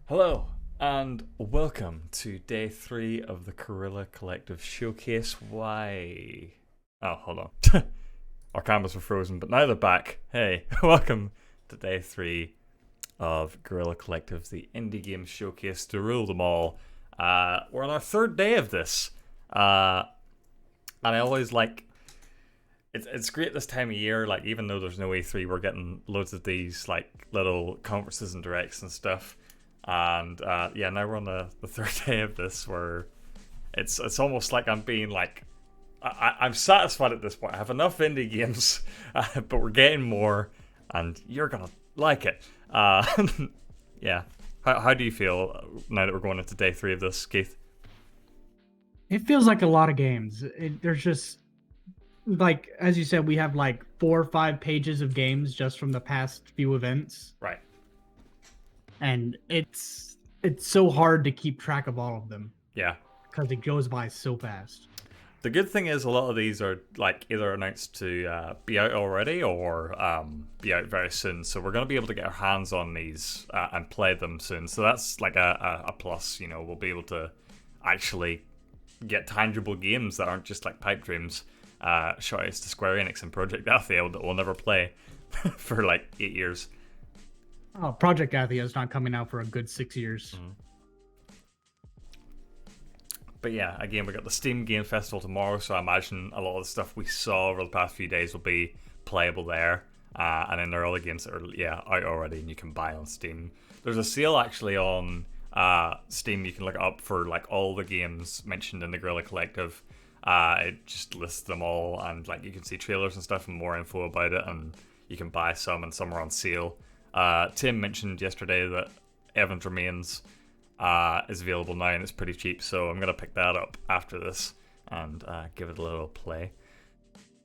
Hello, and welcome to day 3 of the Guerilla Collective showcase. Why? Oh, hold on. Our cameras were frozen, but now they're back. Hey, welcome to day 3 of Guerilla Collective, the indie game showcase to rule them all. We're on our third day of this. And I always like... It's great this time of year, like, even though there's no E3, we're getting loads of these, like, little conferences and directs and stuff. And now we're on the third day of this, where it's almost like I'm being like, I'm satisfied at this point. I have enough indie games, but we're getting more, and you're gonna like it. Yeah. How do you feel now that we're going into day 3 of this, Keith? It feels like a lot of games. There's just, like, as you said, we have like 4 or 5 pages of games just from the past few events, Right. and it's so hard to keep track of all of them Yeah. because it goes by so fast. The good thing is a lot of these are like either announced to be out already or be out very soon. So we're going to be able to get our hands on these and play them soon. So that's like a plus. You know, we'll be able to actually get tangible games that aren't just like pipe dreams. Shout outs to Square Enix and Project Athia that we'll never play for like 8 years. Oh, Project Athia is not coming out for a good 6 years. But yeah, again, we got the Steam Game Festival tomorrow, so I imagine a lot of the stuff we saw over the past few days will be playable there. And then there are other games that are out already and you can buy on Steam. There's a sale actually on Steam. You can look it up for like all the games mentioned in the Guerilla Collective. It just lists them all, and like you can see trailers and stuff and more info about it, and you can buy some, and some are on sale. Tim mentioned yesterday that Evans Remains is available now, and it's pretty cheap, so I'm gonna pick that up after this and give it a little play.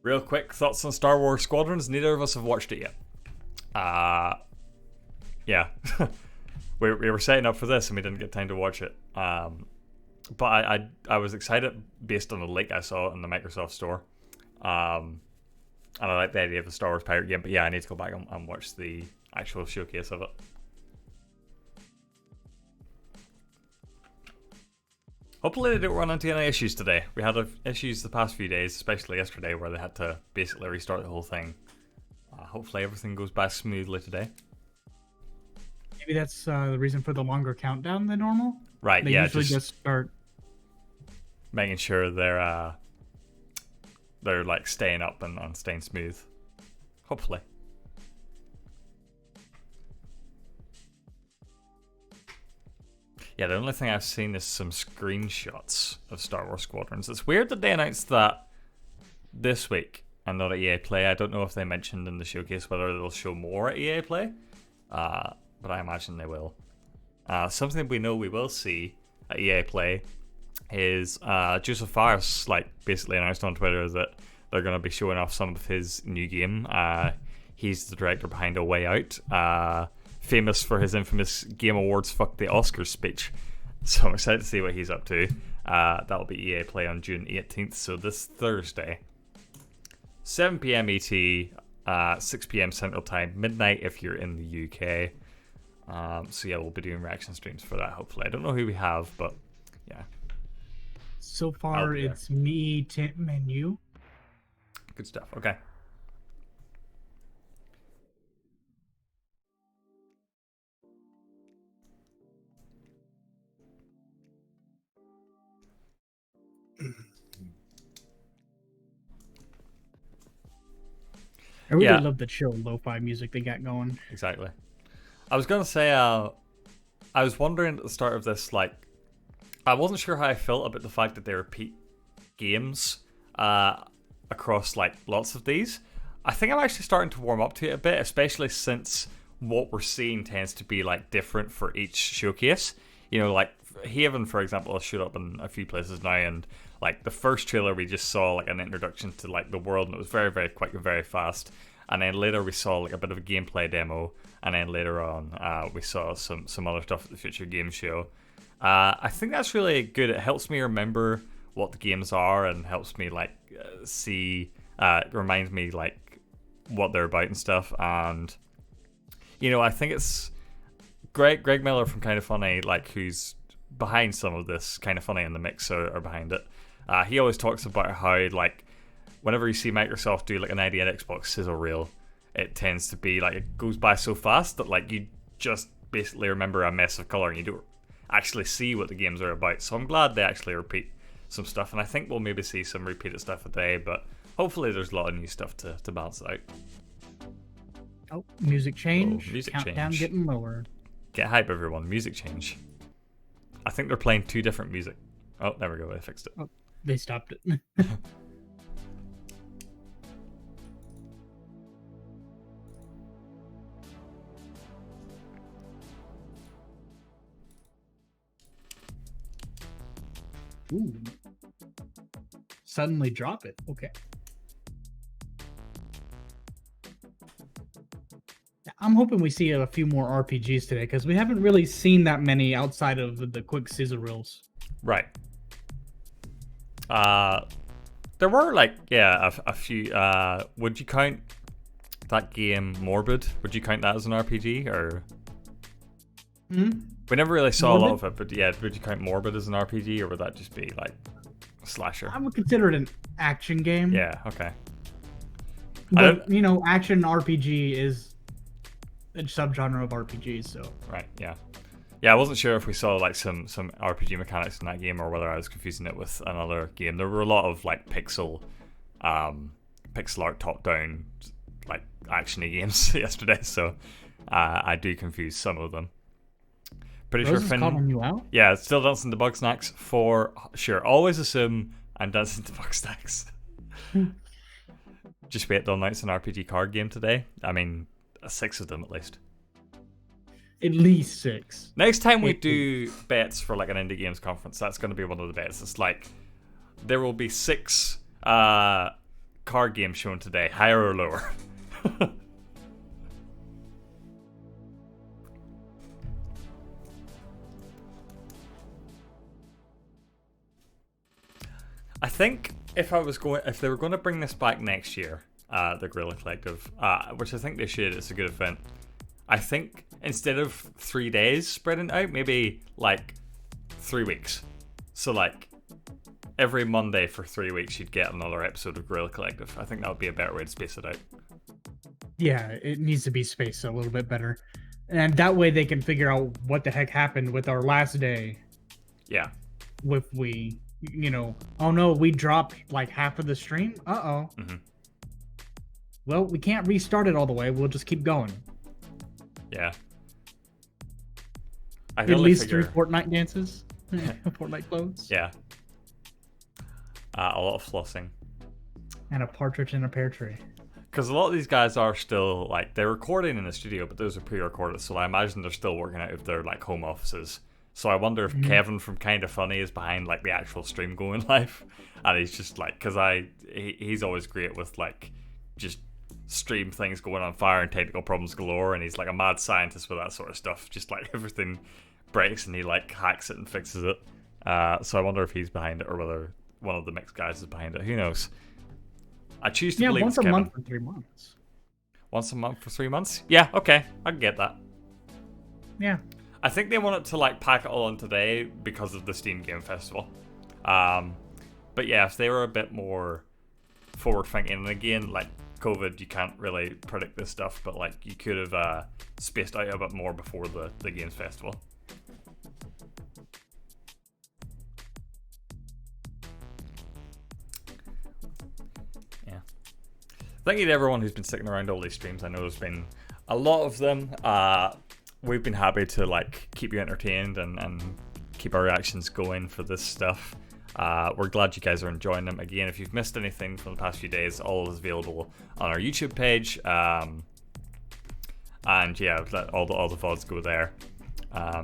Real quick thoughts on Star Wars Squadrons. Neither of us have watched it yet. Yeah. we were setting up for this and we didn't get time to watch it. But I was excited based on the leak I saw in the Microsoft Store. And I like the idea of the Star Wars pirate game, but yeah, I need to go back and watch the actual showcase of it. Hopefully they don't run into any issues today. We had issues the past few days, especially yesterday, where they had to basically restart the whole thing. Hopefully everything goes back smoothly today. Maybe that's the reason for the longer countdown than normal. Right, They yeah, usually just start. making sure they're like staying up and staying smooth. Hopefully. Yeah, the only thing I've seen is some screenshots of Star Wars Squadrons. It's weird that they announced that this week and not at EA Play. I don't know if they mentioned in the showcase whether they'll show more at EA Play, but I imagine they will. Something we know we will see at EA Play is Joseph Fares like basically announced on Twitter that they're going to be showing off some of his new game. He's the director behind A Way Out, famous for his infamous Game Awards Fuck the Oscars speech. So I'm excited to see what he's up to. That'll be EA Play on June 18th, so this Thursday. 7 p.m. ET, 6 p.m. Central Time, midnight if you're in the UK. So yeah, we'll be doing reaction streams for that, hopefully. I don't know who we have, but yeah. So far, it's me, Tim, and you. Good stuff. Okay. I really love the chill lo-fi music they got going. Exactly. I was gonna say, I was wondering at the start of this, like, I wasn't sure how I felt about the fact that they repeat games across like lots of these. I think I'm actually starting to warm up to it a bit, especially since what we're seeing tends to be like different for each showcase. You know, like Haven, for example, will shoot up in a few places now, and like the first trailer we just saw like an introduction to like the world, and it was very, very quick and very fast. And then later we saw like a bit of a gameplay demo, and then later on we saw some other stuff at the Future Game Show. I think that's really good. It helps me remember what the games are and helps me like see, reminds me like what they're about and stuff. And you know, I think it's Greg Miller from Kind of Funny, like who's behind some of this Kind of Funny in the mix or behind it. He always talks about how like whenever you see Microsoft do like an ID at Xbox sizzle reel, it tends to be like it goes by so fast that like you just basically remember a mess of color and you don't actually see what the games are about. So I'm glad they actually repeat some stuff, and I think we'll maybe see some repeated stuff today, but hopefully there's a lot of new stuff to balance it out. Oh, music change. Music Countdown change. getting lower. Get hype, everyone. Music change. I think they're playing 2 different music. Oh, there we go. They fixed it. Oh, they stopped it. Ooh. Suddenly drop it. Okay. I'm hoping we see a few more RPGs today because we haven't really seen that many outside of the quick sizzle reels. Right. There were like a few. Would you count that game Morbid? Would you count that as an RPG or? We never really saw Morbid? a lot of it, but yeah, would you count Morbid as an RPG or would that just be like a slasher? I would consider it an action game. Yeah. Okay. But you know, action RPG is a subgenre of RPGs, so. Right. Yeah. Yeah, I wasn't sure if we saw like some RPG mechanics in that game or whether I was confusing it with another game. There were a lot of like pixel art top down like actiony games yesterday, so I do confuse some of them. Pretty Rose sure is Finn. calling you out? Yeah, still dancing to Bug Snacks for sure. Always assume I'm dancing to Bug Snacks. Just wait till night's an RPG card game today. I mean, 6 of them at least. At least 6. Next time we do bets for like an indie games conference, that's going to be one of the bets. It's like there will be 6 card games shown today, higher or lower. I think if they were going to bring this back next year, the Guerilla Collective, which I think they should, it's a good event. I think instead of 3 days spreading out, maybe like 3 weeks. So like every Monday for 3 weeks, you'd get another episode of Guerilla Collective. I think that would be a better way to space it out. Yeah, it needs to be spaced a little bit better. And that way they can figure out what the heck happened with our last day. Yeah. If we, you know, oh no, we dropped like half of the stream. Uh-oh. Mm-hmm. Well, we can't restart it all the way. We'll just keep going. Yeah. At least 3 Fortnite dances. Fortnite clothes. Yeah. A lot of flossing. And a partridge in a pear tree. Because a lot of these guys are still, like, they're recording in the studio, but those are pre-recorded, so I imagine they're still working out of their, like, home offices. So I wonder if Kevin from Kind of Funny is behind, like, the actual stream going live. And he's just, like, because he's always great with, like, just stream things going on fire and technical problems galore, and he's, like, a mad scientist with that sort of stuff. Just, like, everything breaks and he, like, hacks it and fixes it. So I wonder if he's behind it or whether one of the mix guys is behind it. Who knows? I choose to believe it's Kevin. Once a month for 3 months. Once a month for 3 months? Yeah, okay. I can get that. Yeah. I think they wanted to like pack it all in today because of the Steam Game Festival. But yeah, if they were a bit more forward thinking, and again, like COVID, you can't really predict this stuff, but like you could have spaced out a bit more before the Games Festival. Thank you to everyone who's been sticking around all these streams. I know there's been a lot of them. We've been happy to like keep you entertained and keep our reactions going for this stuff. We're glad you guys are enjoying them. Again, if you've missed anything from the past few days, all is available on our YouTube page. And yeah, all the VODs go there.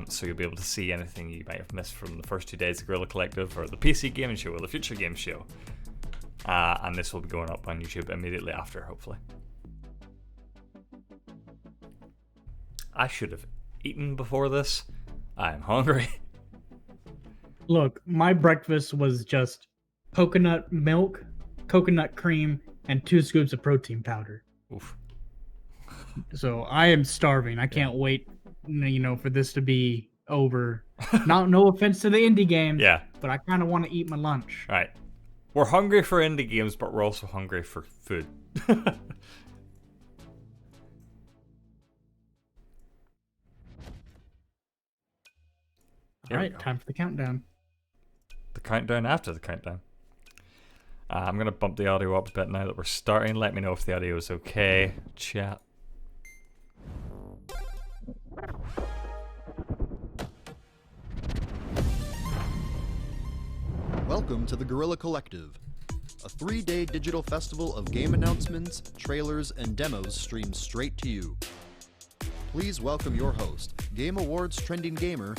So you'll be able to see anything you might have missed from the first 2 days of Guerilla Collective or the PC Gaming Show or the Future Game Show. And this will be going up on YouTube immediately after, hopefully. I should have eaten before this. I'm hungry. Look, my breakfast was just coconut milk, coconut cream, and 2 scoops of protein powder. Oof. So I am starving. I can't wait for this to be over. No offense to the indie games, Yeah. but I kind of want to eat my lunch. Right. We're hungry for indie games, but we're also hungry for food. All right, time for the countdown. The countdown after the countdown. I'm going to bump the audio up a bit now that we're starting. Let me know if the audio is okay. Chat. Welcome to the Guerilla Collective, a 3-day digital festival of game announcements, trailers, and demos streamed straight to you. Please welcome your host, Game Awards trending gamer,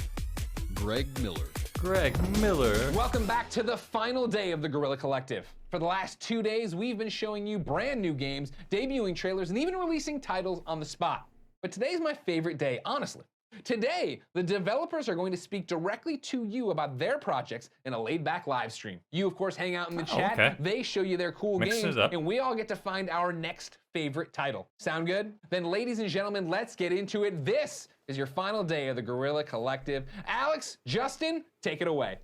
Greg Miller. Greg Miller. Welcome back to the final day of the Guerilla Collective. For the last 2 days, we've been showing you brand new games, debuting trailers, and even releasing titles on the spot. But today's my favorite day, honestly. Today, the developers are going to speak directly to you about their projects in a laid-back live stream. You, of course, hang out in the chat, okay. They show you their cool games, up. and we all get to find our next favorite title. Sound good? Then, ladies and gentlemen, let's get into it. This is your final day of the Guerilla Collective. Alex, Justin, take it away.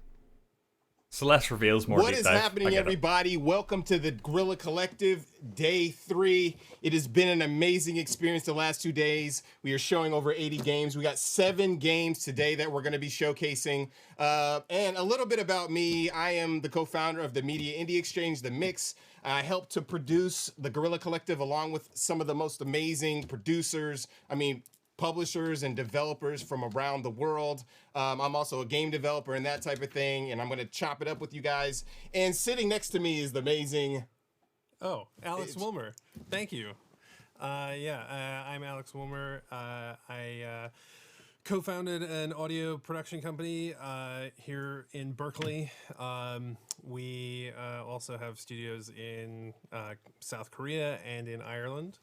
Celeste reveals more. What is happening, everybody? Welcome to the Guerilla Collective, day 3. It has been an amazing experience the last 2 days. We are showing over 80 games. We got 7 games today that we're going to be showcasing. And a little bit about me. I am the co-founder of the Media Indie Exchange, The Mix. I helped to produce the Guerilla Collective along with some of the most amazing producers. Publishers and developers from around the world. I'm also a game developer and that type of thing, and I'm going to chop it up with you guys. And sitting next to me is the amazing... Alex Wilmer. Thank you. I'm Alex Wilmer. I co-founded an audio production company here in Berkeley. We also have studios in South Korea and in Ireland.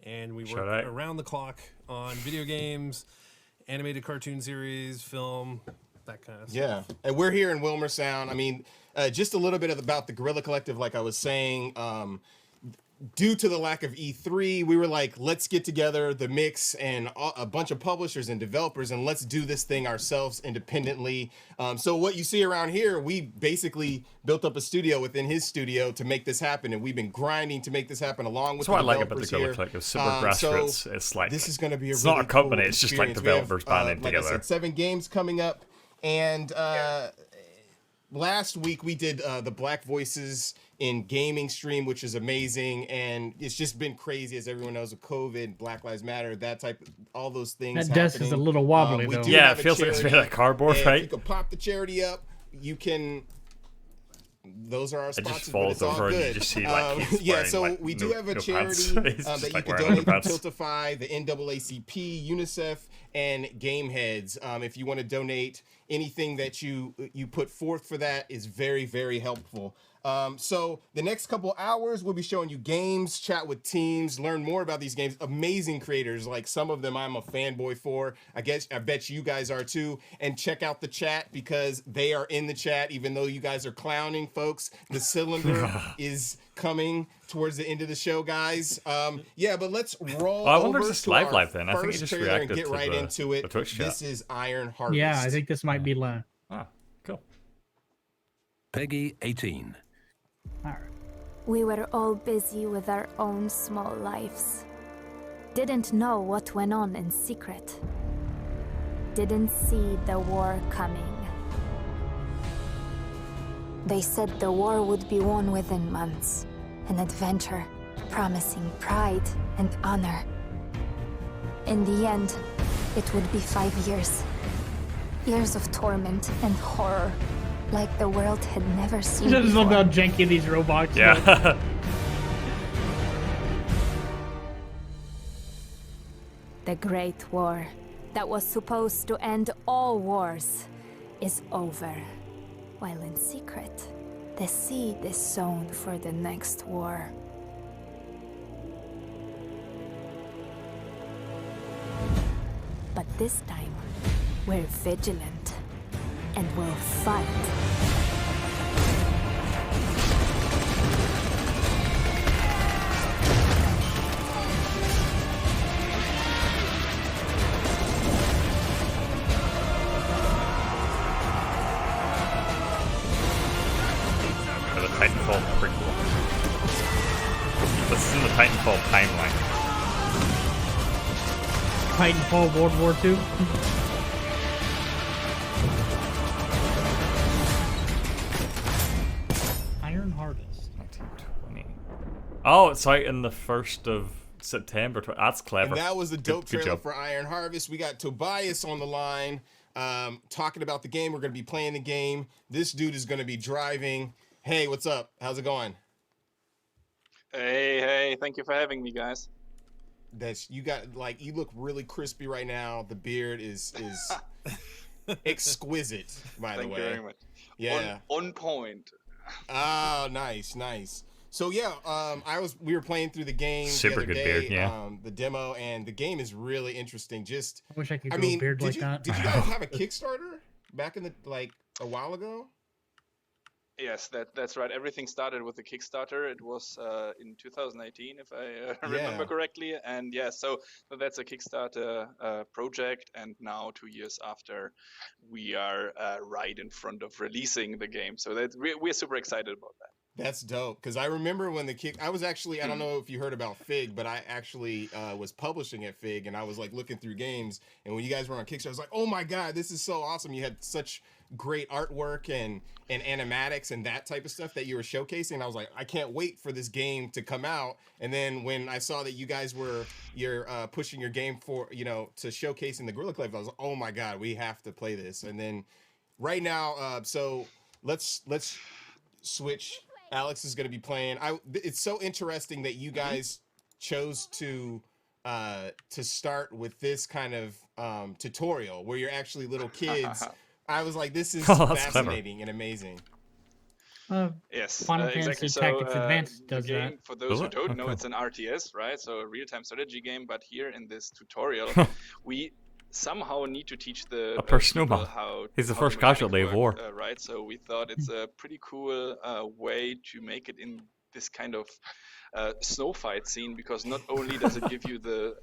And we work around the clock on video games, animated cartoon series, film, that kind of stuff. Yeah, and we're here in Wilmer Sound. Just a little bit about the Guerilla Collective, like I was saying. Due to the lack of E3, we were like, let's get together, the Mix, and a bunch of publishers and developers, and let's do this thing ourselves independently. So what you see around here, we basically built up a studio within his studio to make this happen, and we've been grinding to make this happen along with the developers. That's what I like about the Guerrilla Collective. Super grassroots. So it's like this is going to be it's really not a company. cool It's just like developers banding like together. I said, 7 games coming up, and last week we did the Black Voices in Gaming stream, which is amazing, and it's just been crazy, as everyone knows, with COVID, Black Lives Matter, that type of, all those things. That desk is a little wobbly, though. Yeah, it feels like it's made out of cardboard, right? You can pop the charity up. You can. Those are our sponsors. It just falls over and you just see so we do have a charity that you can donate to Tiltify, the NAACP, UNICEF, and Gameheads. If you want to donate, anything that you put forth for that is very, very helpful. So the next couple hours, we'll be showing you games, chat with teams, learn more about these games. Amazing creators, like some of them I'm a fanboy for. I bet you guys are too. And check out the chat because they are in the chat, even though you guys are clowning, folks. The cylinder is coming towards the end of the show, guys. But let's roll over to our live then. I think you just trailer and get to right into it. Twitch chat. This is Iron Harvest. Yeah, I think this might be live. Ah, cool. Peggy 18. All right. We were all busy with our own small lives. Didn't know what went on in secret. Didn't see the war coming. They said the war would be won within months. An adventure, promising pride and honor. In the end, it would be 5 years. Years of torment and horror. Like the world had never seen before. I just love how janky these robots Yeah. look. The Great War, that was supposed to end all wars, is over. While in secret, the seed is sown for the next war. But this time, we're vigilant. And we'll fight. Titanfall prequel. This is in the Titanfall timeline. Titanfall World War II. Iron Harvest. 1920. Oh, it's out in the 1st of September. That's clever. And that was a dope Good trailer job. for Iron Harvest. We got Tobias on the line talking about the game. We're going to be playing the game. This dude is going to be driving. Hey, what's up? How's it going? Hey, thank you for having me, guys. You got, like, you look really crispy right now. The beard is exquisite, by the way. Thank you very much. Yeah. On point. Oh, nice. So yeah, we were playing through the game Super the other good day, beard, yeah. the demo, and the game is really interesting. I wish I could grow a beard like that. Did you guys have a Kickstarter back in the a while ago? Yes, that's right. Everything started with the Kickstarter. It was in 2018, if I remember correctly. And yeah, so that's a Kickstarter project. And now, 2 years after, we are right in front of releasing the game. So we're super excited about that. That's dope, because I remember when I was actually, I don't know if you heard about Fig, but I actually was publishing at Fig, and I was like looking through games, and when you guys were on Kickstarter, I was like, oh my god, this is so awesome. You had such great artwork and animatics and that type of stuff that you were showcasing. I was like, I can't wait for this game to come out. And then when I saw that you guys you're pushing your game for, to showcasing the Guerilla Collective, I was like, oh my god, we have to play this. And then right now, so let's switch. Alex is going to be playing. It's so interesting that you guys chose to start with this kind of tutorial where you're actually little kids. I was like, this is fascinating and amazing. Yes, Final exactly. Fantasy Tactics Advanced does the game, that. For those who don't know, Okay. it's an RTS, right? So a real-time strategy game. But here in this tutorial, we somehow need to teach the snowball. people how He's the how first mechanics casualty of work, war. right? So we thought it's a pretty cool way to make it in this kind of snow fight scene, because not only does it give you the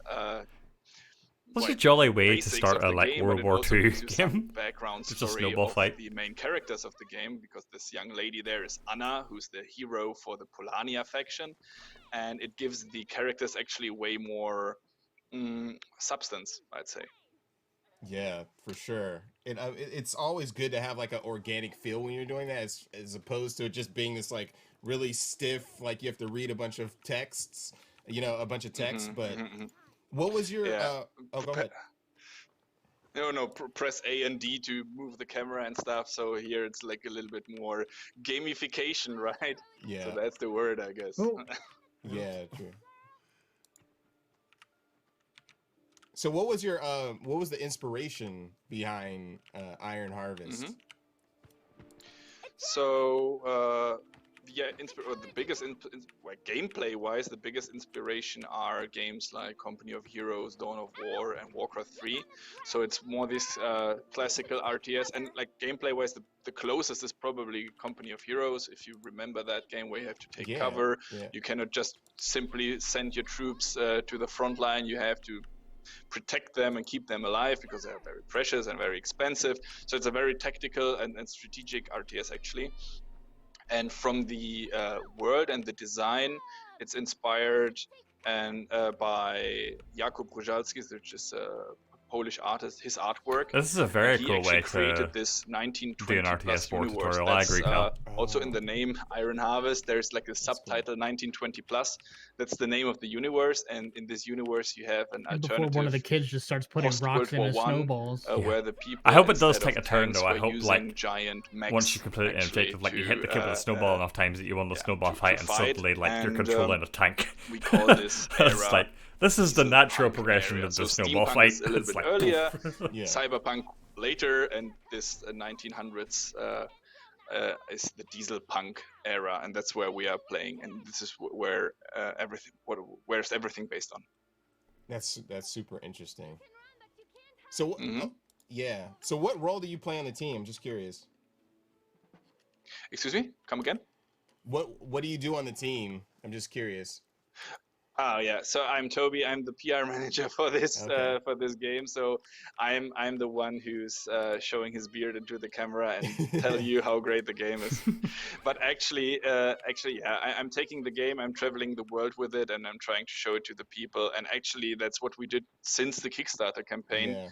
What's a jolly way to basics start of a the like game, World but it War also II gives you some game? background Just a story snowball of fight. the main characters of the game, because this young lady there is Anna, who's the hero for the Polania faction, and it gives the characters actually way more substance, I'd say. Yeah, for sure. It's always good to have like an organic feel when you're doing that, as opposed to it just being this like really stiff, like you have to read a bunch of texts, a bunch of text. But what was your? Go ahead. No, press A and D to move the camera and stuff. So here it's like a little bit more gamification, right? Yeah. So that's the word, I guess. Oh. Yeah, true. So what was the inspiration behind Iron Harvest? So the biggest gameplay-wise, the biggest inspiration are games like Company of Heroes, Dawn of War, and Warcraft 3. So it's more this classical RTS, and like gameplay-wise, the closest is probably Company of Heroes. If you remember that game where you have to take cover, you cannot just simply send your troops to the front line. You have to protect them and keep them alive, because they are very precious and very expensive. So it's a very tactical and strategic RTS actually. And from the world and the design, it's inspired by Jakub Grujalski, which is a Polish artist, his artwork. This is a very cool way to created this 1920 do an RTS plus universe. tutorial. I agree, pal. Also in the name Iron Harvest, there's like a subtitle 1920 plus. That's the name of the universe, and in this universe you have an alternative. Before one of the kids just starts putting rocks in his snowballs. Where the people, I hope it does take a turn though. I hope like giant once you complete an objective, like you hit the kid with a snowball enough times that you won the snowball fight, and suddenly like you're controlling a tank. We call this era. It's like, this is the natural progression of the snowball fight. A little bit like, earlier, cyberpunk later, and this 1900s is the diesel punk era, and that's where we are playing, and this is where where's everything based on. That's super interesting. So so what role do you play on the team? I'm just curious. Excuse me, come again. What do you do on the team? I'm just curious. Oh yeah, so I'm Toby. I'm the PR manager for this game. So I'm the one who's showing his beard into the camera and tell you how great the game is. But actually, yeah, I'm taking the game. I'm traveling the world with it, and I'm trying to show it to the people. And actually, that's what we did since the Kickstarter campaign. Yeah.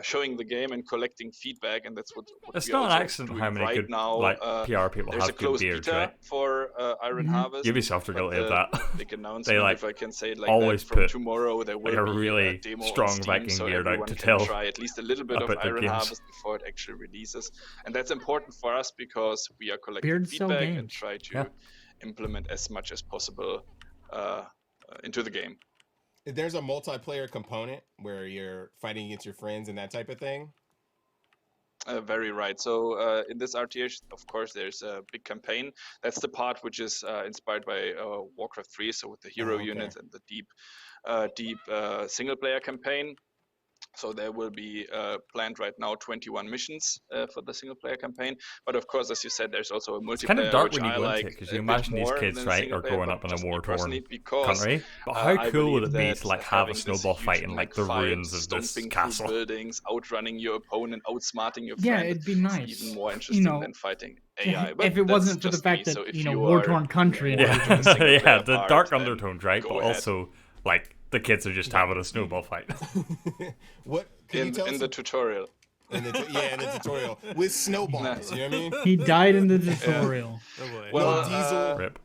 Showing the game and collecting feedback, and that's what It's we not also an accident doing how many right good now. PR people there's have a good closed beards, beta right? for Iron Harvest. Ubisoft are guilty of that. Big announcement, They if I can say it like always that. From put tomorrow, there will a be really a demo strong on Steam, Viking so beard everyone out to can tell try at least a little bit of about their Iron games. Harvest before it actually releases, and that's important for us because we are collecting Beards sell feedback and games. try to implement as much as possible into the game. There's a multiplayer component where you're fighting against your friends and that type of thing. Very right. So in this RTS, of course, there's a big campaign. That's the part which is inspired by Warcraft 3, so with the hero units and the deep single-player campaign. So there will be planned right now 21 missions for the single-player campaign. But of course, as you said, there's also a multiplayer. It's kind of dark which when you I go like into it, because you imagine these kids, right, are growing up in a war-torn country. But how cool would it be to like have a snowball fight in like the ruins of this castle? Buildings, outrunning your opponent, outsmarting your Yeah, friend. it'd be nice. It's even more interesting than fighting AI. But if it wasn't for the fact that war-torn country. Yeah, yeah, the dark undertones, right? But also like the kids are just having a snowball fight. What in the tutorial? In the tutorial with snowballs. You know what I mean? He died in the tutorial. Well, no diesel. Rip.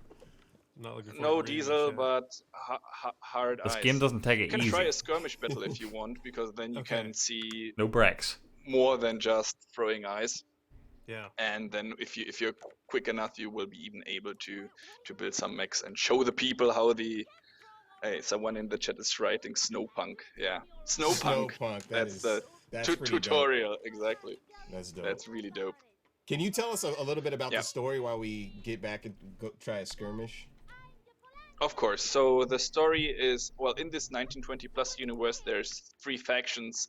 No diesel, but hard this ice. This game doesn't take it easy. You can try a skirmish battle if you want, because then you can see no breaks, more than just throwing ice. Yeah. And then if you're quick enough, you will be even able to build some mechs and show the people how the. Hey, someone in the chat is writing Snowpunk. Yeah, Snowpunk. That's the tutorial. Dope. Exactly. That's dope. That's really dope. Can you tell us a little bit about the story while we get back and go try a skirmish? Of course. So the story is, well, in this 1920 plus universe, there's 3 factions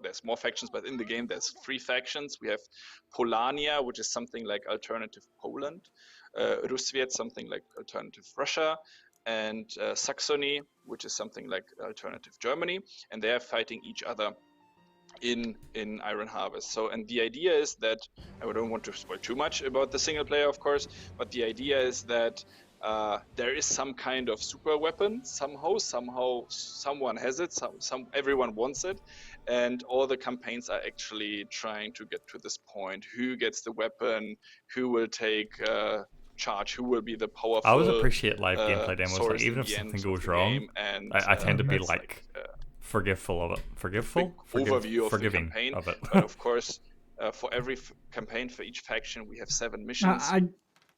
there's more factions, but in the game there's 3 factions. We have Polania, which is something like alternative Poland, Rusviet, something like alternative Russia, and Saxony, which is something like alternative Germany, and they are fighting each other in Iron Harvest. So, and the idea is that, I don't want to spoil too much about the single player, of course, but the idea is that there is some kind of super weapon somehow someone has it, everyone wants it, and all the campaigns are actually trying to get to this point. Who gets the weapon? Who will take charge? Who will be the powerful? I always appreciate live gameplay demos. Like, even if something goes wrong, I tend to be like forgiveful of it. Forgiving of the campaign of it. But of course, for every campaign for each faction, we have 7 missions.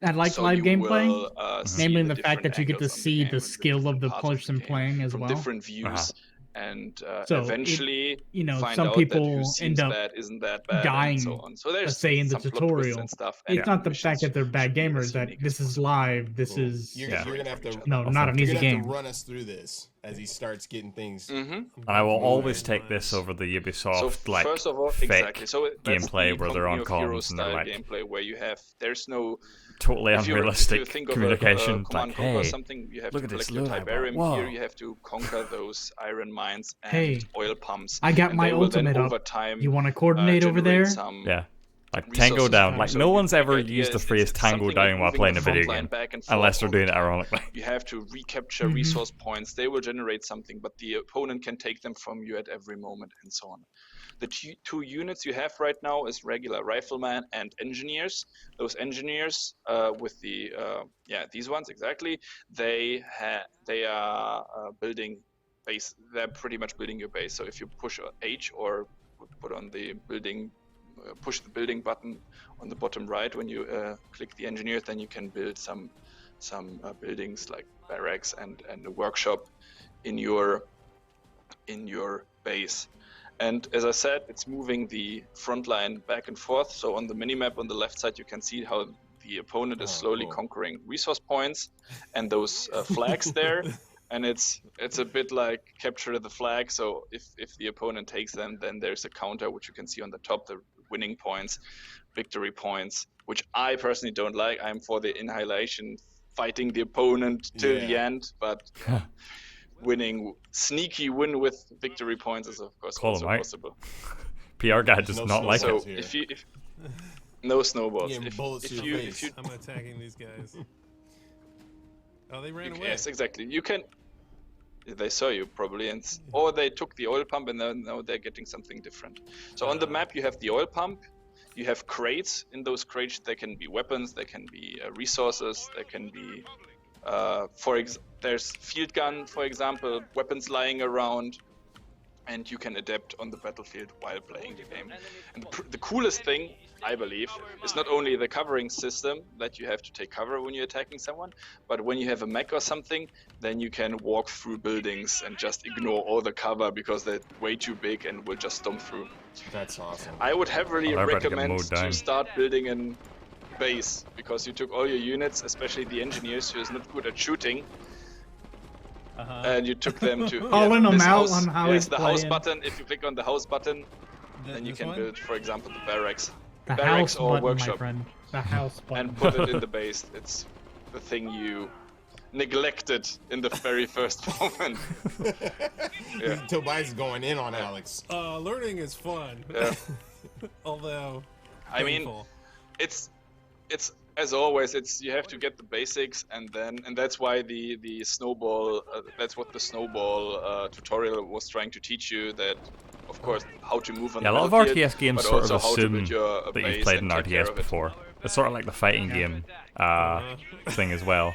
I like live gameplay, namely the fact that you get to angles see the and skill of the different parts person the game playing as from well. different views, and So eventually find some out people that who seems end up bad isn't that bad, dying. and so on. So there's Let's say in the some plot twists tutorial, and stuff, it's and not the missions fact that they're bad should be as gamers. That unique this as is live. This is You're gonna have to not an easy you're gonna game. have to run us through this as he starts getting things. And I will always take this over the Ubisoft So first of all, fake exactly. So that's gameplay the where they're on Company of comms Heroes and they're style like gameplay where there's no totally if you unrealistic think of communication. Command like, Conquer hey, something, you have look to at this collect your loot. Tiberium Whoa. here. You have to conquer those iron mines and Hey, oil pumps. I got and my they will then ultimate up. over time, You want to coordinate over there? Yeah. Like Tango Down. Like, no one's ever used the phrase Tango Down while playing a video game. Unless they're doing it ironically. You have to recapture resource points. They will generate something, but the opponent can take them from you at every moment, and so on. The 2 units you have right now is regular riflemen and engineers. Those engineers with the these ones exactly. They are building base. They're pretty much building your base. So if you push H or put on the building, push the building button on the bottom right when you click the engineers, then you can build some buildings like barracks and a workshop in your base. And as I said, it's moving the front line back and forth. So on the minimap on the left side, you can see how the opponent is slowly conquering resource points and those flags there. And it's a bit like capture the flag. So if the opponent takes them, then there's a counter, which you can see on the top, the winning points, victory points, which I personally don't like. I'm for the annihilation fighting the opponent till the end, but sneaky win with victory points is of course also possible. PR guy does not like it. So if no snowballs. If you I'm attacking these guys. Oh, they ran away. Yes, exactly. You can. They saw you probably, or they took the oil pump and now they're getting something different. So on the map you have the oil pump, you have crates. In those crates there can be weapons, there can be resources, there can be, there's field gun, for example, weapons lying around, and you can adapt on the battlefield while playing the game. And the coolest thing, I believe, is not only the covering system that you have to take cover when you're attacking someone, but when you have a mech or something, then you can walk through buildings and just ignore all the cover because they're way too big and will just stomp through. That's awesome. I would heavily recommend to start building a base, because you took all your units, especially the engineers who is not good at shooting, and you took them to calling them out on how the house button. If you click on the house button, then you can build, for example, the barracks. The barracks house or button, workshop. my friend. The house button. And put it in the base. It's the thing you neglected in the very first moment. Tobias is going in on Alex. Learning is fun. Yeah. Although I mean, it's as always, you have to get the basics, and that's why the snowball, that's what the snowball tutorial was trying to teach you, that of course how to move on the battlefield. A lot of RTS games sort of assume that you've played an RTS before. It's sort of like the fighting game thing as well.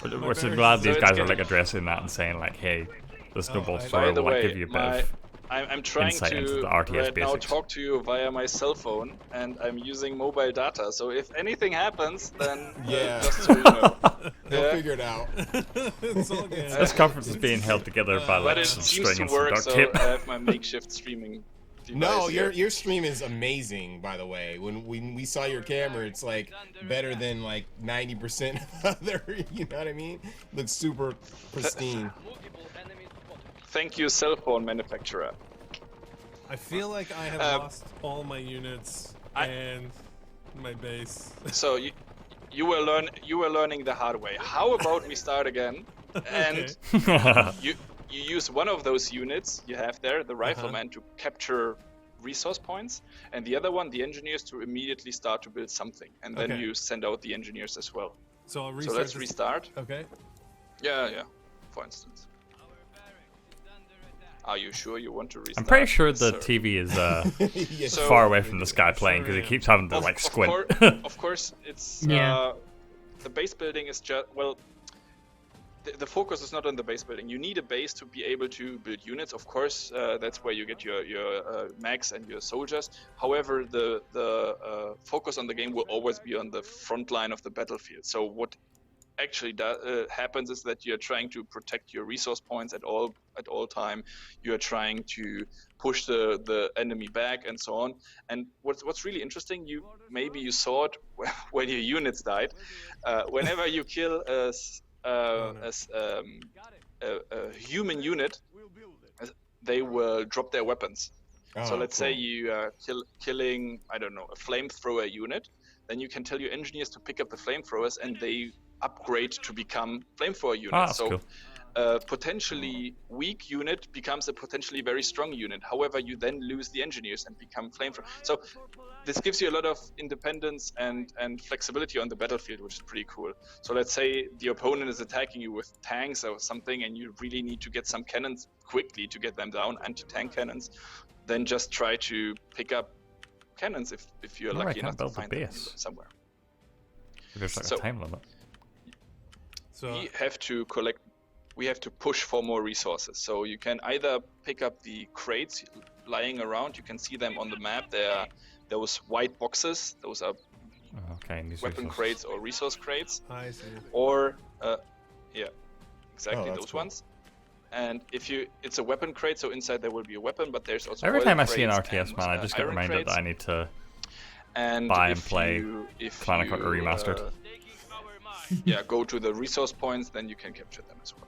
We're so glad these guys are like addressing that and saying like, hey, the snowball tutorial will give you a bit of I'm trying insight to into the RTS right now basics. talk to you via my cell phone, and I'm using mobile data. So if anything happens, then just so you know, they'll figure it out. It's all good. This conference is being held together by like some string and some duct tape. I have my makeshift streaming device. No, your stream is amazing, by the way. When we saw your camera, it's like better than like 90% of other. You know what I mean? Looks super pristine. Thank you, cell phone manufacturer. I feel like I have lost all my units and my base. So you were learning the hard way. How about we start again? And you use one of those units you have there, the rifleman, to capture resource points, and the other one, the engineers, to immediately start to build something. And then you send out the engineers as well. So let's restart. Okay. Yeah. For instance. Are you sure you want to restart? I'm pretty sure the TV is far away from this guy playing, because he keeps having to like squint. Of course, it's the base building is just the focus is not on the base building. You need a base to be able to build units. Of course, that's where you get your mechs and your soldiers. However, the focus on the game will always be on the front line of the battlefield. So what actually happens is that you're trying to protect your resource points at all time. You're trying to push the enemy back and so on. And what's really interesting, maybe you saw it when your units died. Whenever you kill a human unit, they will drop their weapons. So let's say you are killing, I don't know, a flamethrower unit, then you can tell your engineers to pick up the flamethrowers, and they upgrade to become flamethrower units. So cool. A potentially weak unit becomes a potentially very strong unit. However, you then lose the engineers and become flamethrower. So this gives you a lot of independence and flexibility on the battlefield, which is pretty cool. So let's say the opponent is attacking you with tanks or something, and you really need to get some cannons quickly to get them down, anti-tank cannons. Then just try to pick up cannons if you're lucky enough to find them somewhere. There's like a time limit. So we have to push for more resources. So you can either pick up the crates lying around. You can see them on the map. There are those white boxes. Those are weapon crates or resource crates. I see. Or those ones. And it's a weapon crate, so inside there will be a weapon, but there's also every time I see an RTS, man, I just get reminded that I need to buy and play Final Cut Remastered. Go to the resource points, then you can capture them as well.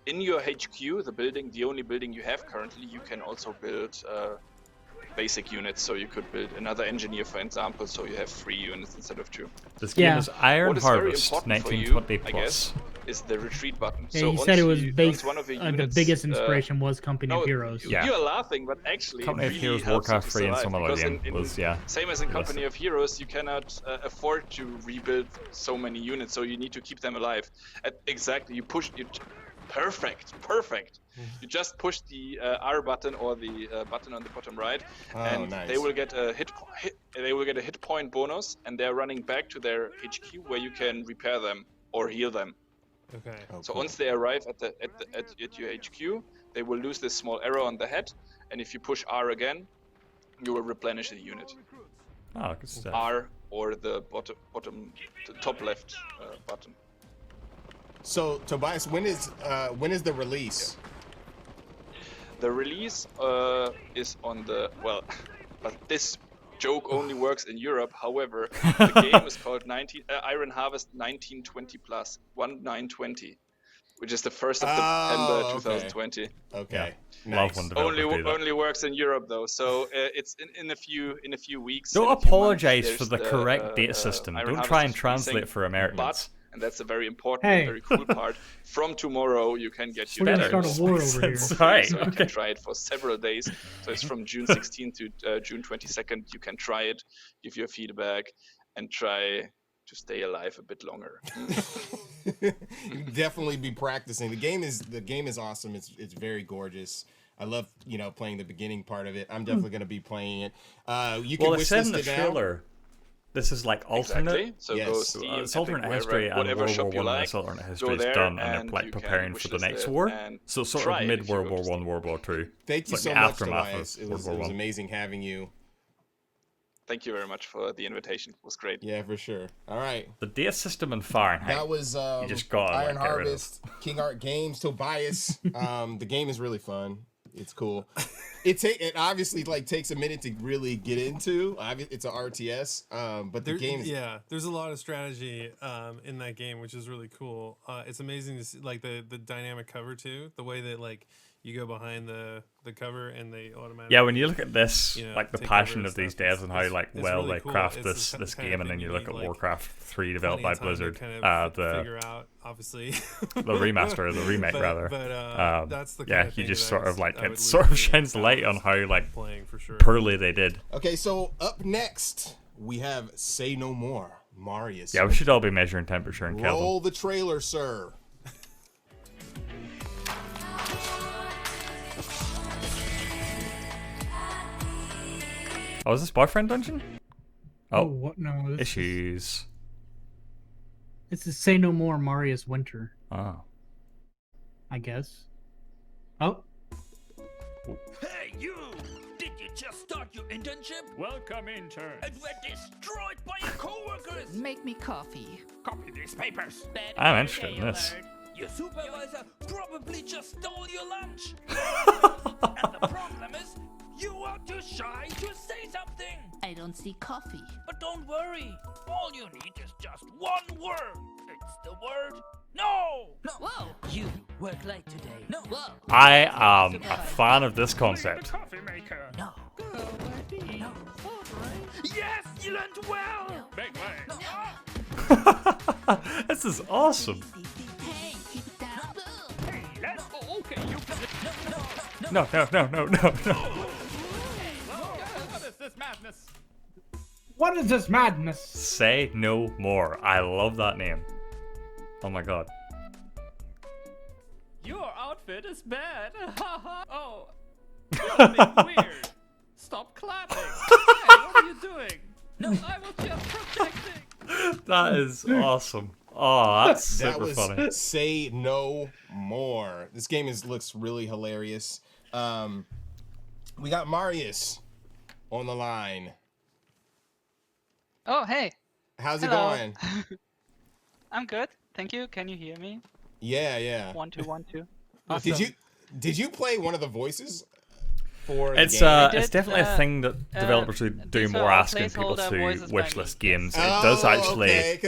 In your HQ, the only building you have currently, you can also build basic units, so you could build another engineer, for example, so you have 3 units instead of 2. This game is Iron What is very Harvest important for 1920 you, plus. I guess, is the retreat button. Yeah, so he said it was based one of your the units, biggest inspiration was Company of Heroes. Yeah. You're laughing, but actually Company it of really Heroes, helps you Warcraft to 3 and survive, some other because game was, yeah. Same as in Company of Heroes, you cannot afford to rebuild so many units, so you need to keep them alive. Exactly, you push it. Perfect. You just push the R button or the button on the bottom right, and nice. they will get a hit point bonus, and they're running back to their HQ where you can repair them or heal them. Okay. So once they arrive at your HQ, they will lose this small arrow on the head, and if you push R again, you will replenish the unit. Oh, good stuff. R or the top left button. So Tobias, when is the release? The release is on the but this joke only works in Europe. However, the game is called Iron Harvest 1920 plus 1920, which is the 1st of September 2020. Okay. Yeah. Love when developers Only works in Europe though, so it's in a few weeks. Don't apologize for the correct date system. Iron Don't Harvest try and is translate releasing, for Americans. But, and that's a very important and very cool part, from tomorrow you can get your We're gonna start a war over here. Sorry. So you can try it for several days. So it's from June 16th to June 22nd. You can try it, give your feedback, and try to stay alive a bit longer. Definitely be practicing. The game is awesome. It's very gorgeous. I love playing the beginning part of it. I'm definitely going to be playing it. You can wish said in list the it trailer. now. This is like alternate. Exactly. So Yes. go Steam, It's alternate Epic, history and whatever World shop War you One. like. This alternate Go history is there done, and and they're like you preparing can for the wishlist next it war. and So sort try of it mid if you World War go to One, Steam. World War Two. Thank you It's so like the much, aftermath Tobias. of It World was War One. amazing having you. Thank you very much for the invitation. It was great. Yeah, for sure. All right. The data system in Fahrenheit. That was you just gotta Iron get rid of. Harvest, King Art Games, Tobias. The game is really fun. It's cool. It obviously takes a minute to really get into. It's an RTS, but the game is... there's a lot of strategy in that game, which is really cool. It's amazing to see the dynamic cover too, the way that you go behind the cover and they automatically... Yeah, when you look at this, the passion of these devs and how it's well really they cool. craft It's this kind game, of and then thing you look at need, Warcraft 3 developed by plenty of time Blizzard, to kind of the figure out, obviously, the remaster, or the remake rather. But that's the kind yeah, of you thing just that sort of I it would sort of lose shines really light on how playing for sure. poorly they did. Okay, so up next we have Say No More, Marius. Yeah, we should all be measuring temperature in Kelvin. Roll the trailer, sir. Oh, is this boyfriend dungeon? Oh, what? No, this issues. It's the Say No More Marius Winter. Oh. I guess. Oh. Hey, you! Did you just start your internship? Welcome, intern. And we're destroyed by your coworkers! Make me coffee. Copy these papers. I'm interested in this. Your supervisor probably just stole your lunch. And the problem is, you are too shy to say something. I don't see coffee. But don't worry. All you need is just one word. It's the word no. No. Whoa. You work late today. No. Whoa. I am a fan of this concept. Coffee maker. No. No. Yes, you learned well. Big way. No. This is awesome. Hey, keep it down. Hey, let's go. Okay, you can. No. What is this madness? What is this madness? Say No More. I love that name. Oh my god. Your outfit is bad. Oh, you're being weird. Stop clapping. Hey, what are you doing? No, I was just protecting. That is awesome. Oh, that's super That was funny. Say No More. This game looks really hilarious. We got Marius on the line. Oh, hey. How's it Hello. going? I'm good. Thank you. Can you hear me? Yeah. 1 2 1 2. Did you play one of the voices? for it's the game? it's definitely a thing that developers are doing more, asking people to wishlist games. It does actually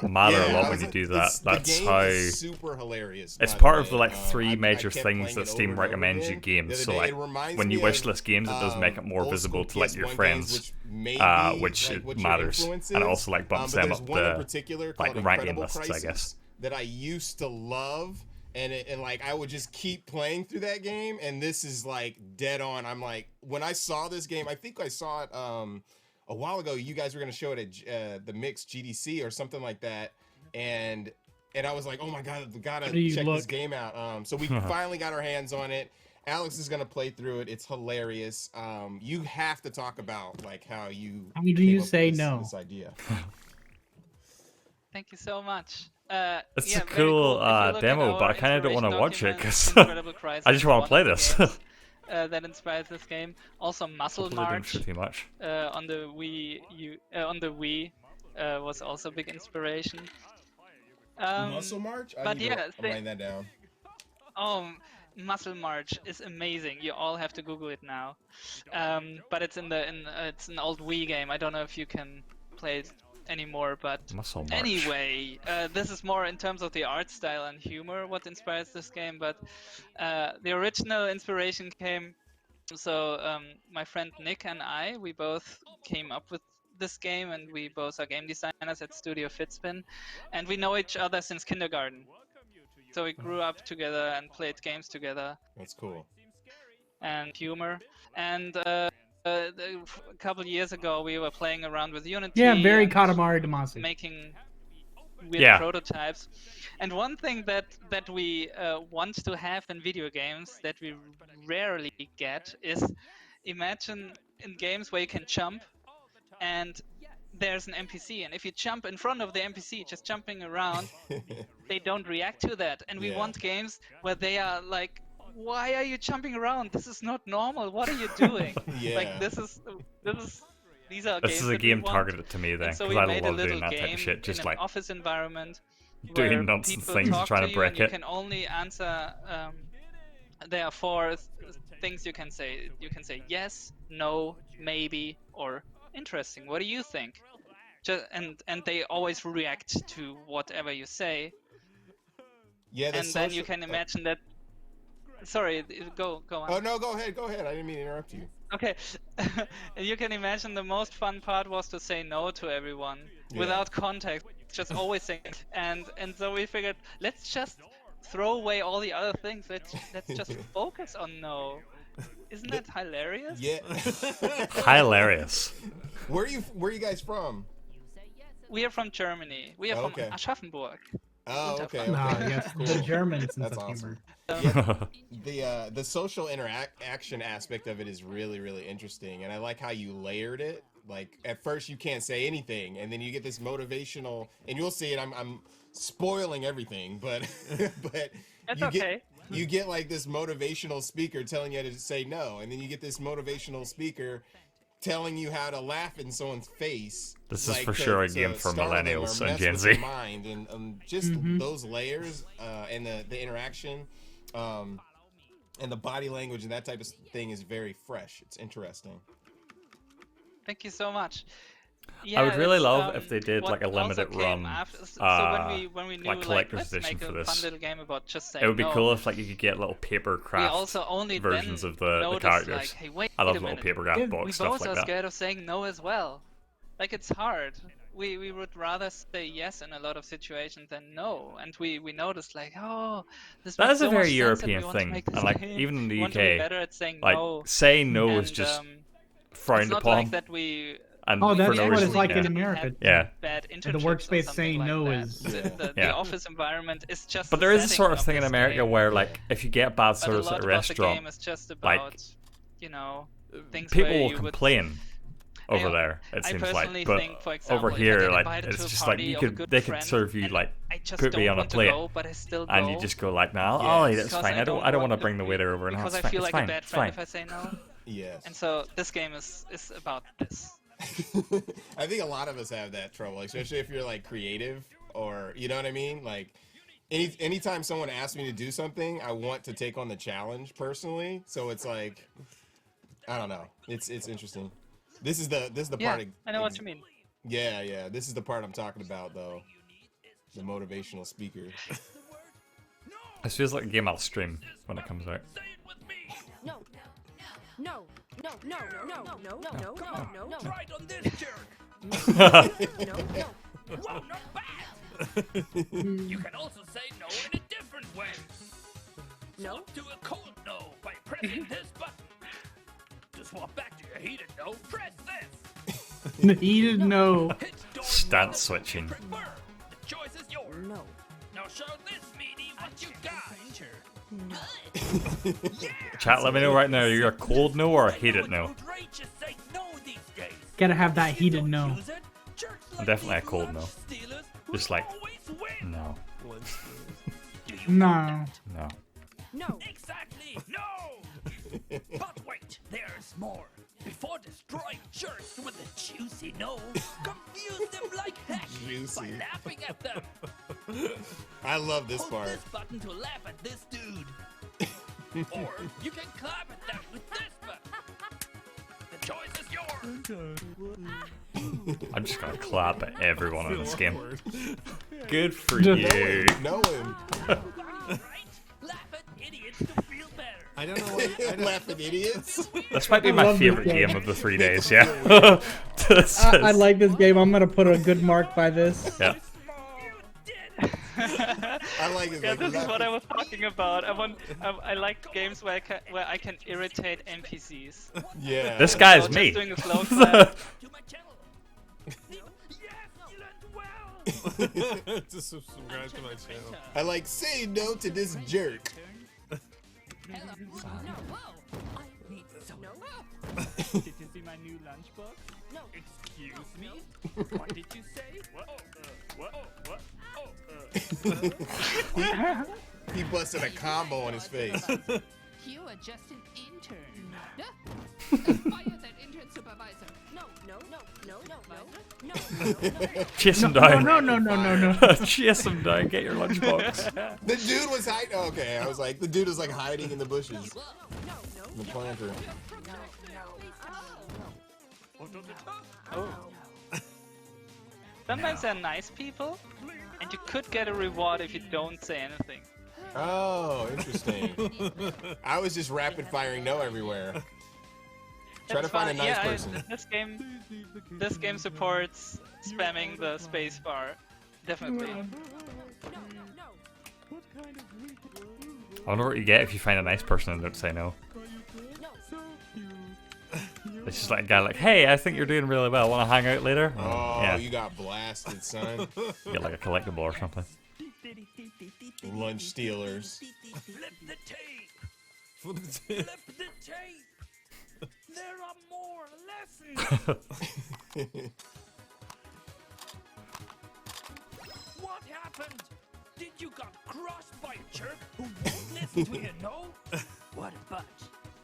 matter a lot when you do that. That's how super hilarious. It's part of the like 3 major things that Steam recommends you games. So like when you wishlist games, it does make it more visible to like your friends, which matters, and it also like bumps them up the like ranking lists, I guess. That I used to love. And like I would just keep playing through that game, and this is like dead on. I'm like, when I saw this game, I think I saw it a while ago. You guys were gonna show it at the Mixed GDC or something like that, and I was like, oh my god, I gotta check this game out. So we finally got our hands on it. Alex is gonna play through it. It's hilarious. You have to talk about like how you. How do you say no? This idea. Thank you so much. It's a cool demo, but I kind of don't want to watch it because I just want to play this. That inspires this game. Also, Muscle March on the Wii was also a big inspiration. Muscle March? I'm writing that down. Oh, Muscle March is amazing. You all have to Google it now. But it's it's an old Wii game. I don't know if you can play it anymore, but anyway, this is more in terms of the art style and humor what inspires this game, but the original inspiration came, so my friend Nick and we both came up with this game, and we both are game designers at Studio Fitspin, and we know each other since kindergarten, so we grew up together and played games together. That's cool. And humor, and a couple of years ago, we were playing around with Unity. Yeah, very Katamari Damacy. Making weird prototypes. And one thing that we want to have in video games that we rarely get is, imagine in games where you can jump and there's an NPC, and if you jump in front of the NPC, just jumping around, they don't react to that. And we want games where they are like, why are you jumping around? This is not normal. What are you doing? Like these are this is a game targeted to me then, because I love doing that type of shit. Just like office environment, doing nonsense things, trying to break it. You can only answer. There are 4 things you can say. You can say yes, no, maybe, or interesting. What do you think? And they always react to whatever you say. Yeah, and then you can imagine that. Sorry, go on. Oh no, go ahead. I didn't mean to interrupt you. Okay, you can imagine the most fun part was to say no to everyone without context, just always saying. And so we figured, let's just throw away all the other things. Let's just focus on no. Isn't that hilarious? Yeah. Hilarious. Where are you guys from? We are from Germany. We are from Aschaffenburg. Oh, okay. Yes, the Germans. That's awesome. The social interaction aspect of it is really, really interesting, and I like how you layered it. Like at first you can't say anything, and then you get this motivational, and you'll see it. I'm spoiling everything, but you get like this motivational speaker telling you to say no, and then you get this motivational speaker telling you how to laugh in someone's face. This is for sure a game for millennials and Gen Z. Mind and just those layers and the interaction and the body language and that type of thing is very fresh. It's interesting. Thank you so much. Yeah, I would really love if they did like a limited run, when we knew, like collector's let's edition make for a this. fun little game about just saying it would be no. cool if like you could get little paper craft versions of the characters. Like, hey, wait I love a little minute. paper craft box stuff like We both are that. scared of saying no as well. Like it's hard. We would rather say yes in a lot of situations than no, and we noticed like, oh, this That makes is so a very much European sense that we thing, want to make this and like game. even in the We want to UK, be better at saying like no. saying no and, is just frowned it's not upon. like that we. And that's for no what reason. it's like in America. Yeah. Bad the workspace saying like no that. is. The office environment is just. But there is a sort of thing in America where, like, if you get bad service at a restaurant, like, things people will complain over there. It seems like, but over here, like, it's just like they could serve you like put me on a plate, and you just go like, no, oh, that's fine. I don't want to bring the waiter over. Because I feel like a bad friend if I say no. Yes. And so this game is about this. I think a lot of us have that trouble, especially if you're like creative or you know what I mean. Like anytime someone asks me to do something, I want to take on the challenge personally. So it's like I don't know. It's interesting. This is the Yeah, part. I know what you mean. Yeah. This is the part I'm talking about, though. The motivational speaker. This feels like a game I'll stream when it comes out. No. No. No. No. No. No. No. No. No. No. No. Try it on this jerk. No. No. Whoa, not bad. You can also say no in a different way. No. Swap to a cold no by pressing this button. To swap back to your heated no, press this. Heated no. Stance switching. The choice is yours. No. Now show this meaty what you got. Chat, let me know right now. You're a cold no or a heated no? Outrageous say no these days. Gotta have that heated no. Use it. Jerks I'm like definitely a these cold no. lunch stealers Just like, always win. no. No. No. No. Exactly. No. But wait, there's more. Before destroying jerks with a juicy no, confuse them like heck Juicy. by laughing at them. I love this Hold part. this button to laugh at this dude. Or you can clap at them with this button. The choice is yours. I'm just gonna clap at everyone in this game. Good for you. Know him. Right? Laugh at idiots to feel better. I don't know why. Laughing idiots. This might be I my love this favorite game. game of the 3 days, yeah. I like this game. I'm gonna put a good mark by this. Yeah. I like it. Yeah, Like, this is what I laughing. was talking about. I like games where I can irritate NPCs. Yeah. This guy is So me. just doing a slow clap. To my channel. Yes, you learned well. Just subscribe to my channel. I like say no to this jerk. Did you see my new lunchbox? No. Excuse me? What did you say? What? He busted a combo on his face. You are just an intern. Fire that intern supervisor. No. No. No. No. No. No. No. Chase him down. No. Chase him down. Get your lunchbox. The dude was hiding. Okay, I was like, the dude was like hiding in the bushes. The planter. Oh. Sometimes they're nice people, and you could get a reward if you don't say anything. Oh, interesting. I was just rapid firing no everywhere. Try to find a nice person. This game supports spamming the space bar. Definitely. I wonder what you get if you find a nice person and don't say no. It's just like a guy like, hey, I think you're doing really well. Want to hang out later? Oh, yeah. you got blasted, son. You get like a collectible or something. Lunch stealers. Flip the tape. Flip the tape. Flip the tape. There are more lessons. What happened? Did you got crushed by a jerk who won't listen to you, no? What a bunch.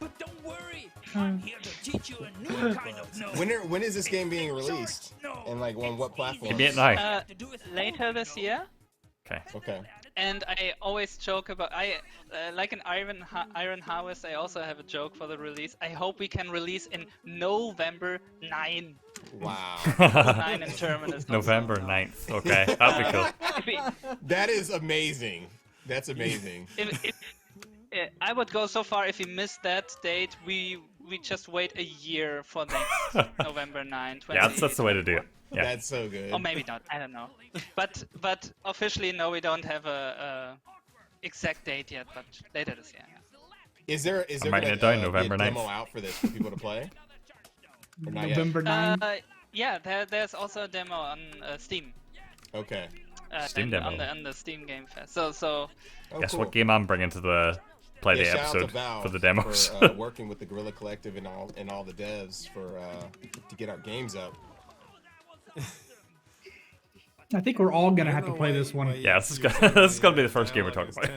But don't worry, I'm here to teach you a new kind of no. When is this game being released? And like on what platform? Give me it now. Later this year. Okay. Okay. And I always joke about like in Iron Harvest. I also have a joke for the release. I hope we can release in November 9. Wow. 9 in German is November 9th. Okay, that'd be cool. That is amazing. That's amazing. I would go so far if we miss that date, we just wait a year for next November 9. Yeah, that's the way to do it. Yeah. That's so good. Or maybe not. I don't know. But officially, no, we don't have a exact date yet. But later this year. Is there I'm writing it down, November be a demo 9th. out for this for people to play? Or not yet? November 9. Yeah, there's also a demo on Steam. Okay. Steam demo. On the Steam Game Fest. So. Guess what game I'm bringing to the Play Day shout out to episode Valve for the demos. For, working with the Guerilla Collective and all the devs for to get our games up. I think we're all gonna have to play this one. Yeah, this is gonna be the first game we're talking about.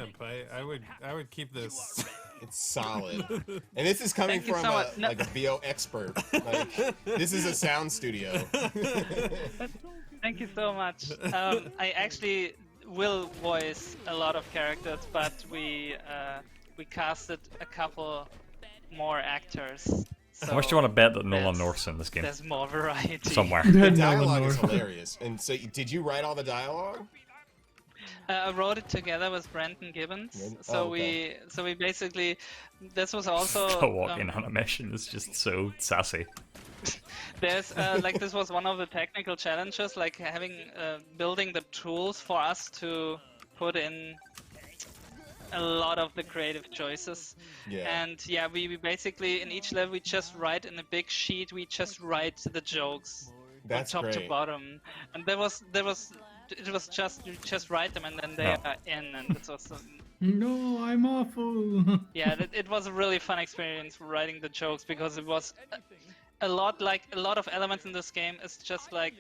I would keep this. It's solid, and this is coming Thank you from so much. No. like a VO expert. Like this is a sound studio. Thank you so much. I actually will voice a lot of characters, but we casted a couple more actors. So how much do you want to bet that Nolan North's in this game? There's more variety. Somewhere. The dialogue is hilarious. And so, did you write all the dialogue? I wrote it together with Brandon Gibbons. So okay. we basically, this was also The walk-in animation is just so sassy. There's like this was one of the technical challenges, like having building the tools for us to put in a lot of the creative choices. Yeah. And yeah, we basically in each level we just write in a big sheet. We just write the jokes That's from top great. to bottom, and it was just you just write them and then they are in, and it was. No, I'm awful. Yeah, it was a really fun experience writing the jokes because it was a lot of elements in this game is just like,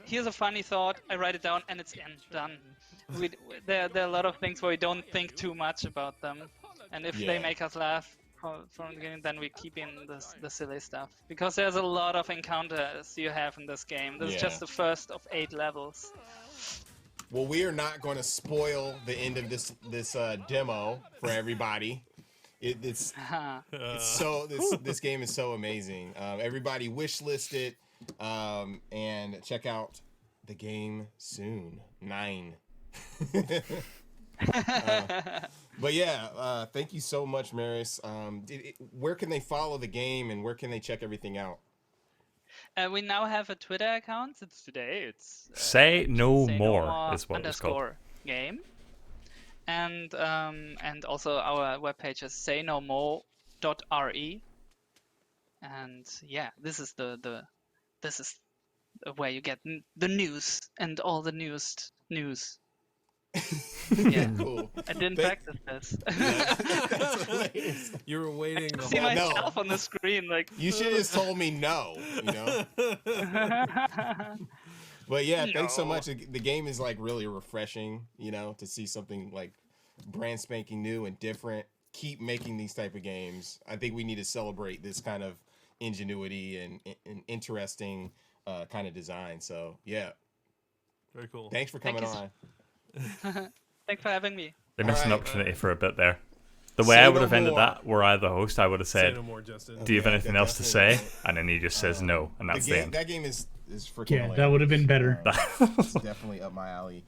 here's a funny thought, I write it down and it's done. There are a lot of things where we don't think too much about them, and if they make us laugh from the beginning, then we keep in the silly stuff. Because there's a lot of encounters you have in this game. This is just the first of 8 levels. Well, we are not going to spoil the end of this demo for everybody. It's so this game is so amazing. Everybody wishlist it and check out the game soon. 9. But yeah, thank you so much, Maris. Where can they follow the game and where can they check everything out? We now have a Twitter account. It's Say No More is what it's called. Game. And also our webpage is saynomore.re. And yeah, this is this is where you get the news and all the news. Yeah, cool. I didn't practice this. That's hilarious. You were waiting. I see myself on the screen, like. You should have just told me no. You know. But yeah, thanks so much. The game is like really refreshing. You know, to see something like brand spanking new and different. Keep making these type of games. I think we need to celebrate this kind of ingenuity and interesting kind of design. So yeah. Very cool. Thanks for coming on. Thanks for having me. They missed an opportunity for a bit there. The way I would have ended that, were I the host, I would have said, no more, Justin. "Do you have anything else to say?" And then he just says no, and that's the end. That game is freaking Yeah, that would have been better. It's definitely up my alley.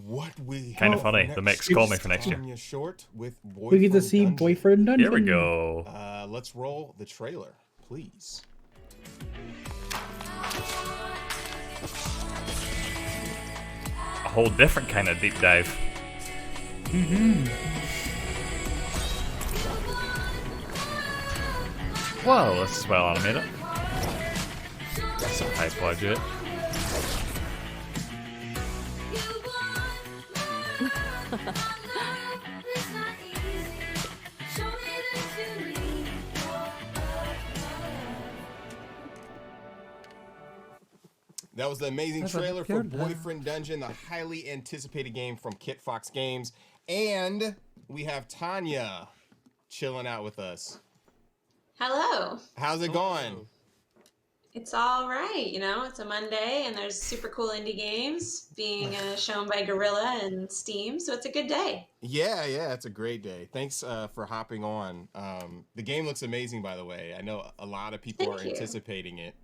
What we kind of funny. The mix. Call me for next year. Short with we get to see Dungeon. Boyfriend Dungeon. Here we go. Let's roll the trailer, please. A whole different kind of deep dive. Whoa, this is well animated. That's a high budget. That was the amazing trailer for Boyfriend Dungeon, the highly anticipated game from Kit Fox Games. And we have Tanya chilling out with us. Hello. How's it going? It's all right. You know, it's a Monday and there's super cool indie games being shown by Guerilla and Steam. So it's a good day. Yeah, it's a great day. Thanks for hopping on. The game looks amazing, by the way. I know a lot of people are anticipating it.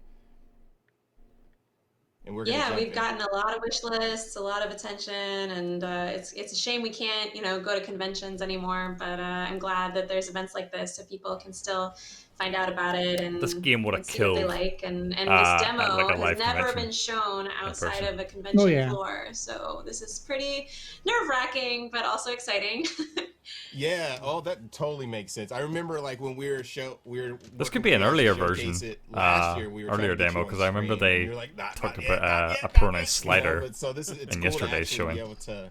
And we're we've gotten a lot of wish lists, a lot of attention, and it's a shame we can't, go to conventions anymore. But I'm glad that there's events like this so people can still find out about it and this game would have killed. What they like, and this demo has never been shown outside of a convention floor. So this is pretty nerve-wracking, but also exciting. Yeah, that totally makes sense. I remember like when we were this could be an earlier version, last year, we were earlier demo, because I remember they talked about a pronounced slider in yesterday's showing. Be able to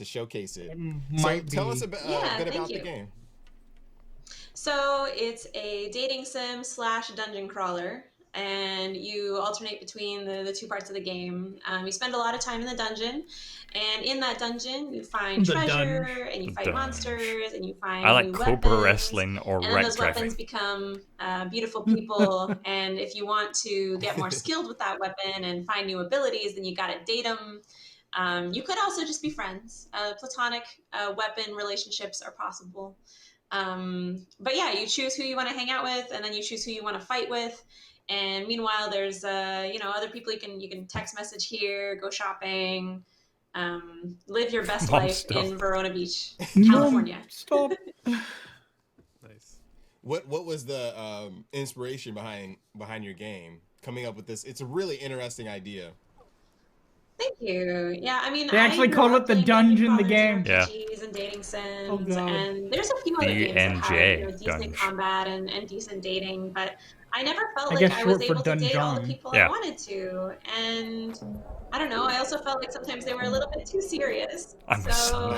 showcase it. So tell us a bit about the game. So it's a dating sim / dungeon crawler, and you alternate between the two parts of the game. You spend a lot of time in the dungeon, and in that dungeon you find treasure, and you fight monsters, and you find new Cobra weapons, Wrestling or and then those weapons become beautiful people. And if you want to get more skilled with that weapon and find new abilities, then you gotta date them. You could also just be friends. Platonic weapon relationships are possible. But yeah, you choose who you want to hang out with, and then you choose who you want to fight with. And meanwhile, there's other people you can text message here, go shopping, live your best life in Verona Beach, California. Stop. Nice. What was the inspiration behind your game? Coming up with this, it's a really interesting idea. Thank you. Yeah, I mean, They actually call it the dungeon, the game. Yeah. RPGs and dating sims, and there's a few other games that have decent combat and decent dating, but I never felt like I was able to date all the people I wanted to, and I don't know. I also felt like sometimes they were a little bit too serious. So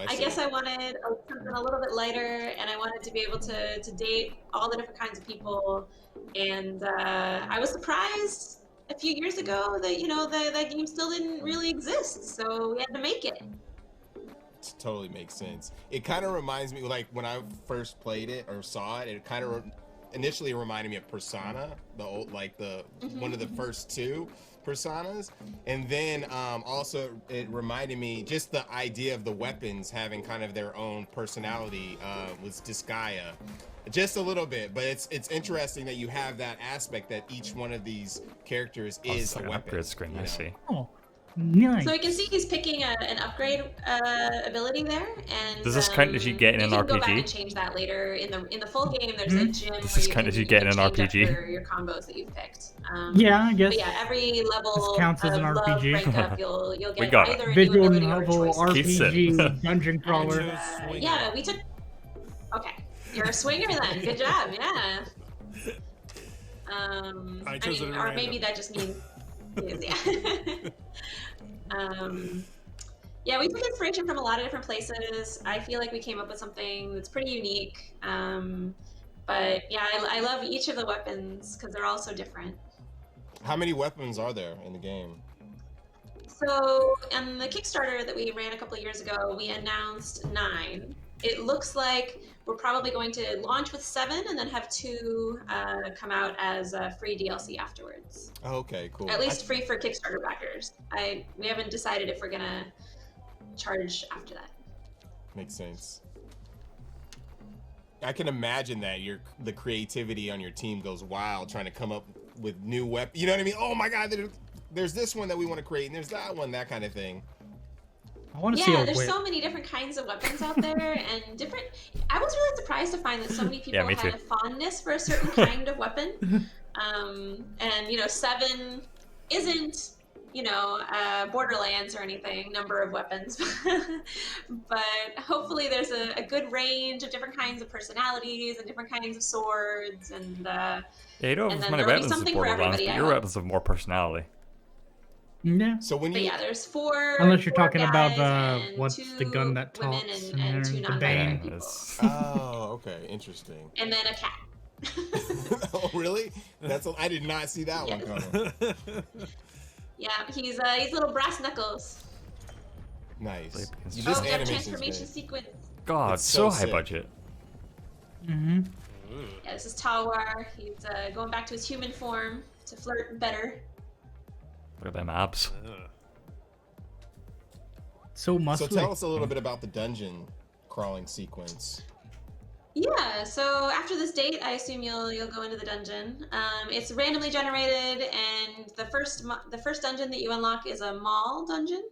I guess I wanted something a little bit lighter, and I wanted to be able to date all the different kinds of people. And I was surprised a few years ago that that game still didn't really exist. So we had to make it. It totally makes sense. It kind of reminds me, like when I first played it or saw it, it kind of initially reminded me of Persona, the old, like the one of the first two Personas, and then also it reminded me just the idea of the weapons having kind of their own personality was Disgaea, just a little bit, but it's interesting that you have that aspect that each one of these characters is a weapon. Upgrade screen, I see. Oh, nice. So we can see he's picking an upgrade ability there, and does this count as you getting an you can RPG? go back and change that later in the full game. There's a gym Does this count as you getting an RPG? your combos that you've picked. Yeah, I guess. But yeah, every level this counts as an of RPG. rank up, you'll get got either a visual new ability novel or a choice. RPG dungeon crawler. Yeah, we took. Okay, you're a swinger then. Good job. Yeah. I mean, or maybe that just means. Yeah, we took inspiration from a lot of different places. I feel like we came up with something that's pretty unique. But yeah, I love each of the weapons because they're all so different. How many weapons are there in the game? So on the Kickstarter that we ran a couple of years ago, we announced 9. It looks like we're probably going to launch with 7 and then have 2 come out as free DLC afterwards. Oh, okay, cool. At least free for Kickstarter backers. We haven't decided if we're gonna charge after that. Makes sense. I can imagine that the creativity on your team goes wild trying to come up with new weapons. You know what I mean? Oh my God, there's this one that we want to create, and there's that one, that kind of thing. I want to see a there's whip. so many different kinds of weapons out there, and different. I was really surprised to find that so many people had a fondness for a certain kind of weapon. And 7 isn't Borderlands or anything, number of weapons, but hopefully there's a good range of different kinds of personalities and different kinds of swords, and you don't have as many weapons as Borderlands, but your weapons have more personality. Yeah. So when there's 4. Unless you're talking about what's the gun that talks and 2 the non-binary bane. people. Oh, okay, interesting. And then a cat. Oh, really? I did not see that one coming. Yeah, he's little brass knuckles. Nice. This transformation sequence. God, it's so high sick. budget. Mm-hmm. Yeah, this is Tawar. He's going back to his human form to flirt better. Look at them abs. So muscly. So tell us a little bit about the dungeon crawling sequence. Yeah, so after this date, I assume you'll go into the dungeon. It's randomly generated, and the first dungeon that you unlock is a mall dungeon.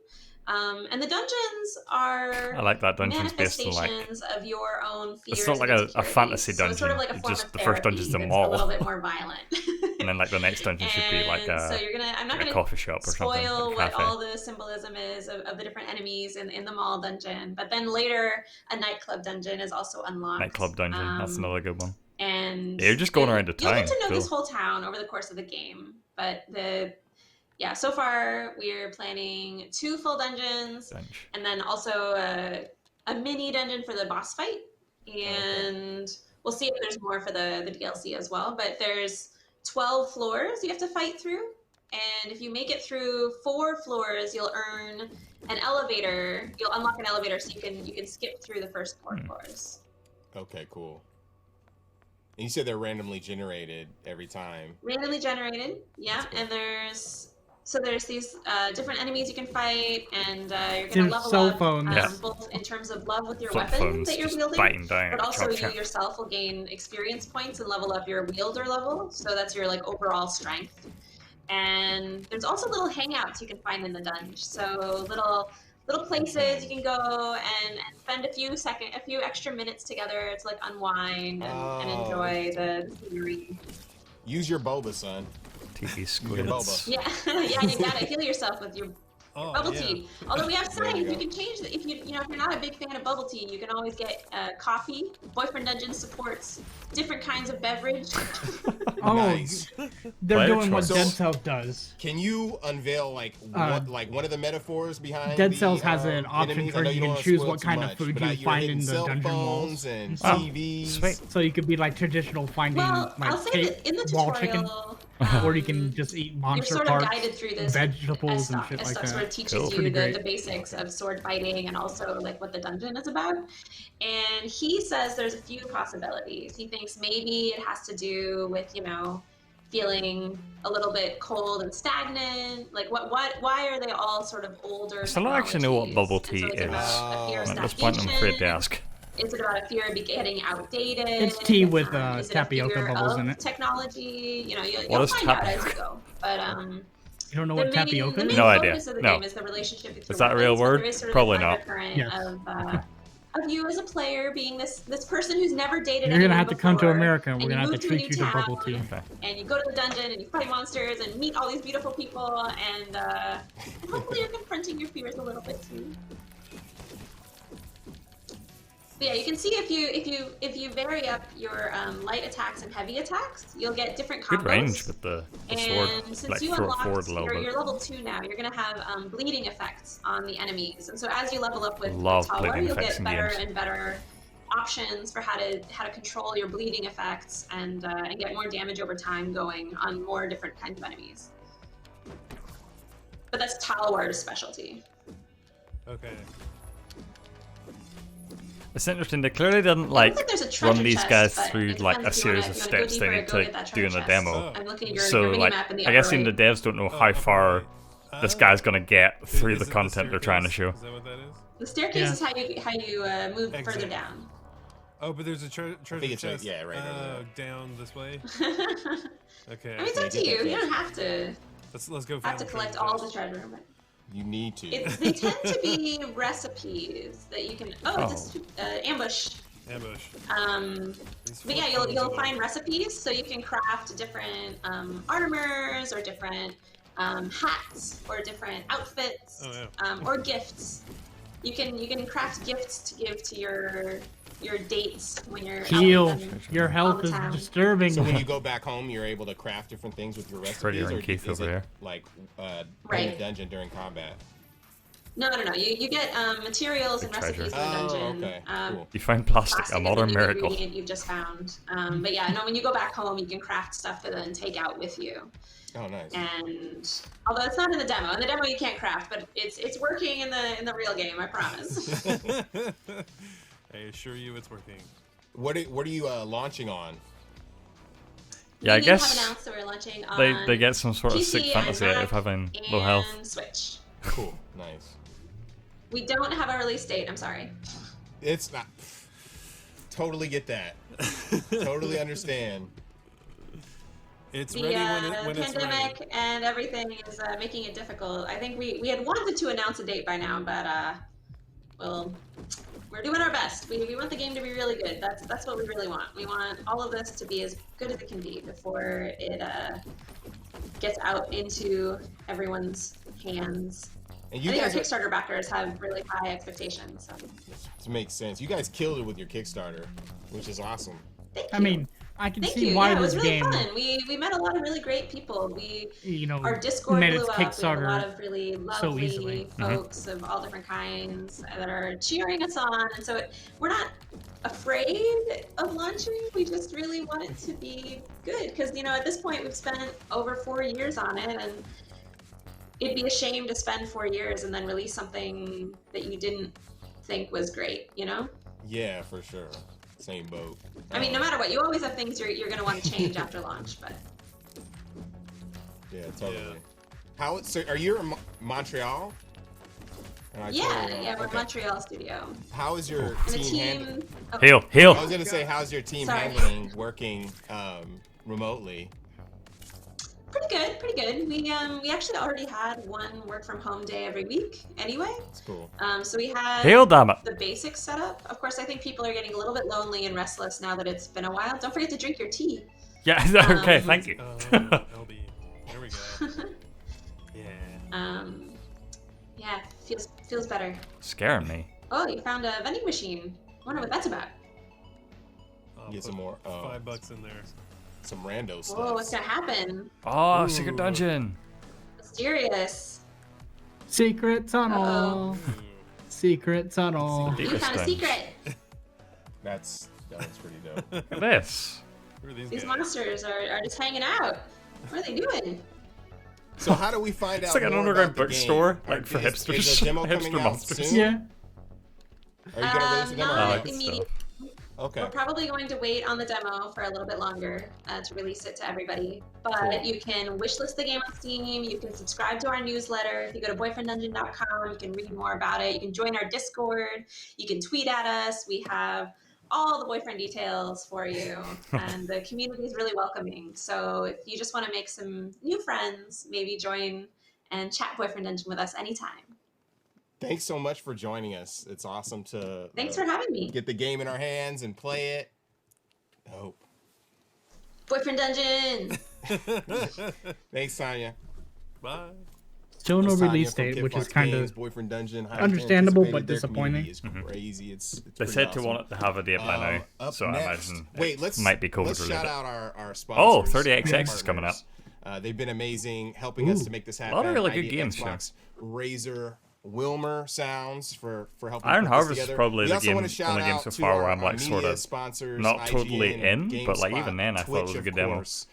And the dungeons are I like that dungeon's based on manifestations of your own fears. It's not like a fantasy dungeon. So it's sort of like a form just of the first dungeon's the therapy mall. that's a little bit more violent. And then like the next dungeon should be like so I'm not a gonna coffee shop or something. spoil Like a what cafe. all the symbolism is of the different enemies in the mall dungeon. But then later, a nightclub dungeon is also unlocked. Nightclub dungeon. That's another good one. And Yeah, you're just going around the you'll town. get to know Cool. this whole town over the course of the game. But so far we're planning 2 full dungeons, and then also a mini dungeon for the boss fight. And we'll see if there's more for the DLC as well. But there's 12 floors you have to fight through, and if you make it through 4 floors, you'll earn an elevator. You'll unlock an elevator, so you can skip through the first 4 floors. Okay, cool. And you said they're randomly generated every time. Randomly generated, yeah. And there's So there's these different enemies you can fight, and you're going to There's level cell up phones. both in terms of love with your Flip weapon phones, that you're just wielding, biting down but at also chop. you yourself will gain experience points and level up your wielder level. So that's your like overall strength. And there's also little hangouts you can find in the dungeon. So little places you can go and spend a few extra minutes together to like unwind and enjoy the scenery. Use your boba, son. TV Your squids. boba. Yeah, yeah, you gotta heal yourself with your bubble tea. Although we have There you signs, go. you can change if if you're not a big fan of bubble tea, you can always get coffee. Boyfriend Dungeon supports different kinds of beverage. Oh, Nice. they're Player doing what choice. Dead Cells does. Can you unveil like one of the metaphors behind Dead the, Cells has an option enemies? I where know you don't can wanna choose spoil what too kind of much, food but you you're find hitting in the cell dungeon phones walls. and Oh, TVs. sweet. So you could be like traditional finding Well, like I'll say that in the wall chicken, tutorial, or you can just eat you're monster sort parts, of guided through this vegetables and shit like Estoc sort of that. teaches Cool. you Pretty the great. basics of sword fighting and also like what the dungeon is about. And he says there's a few possibilities. He thinks maybe it has to do with, feeling a little bit cold and stagnant. Like why are they all sort of older? I still don't actually know what bubble tea technologies? And so is. is it about a fear of At this point, I'm afraid to stagnation? ask. Is it about a fear of getting outdated? It's tea with Is it a tapioca fear bubbles of in it. technology? You'll is find out as you tapioca? go. But You don't know the what tapioca main is? No focus idea. of the No. game is the relationship between Is that a real weapons, but word? there is sort of Probably an not. undercurrent Yes. of you as a player being this person who's never dated You're gonna anyone have to come to before, America, and we're and gonna have to move a treat new you to town, bubble tea. and you go to the dungeon and you fight monsters and meet all these beautiful people, and hopefully you're confronting your fears a little bit too. But yeah, you can see if you vary up your light attacks and heavy attacks, you'll get different combos. Good range with the sword. And since Like you throw it unlocked, forward a little bit. you're level 2 now, you're gonna have bleeding effects on the enemies. And so as you level up with Love Talwar, bleeding you'll effects get in better games. and better options for how to control your bleeding effects and get more damage over time going on more different kinds of enemies. But that's Talwar's specialty. Okay. It's interesting. They clearly didn't I don't think there's a treasure run these chest, guys but through it like a depends if you wanna- series of if you wanna go steps they deeper, need go to get that do in treasure the chest. demo. I'm looking at your So like, minimap in the I guess upper even the right. devs don't know how far this guy's gonna get through Is the it content they're trying to show. Is that what that is? The staircase is how you move further Exit. down. Oh, but there's a treasure it's chest. yeah, right over down this way. Okay. I mean, it's up to you. You don't have to Let's go. have Find to the collect treasure all chest. the treasure. But You need to. they tend to be recipes that you can. Oh, it's ambush. Ambush. But yeah, you'll find recipes, so you can craft different armors or different hats or different outfits or gifts. You can craft gifts to give to your dates when you're Heal. out with them Your on health the is town. disturbing So when me. you go back home, you're able to craft different things with your recipes, Trigger and or Keith is over it here. like in Right. the dungeon during combat? No. You get materials and Big treasure. recipes in the dungeon. okay, cool. You find plastic, a Plastic is modern the new miracle. ingredient you've just found. But yeah, no. When you go back home, you can craft stuff to then take out with you. Oh, nice. And although it's not in the demo, you can't craft, but it's working in the real game. I promise. I assure you, it's working. What are you launching on? Yeah, I We have guess announced that we're launching on they get some sort of PC sick and fantasy out of Mac having low health. and Switch. Cool, nice. We don't have a release date. I'm sorry. It's not. Totally get that. Totally understand. It's The ready when it's ready. pandemic and everything is making it difficult. I think we had wanted to announce a date by now, but well, we're doing our best. We want the game to be really good. That's what we really want. We want all of this to be as good as it can be before it gets out into everyone's hands. And I you think our guys Kickstarter backers have really high expectations. So. It makes sense. You guys killed it with your Kickstarter, which is awesome. I mean, I can Thank see you. why Yeah, it this was really game, fun. We met a lot of really great people. Our Discord made blew its up. We have a Kickstarter lot of really so lovely easily. folks of all different kinds that are cheering us on. And so we're not afraid of launching. We just really want it to be good because at this point we've spent over 4 years on it, and it'd be a shame to spend 4 years and then release something that you didn't think was great. Yeah, for sure. Same boat. I mean, no matter what, you always have things you're going to want to change after launch, but. Yeah, totally. Are you in Montreal? Yeah, we're Montreal studio. How is your team handling? Heal. I was gonna say, how's your team handling working remotely? Pretty good. We actually already had one work from home day every week anyway. That's cool. So we had the basic setup. Of course, I think people are getting a little bit lonely and restless now that it's been a while. Don't forget to drink your tea. Yeah. Okay. Thank you. LB. There we go. Yeah. Feels better. Scaring me. Oh, you found a vending machine. Wonder what that's about. Get some more. $5 in there. Some rando stuff. Whoa, what's gonna happen? Oh, secret dungeon. Mysterious. Secret tunnel. Secret tunnel. You found a secret. That's pretty dope. Look at this. These monsters are just hanging out. What are they doing? So how do we find out? It's like an underground bookstore, like for hipsters. Is the demo coming Hipster out monsters. soon? Yeah. Are you gonna release the demo? Not immediately. Okay. We're probably going to wait on the demo for a little bit longer to release it to everybody. But you can wishlist the game on Steam. You can subscribe to our newsletter. If you go to boyfrienddungeon.com, you can read more about it. You can join our Discord. You can tweet at us. We have all the boyfriend details for you. And the community is really welcoming. So if you just want to make some new friends, maybe join and chat Boyfriend Dungeon with us anytime. Thanks so much for joining us. It's awesome to Thanks for having me. Get the game in our hands and play it. Dope. Boyfriend Dungeon. Thanks, Tanya. Bye. Still no release date, which is kind of Boyfriend Dungeon, understandable but disappointing. It's crazy. It's they said awesome. to want it to have a date by now, so I imagine might be COVID let's related. shout out our sponsors. Oh, 30XX is coming up. They've been amazing, helping us to make this happen. A lot of really good ID games. Xbox, Razer, Wilmer Sounds for helping. Iron put Harvest this is together. probably We the also game, wanna one shout of the games out so to far where our I'm like sort media of sponsors, not totally IGN, in, but like GameSpot, even then I thought it was a Twitch, good of demo. course.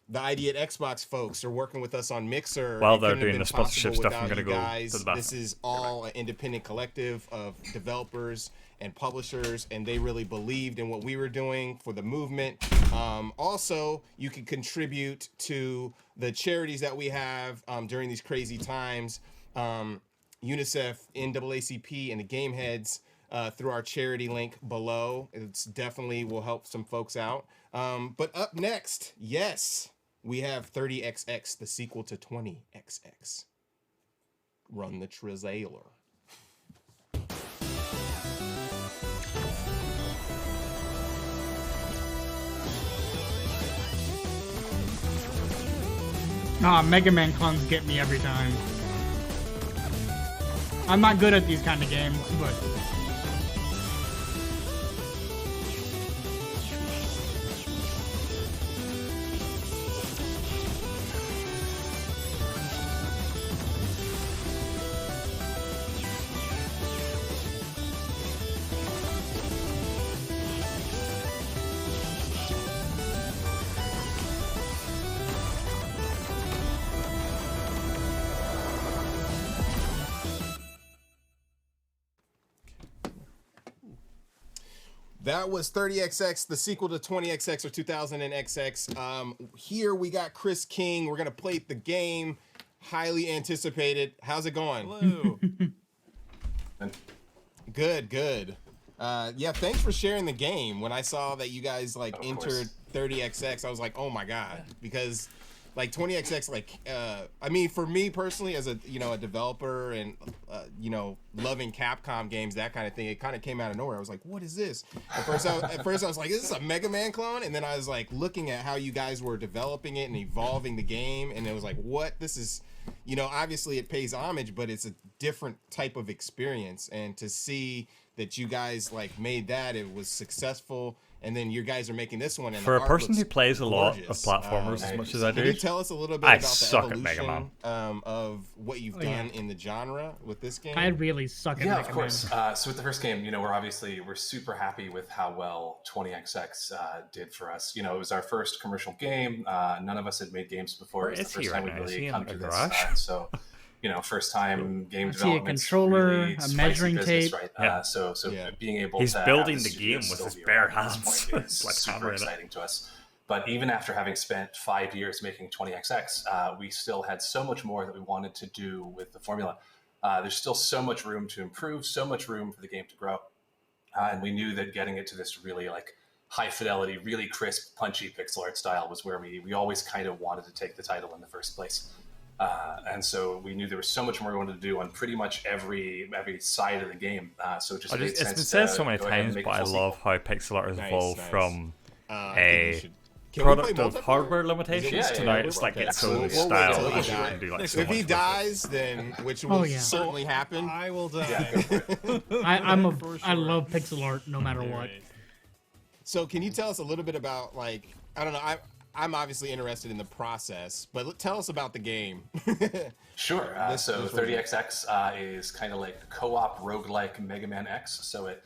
The ID at Xbox folks are working with us on Mixer. While It they're couldn't have doing been the sponsorship possible stuff, I'm without gonna you go guys. to the bathroom. This is all an independent collective of developers and publishers, and they really believed in what we were doing for the movement. Also, you can contribute to the charities that we have during these crazy times. UNICEF, NAACP, and the Game Heads through our charity link below. It's definitely will help some folks out. But up next, yes, we have 30XX, the sequel to 20XX. Run the trailer. Mega Man clones get me every time. I'm not good at these kind of games, but That was 30XX, the sequel to 20XX or 2000XX. Here we got Chris King. We're going to play the game. Highly anticipated. How's it going? Hello. Good. Yeah, thanks for sharing the game. When I saw that you guys like entered 30XX, I was like, oh my God. Because like 20XX, like, I mean, for me personally, as a developer and loving Capcom games, that kind of thing, it kind of came out of nowhere. I was like, what is this? At first I was like, is this a Mega Man clone? And then I was like looking at how you guys were developing it and evolving the game, and it was like, what? This is, obviously it pays homage, but it's a different type of experience. And to see that you guys like made that, it was successful. And then you guys are making this one. And for a person who plays a lot of platformers as much as I do, can you tell us a little bit about the evolution of what you've done in the genre with this game? I really suck at Mega Man. Yeah, of course. So with the first game, we're super happy with how well 20XX did for us. It was our first commercial game. None of us had made games before. It was the first time we really come to this. So, first time game development. A controller, really a measuring business, tape. Right? So being able he's to building have the game with his studio bare at this hands. point is super exciting to us. But even after having spent 5 years making 20XX, we still had so much more that we wanted to do with the formula. There's still so much room to improve, so much room for the game to grow. And we knew that getting it to this really like high fidelity, really crisp, punchy pixel art style was where we always kind of wanted to take the title in the first place. And so we knew there was so much more we wanted to do on pretty much every side of the game. So it just made sense. It's been said so many times, but I love how pixel art has evolved from a product of hardware limitations to now it's like its own style. If he dies, then which will certainly happen, I will die. I love pixel art no matter what. So can you tell us a little bit about, like, I don't know, I'm obviously interested in the process, but tell us about the game. Sure. So 30XX is kind of like co-op roguelike Mega Man X. So it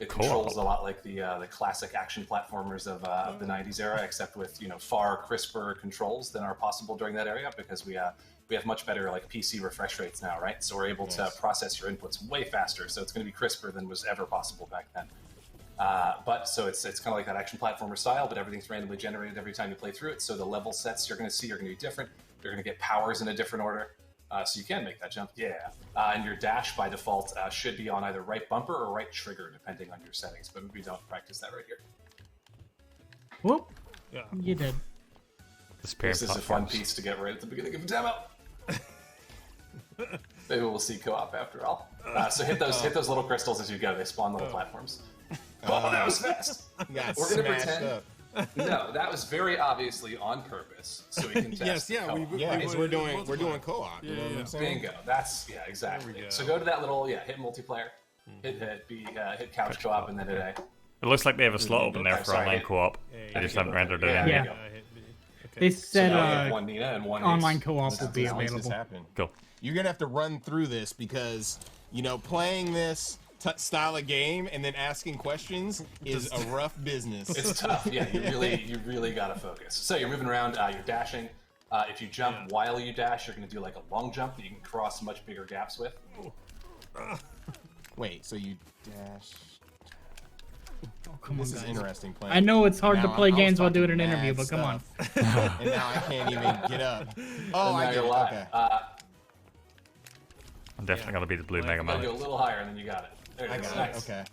controls a lot like the classic action platformers of the 90s era, except with far crisper controls than are possible during that era, because we have much better like PC refresh rates now, right? So we're able to process your inputs way faster. So it's going to be crisper than was ever possible back then. But so it's kind of like that action platformer style, but everything's randomly generated every time you play through it. So the level sets you're going to see are going to be different. You're going to get powers in a different order. So you can make that jump. Yeah. And your dash by default should be on either right bumper or right trigger, depending on your settings. But we don't practice that right here. Whoop. Yeah. You did. This is a fun piece to get right at the beginning of a demo. Maybe we'll see co-op after all. So hit those little crystals as you go. They spawn little platforms. Oh, that was fast. We're going to pretend. No, that was very obviously on purpose, so we can test. Because we're doing co-op. You know what I'm saying? Bingo. That's exactly. So go to that little hit multiplayer, hit couch co-op, and then hit A. It looks like they have a slot open there for online co-op. They just haven't rendered it in. Yeah. They said online co-op will be available. Cool. You're gonna have to run through this because playing this style of game and then asking questions is a rough business. It's tough. Yeah, you really gotta focus. So you're moving around, you're dashing. If you jump while you dash, you're gonna do like a long jump that you can cross much bigger gaps with. Wait, so you dash? This is interesting. Playing. I know it's hard to play games while doing an interview, but come on. And now I can't even get up. Oh, I get it. Okay. I'm definitely gonna be the blue Mega Man. Go a little higher, and then you got it. There you go. Nice. Okay.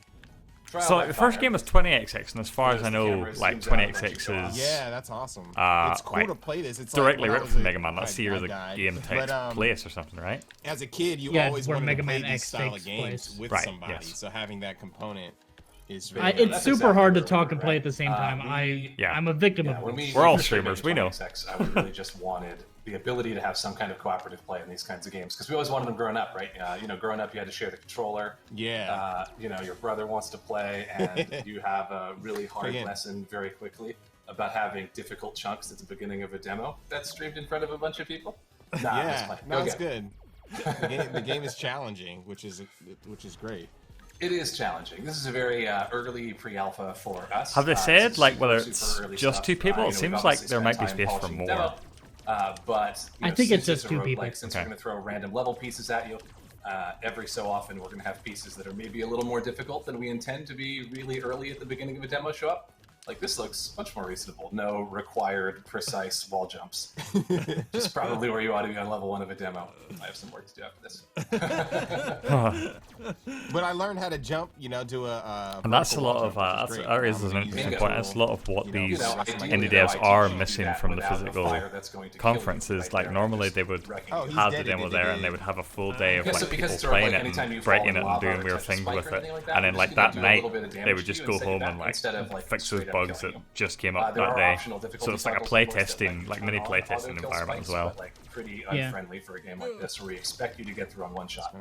So like, the first game was 20XX, and as far as I know, like 20XX is that's awesome. It's cool to play this. It's directly like ripped from Mega Man. That's the year the game takes place or something, right? As a kid, you always wanted to play these style of games with somebody. So having that component is very. It's super hard to talk and play at the same time. I'm a victim of it. We're all streamers. We know. I really just wanted the ability to have some kind of cooperative play in these kinds of games, because we always wanted them growing up, right? Growing up, you had to share the controller. Yeah. Your brother wants to play, and you have a really hard lesson very quickly about having difficult chunks at the beginning of a demo that's streamed in front of a bunch of people. That's good. The game is challenging, which is great. It is challenging. This is a very early pre-alpha for us. Have they said like whether it's just two people? It seems like there might be space for more. But I think it's just two people. Since we're going to throw random level pieces at you, every so often we're going to have pieces that are maybe a little more difficult than we intend to be really early at the beginning of a demo show up. Like, this looks much more reasonable. No required precise wall jumps. Just probably where you ought to be on level 1 of a demo. I have some work to do after this. But I learned how to jump, do a... And that's a lot of... That's an interesting point. That's a lot of what these indie devs are missing from the physical conferences. Like, normally they would have the demo there and they would have a full day of like people playing it and breaking it and doing weird things with it. And then like that night, they would just go home and like fix those bugs that just came up that day. So it's like a playtesting, like mini playtesting environment as well. Like pretty unfriendly for a game like this, where we expect you to get through on one shot.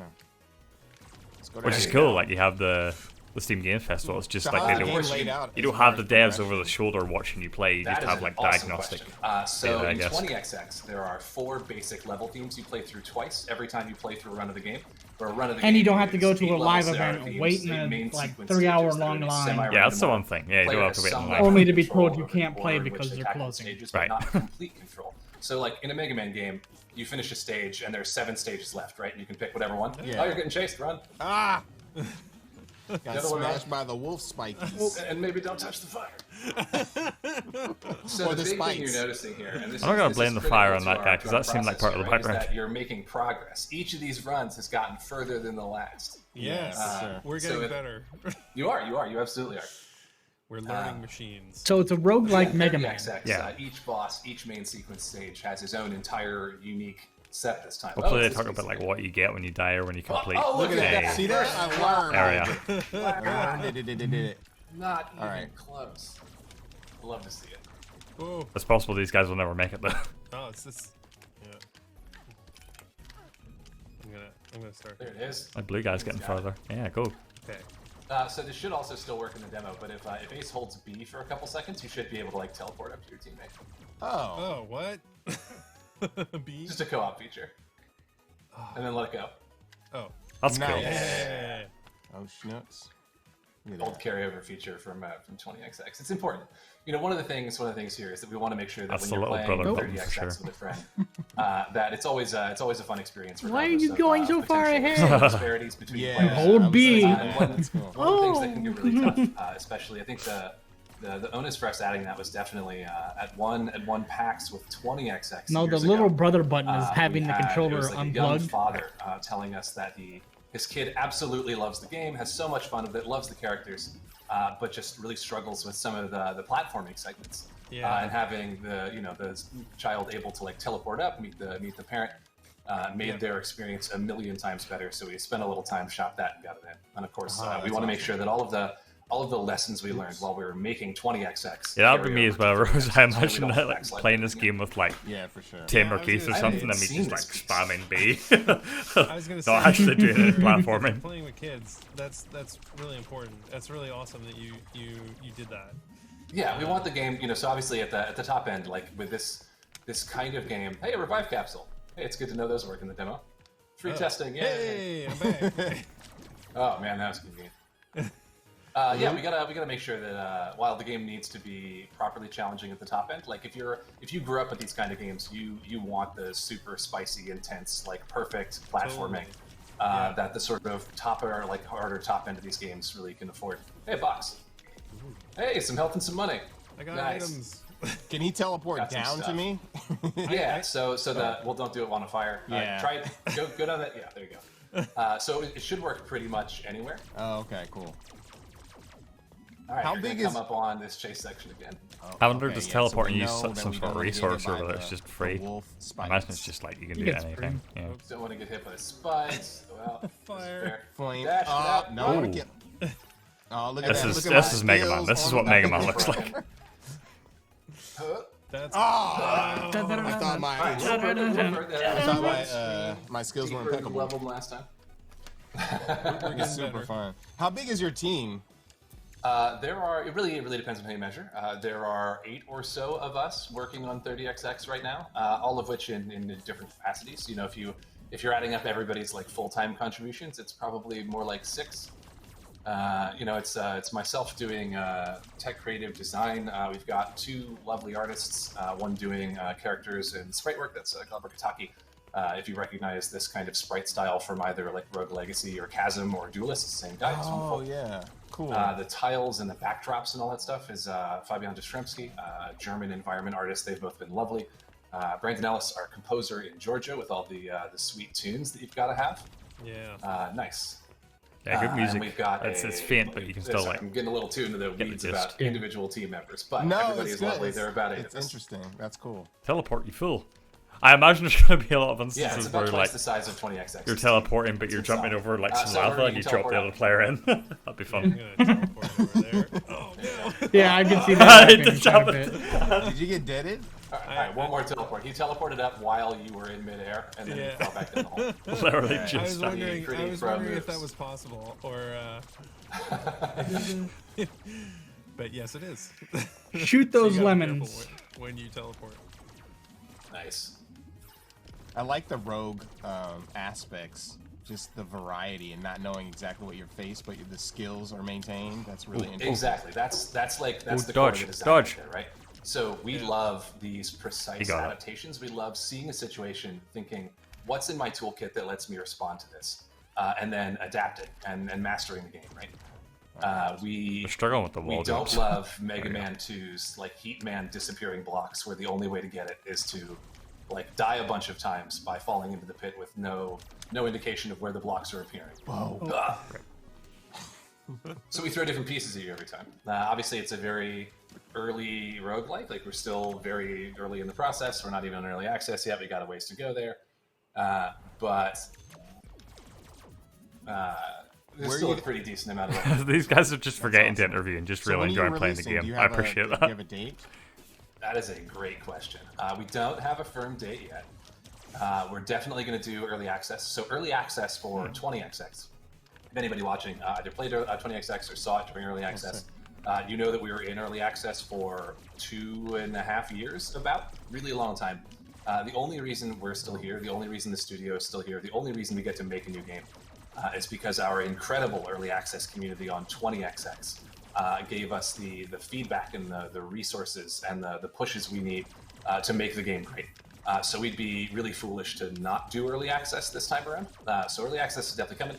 Which is cool. Like you have the Steam Games Festival. It's just like you don't have the devs over the shoulder watching you play. You just have like diagnostic so data, I in guess. 20XX, there are 4 basic level themes you play through twice every time you play through a run of the game. And you don't have to go to a live event and wait in a 3-hour-long line. Yeah, that's the one thing. Yeah, you don't have to wait in line. Only to be told you can't play because they're closing. Right. Not complete control. So like in a Mega Man game, you finish a stage and there's 7 stages left, right? And you can pick whatever one. Yeah. Oh, you're getting chased. Run. Got smashed by the wolf spikies. And maybe don't touch the fire. So the big thing you're noticing here, and this I'm not going to to blame the fire on that guy because that seemed like part of the background. That you're making progress. Each of these runs has gotten further than the last. Yes, we're getting better. You absolutely are. We're learning machines. So it's a roguelike Mega Man. Each boss, each main sequence stage has his own entire unique set this time. Hopefully they talk about like what you get when you die or when you complete look at that. See that? area. I learned. Not even close. I'd love to see it. Whoa. It's possible these guys will never make it though. Oh, it's this. Yeah. I'm gonna start. There it is. My blue guy's getting further. Yeah, go. Okay. So this should also still work in the demo, but if Ace holds B for a couple seconds, you should be able to like teleport up to your teammate. Oh, what? B? Just a co-op feature. And then let it go. Oh. That's nice. cool. Yeah. Oh, schnooks. Old carryover feature from 20XX. It's important. You know, one of the things here is that we want to make sure that That's when you're playing 30XX with a friend, that it's always a fun experience. Why are you going so far ahead? Disparities between players. Hold B. One of the things that can get really tough, especially I think the onus for us adding that was definitely at one PAX with 20XX. No, the little brother button is having the it controller was like unplugged. A young father telling us that his kid absolutely loves the game, has so much fun with it, loves the characters, but just really struggles with some of the platforming segments. Yeah. And having the child able to like teleport up, meet the parent, made their experience a million times better. So we spent a little time, shopped that, and got it in. And of course, we want to make sure that all of the lessons we learned while we were making 20XX. Yeah, that'd be me as well, Rose. I imagine that like playing this game with like for sure. Tim or Keith or something, and me just like spamming B. I was gonna say, not actually doing any platforming. Playing with kids, that's really important. That's really awesome that you did that. Yeah, we want the game, so obviously at the top end, like with this kind of game. Hey, a revive capsule. Hey, it's good to know those work in the demo. Free testing. Yeah. Hey, I'm back. Oh man, that was convenient. Yeah, we gotta make sure that while the game needs to be properly challenging at the top end, like if you grew up with these kind of games, you want the super spicy, intense, like perfect platforming that the sort of harder top end of these games really can afford. Hey, box. Hey, some health and some money. I got items. Can he teleport down to me? Yeah. So don't do it on a fire. Yeah. Try it. Go down that. Yeah, there you go. So it should work pretty much anywhere. Oh, okay, cool. All right, how big come up on this chase section again? I wonder does teleporting use some sort of resource or whether it's just free? I imagine it's just like you can do anything. Yeah. Don't want to get hit by the spikes. Well, fire, flame. Dash out. No. Oh, look at this that. This is Mega Man. This is what Mega Man looks like. That's I thought my skills were impeccable. Leveled last time. It's super fun. How big is your team? It really depends on how you measure. There are 8 or so of us working on 30XX right now, all of which in different capacities. If you're adding up everybody's like full-time contributions, it's probably more like 6. It's myself doing tech creative design. We've got 2 lovely artists, one doing characters and sprite work. That's Clever Kataki. If you recognize this kind of sprite style from either like Rogue Legacy or Chasm or Duelist, it's the same guy. Oh, yeah. Cool. The tiles and the backdrops and all that stuff is Fabian Jastrzemski, German environment artist. They've both been lovely. Brandon Ellis, our composer in Georgia, with all the sweet tunes that you've got to have. Yeah. Nice. Yeah, good music. And we've got it's faint, but you can still like. I'm getting a little too into the weeds about individual team members, but no, everybody is lovely. They're about 8 It's interesting. That's cool. Teleport, you fool. I imagine there's going to be a lot of instances it's about where twice like the size of 20XX. you're teleporting, but you're jumping over like some lava and you drop the other player in. That'd be fun. I'm gonna teleport over there. Oh no. Yeah, I can see that Did you get deaded? All right, one more teleport. He teleported up while you were in midair, and then he fell back down the hole. Literally I was wondering if that was possible, or. But yes, it is. Shoot those lemons when you teleport. Nice. I like the rogue aspects, just the variety and not knowing exactly what you're faced, but the skills are maintained. That's really interesting. Exactly. That's the core of the design right there, right? So we love these precise adaptations. We love seeing a situation, thinking, what's in my toolkit that lets me respond to this? And then adapt it and mastering the game, right? We're struggling with the wall. We don't love Mega Man 2's like Heat Man disappearing blocks, where the only way to get it is to like die a bunch of times by falling into the pit with no indication of where the blocks are appearing. Whoa. So we throw different pieces at you every time. Obviously, it's a very early roguelike. Like, we're still very early in the process. We're not even in early access yet. We got a ways to go there. But there's still a pretty decent amount of These guys are just forgetting to interview and just really enjoying playing the game. I appreciate that. Do you have a date? That is a great question. We don't have a firm date yet. We're definitely going to do early access. So early access for 20XX. If anybody watching either played 20XX or saw it during early access, you know that we were in early access for 2.5 years, about really a long time. The only reason we're still here, the only reason the studio is still here, the only reason we get to make a new game is because our incredible early access community on 20XX gave us the feedback and the resources and the pushes we need to make the game great. So we'd be really foolish to not do early access this time around. So early access is definitely coming.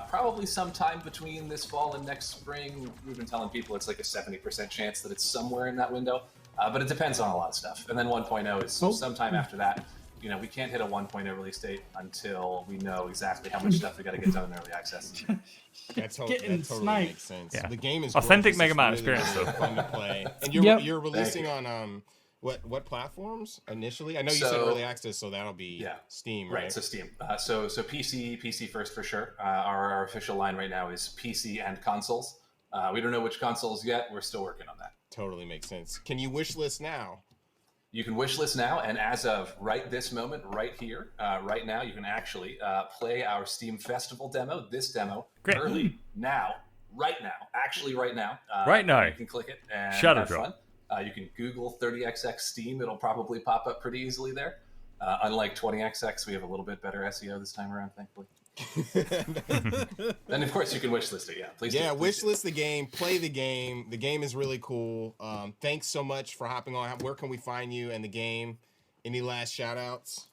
Probably sometime between this fall and next spring. We've been telling people it's like a 70% chance that it's somewhere in that window. But it depends on a lot of stuff. And then 1.0 is sometime after that. You know, we can't hit a 1.0 release date until we know exactly how much stuff we got to get done in early access. That totally makes sense. Yeah. The game is authentic Mega Man really, experience, really though. fun to play. And you're releasing on what platforms initially? I know you said early access, so that'll be Steam, right? Right, so Steam. So PC first for sure. Our official line right now is PC and consoles. We don't know which consoles yet. We're still working on that. Totally makes sense. Can you wish list now? You can wish list now, and as of right this moment, right here, right now, you can actually play our Steam Festival demo, this demo, early, now, right now, actually right now. Right now. You can click it and Shadow have drop. fun. You can Google 30XX Steam. It'll probably pop up pretty easily there. Unlike 20XX, we have a little bit better SEO this time around, thankfully. And of course you can wishlist it. Yeah, please. Yeah, wishlist the game, play the game. The game is really cool. Thanks so much for hopping on. Where can we find you and the game? Any last shout outs?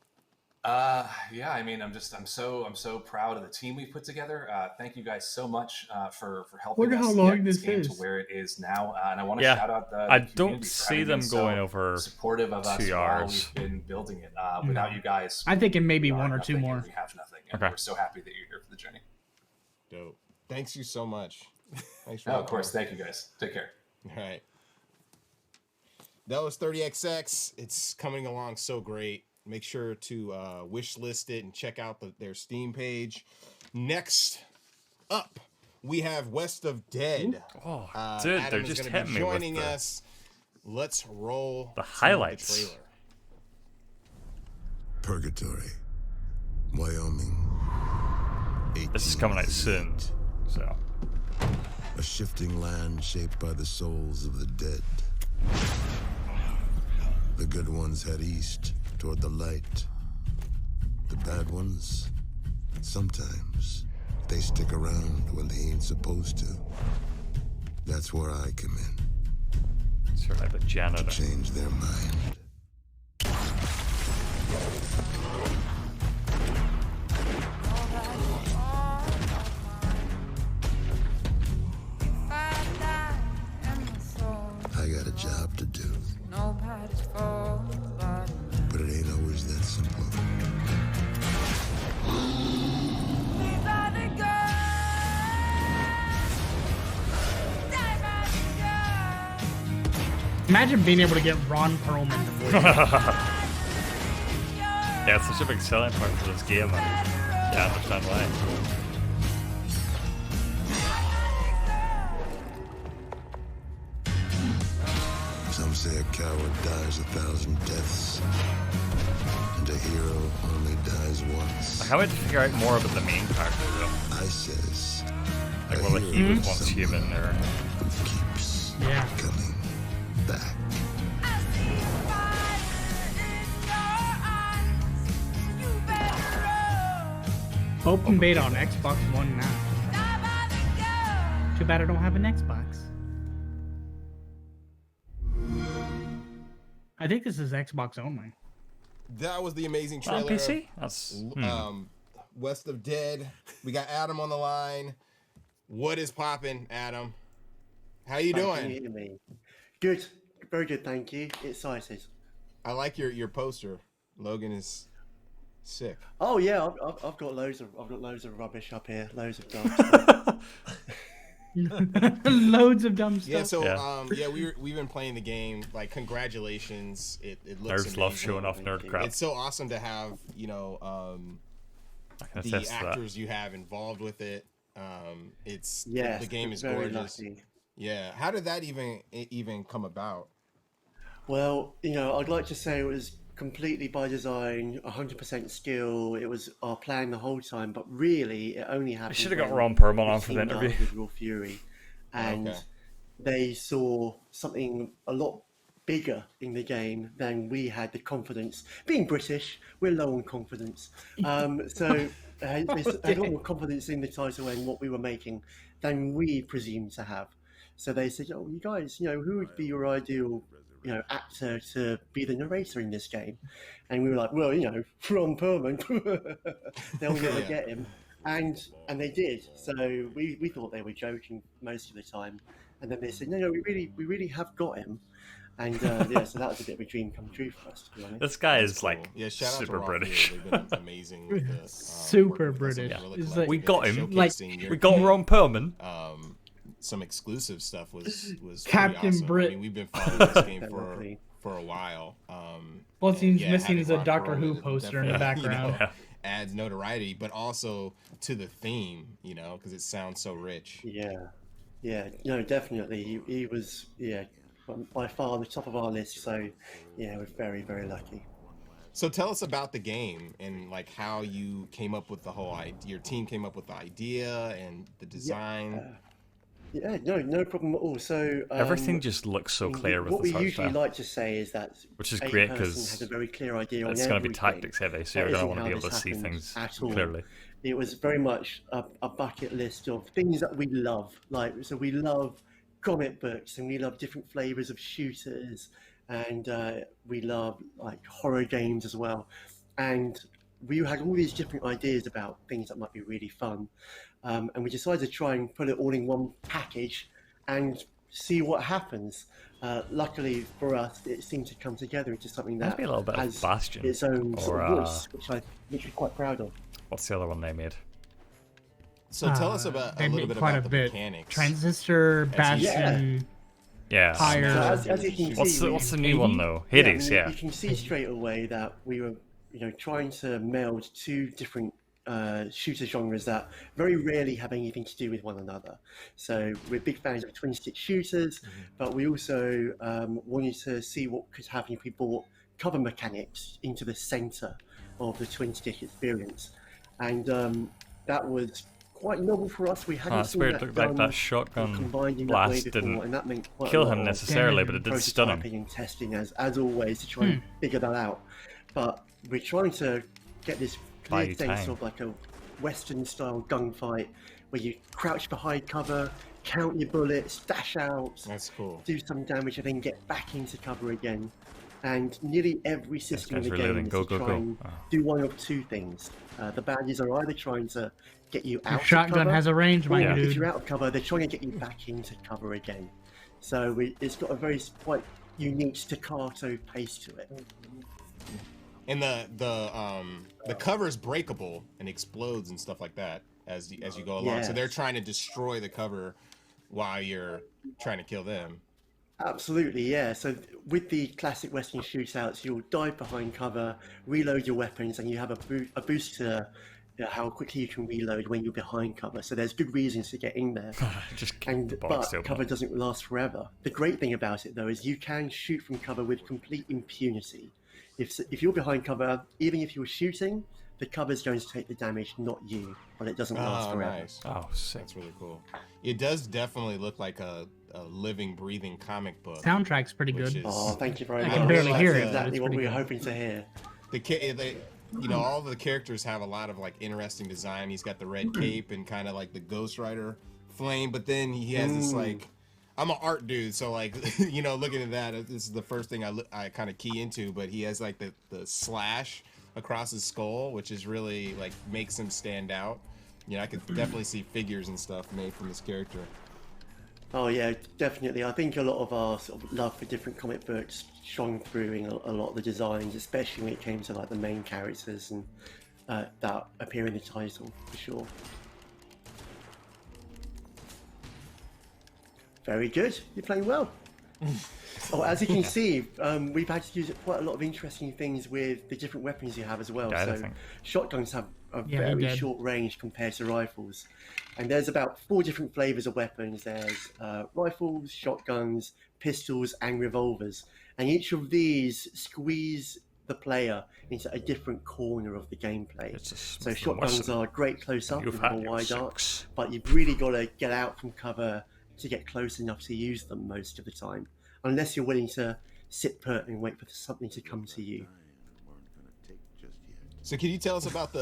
Yeah, I mean, I'm so proud of the team we put together. Thank you guys so much for helping us get this game to where it is now. And I want to shout out the I community don't for see having them been going so over supportive of us 2 while hours. we've been building it. Without you guys, I think it may be we one are or two nothing more. and we have nothing. And Okay. we're so happy that you're here for the journey. Dope. Thanks you so much. Thanks for Of course. Thank you guys. Take care. All right. That was 30XX. It's coming along so great. Make sure to wish list it and check out their Steam page. Next up, we have West of Dead. Oh, dude, Adam they're is just gonna be hitting me with joining us. Let's roll the highlights. The trailer. Purgatory, Wyoming. This is coming out soon, so. A shifting land shaped by the souls of the dead. The good ones head east toward the light. The bad ones, sometimes, they stick around when they ain't supposed to. That's where I come in. Sort of like the janitor. To change their mind. I got a job to do. But it ain't always that simple. Imagine being able to get Ron Perlman to voice. Yeah, it's such a big selling point for this game. And I understand why. Some say a coward dies 1,000 deaths, and a hero only dies once. I can't wait to figure out more about the main character, though. I says, like, will he was once human, or who keeps coming back. Open beta on Xbox One now. Too bad I don't have an Xbox. I think this is Xbox only. That was the amazing On trailer. PC? That's West of Dead. We got Adam on the line. What is poppin', Adam? How you doing? Can you hear me? Good, very good, thank you. Excited. I like your poster. Logan is sick. Oh yeah, I've got loads of rubbish up here, loads of dumb stuff. Loads of dumb stuff. Yeah, so we've been playing the game. Like, congratulations! It looks Nerds amazing. love showing off nerd crap. It's so awesome to have the actors you have involved with it. The game is gorgeous. Lucky. Yeah, how did that even come about? Well, I'd like to say it was completely by design, 100% skill. It was our plan the whole time, but really, it only happened. I should have got Ron Perlman on for the interview. With Raw Fury, and they saw something a lot bigger in the game than we had the confidence. Being British, we're low on confidence. So they had a lot more confidence in the title and what we were making than we presumed to have. So they said, "Oh, you guys, who would be your ideal, actor to be the narrator in this game?" And we were like, "Well, Ron Perlman." They'll never get him, and they did. So we thought they were joking most of the time, and then they said, "No, we really have got him." And so that was a bit of a dream come true for us, to be honest. This guy is like super British. They've been amazing with the, super British. We got him. We got Ron Perlman. Some exclusive stuff was Captain awesome. Brit. I mean, we've been following this game for a while. What seems missing is a Doctor Who poster in the background. Adds notoriety, but also to the theme, because it sounds so rich. Yeah, no, definitely. He was, by far the top of our list. So, we're very, very lucky. So tell us about the game and like how you came up with the whole idea. Your team came up with the idea and the design. No problem at all. So everything just looks so clear with what the we usually like to say is that which is great because has a very clear idea. It's going to be tactics heavy, so you're going to want to be able to see things clearly. It was very much a bucket list of things that we love. So we love comic books and we love different flavors of shooters and we love like horror games as well. And we had all these different ideas about things that might be really fun. And we decided to try and put it all in one package and see what happens. Luckily for us, it seemed to come together into something that a little bit has of Bastion its own sort of voice, which we're quite proud of. What's the other one they made? So tell us about a little bit about the mechanics. Transistor, Bastion. Yeah. Fire. So as you can see, what's the new one though? Hades, You can see straight away that we were, trying to meld two different shooter genres that very rarely have anything to do with one another. So we're big fans of twin-stick shooters, but we also wanted to see what could happen if we brought cover mechanics into the center of the twin-stick experience. And that was quite novel for us. We hadn't seen that done, like that shotgun blast didn't and that meant quite kill him necessarily, but it did stun him. And testing as always to try and figure that out. But we're trying to get this clear sense of like a Western style gunfight where you crouch behind cover, count your bullets, dash out, that's cool, do some damage, and then get back into cover again. And nearly every system in the game is to try and do one of two things. The baddies are either trying to get you out of cover. Shotgun has a range, my dude. If you're out of cover, they're trying to get you back into cover again. So it's got a very quite unique staccato pace to it. And the cover is breakable and explodes and stuff like that as you go along. So they're trying to destroy the cover while you're trying to kill them. Absolutely, yeah. So with the classic Western shootouts, you'll dive behind cover, reload your weapons, and you have a boost to how quickly you can reload when you're behind cover. So there's good reasons to get in there. But cover doesn't last forever. The great thing about it, though, is you can shoot from cover with complete impunity. If you're behind cover, even if you're shooting, the cover's going to take the damage, not you. But it doesn't last forever. Nice. Oh, sick. That's really cool. It does definitely look like a living, breathing comic book. Soundtrack's pretty good. Thank you very much. I can barely hear it. Exactly what we were hoping to hear. All the characters have a lot of like interesting design. He's got the red cape and kind of like the Ghost Rider flame, but then he has this like, I'm an art dude, so like, looking at that, this is the first thing I kind of key into, but he has like the slash across his skull, which is really like makes him stand out. Yeah, I could definitely see figures and stuff made from this character. Oh yeah, definitely. I think a lot of our sort of love for different comic books shone through in a lot of the designs, especially when it came to like the main characters and that appear in the title for sure. Very good. You're playing well. Oh, as you can see, we've had to use quite a lot of interesting things with the different weapons you have as well. So shotguns have a very short range compared to rifles. And there's about 4 different flavors of weapons. There's rifles, shotguns, pistols, and revolvers. And each of these squeeze the player into a different corner of the gameplay. So shotguns are great close up with a wide arc, but you've really got to get out from cover to get close enough to use them most of the time, unless you're willing to sit put and wait for something to come to you. So can you tell us about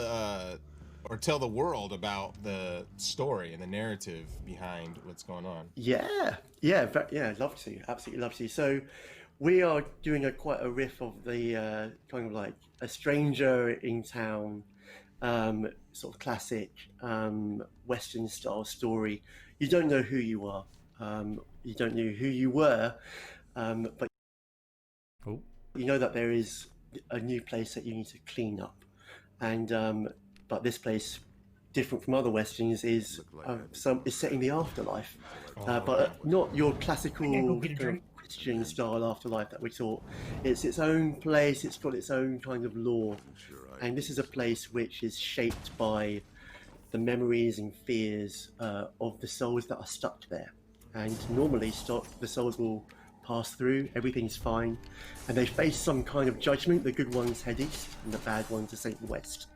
or tell the world about the story and the narrative behind what's going on? Yeah, love to, absolutely love to. So we are doing quite a riff of the kind of like a stranger in town, sort of classic Western style story. You don't know who you are, you don't know who you were, but you know that there is a new place that you need to clean up. And but this place, different from other westerns, is set in the afterlife, but not your classical Christian style afterlife that we taught. It's its own place. It's got its own kind of lore, and this is a place which is shaped by the memories and fears of the souls that are stuck there. And normally, the souls will pass through. Everything's fine, and they face some kind of judgment. The good ones head east, and the bad ones ascend west.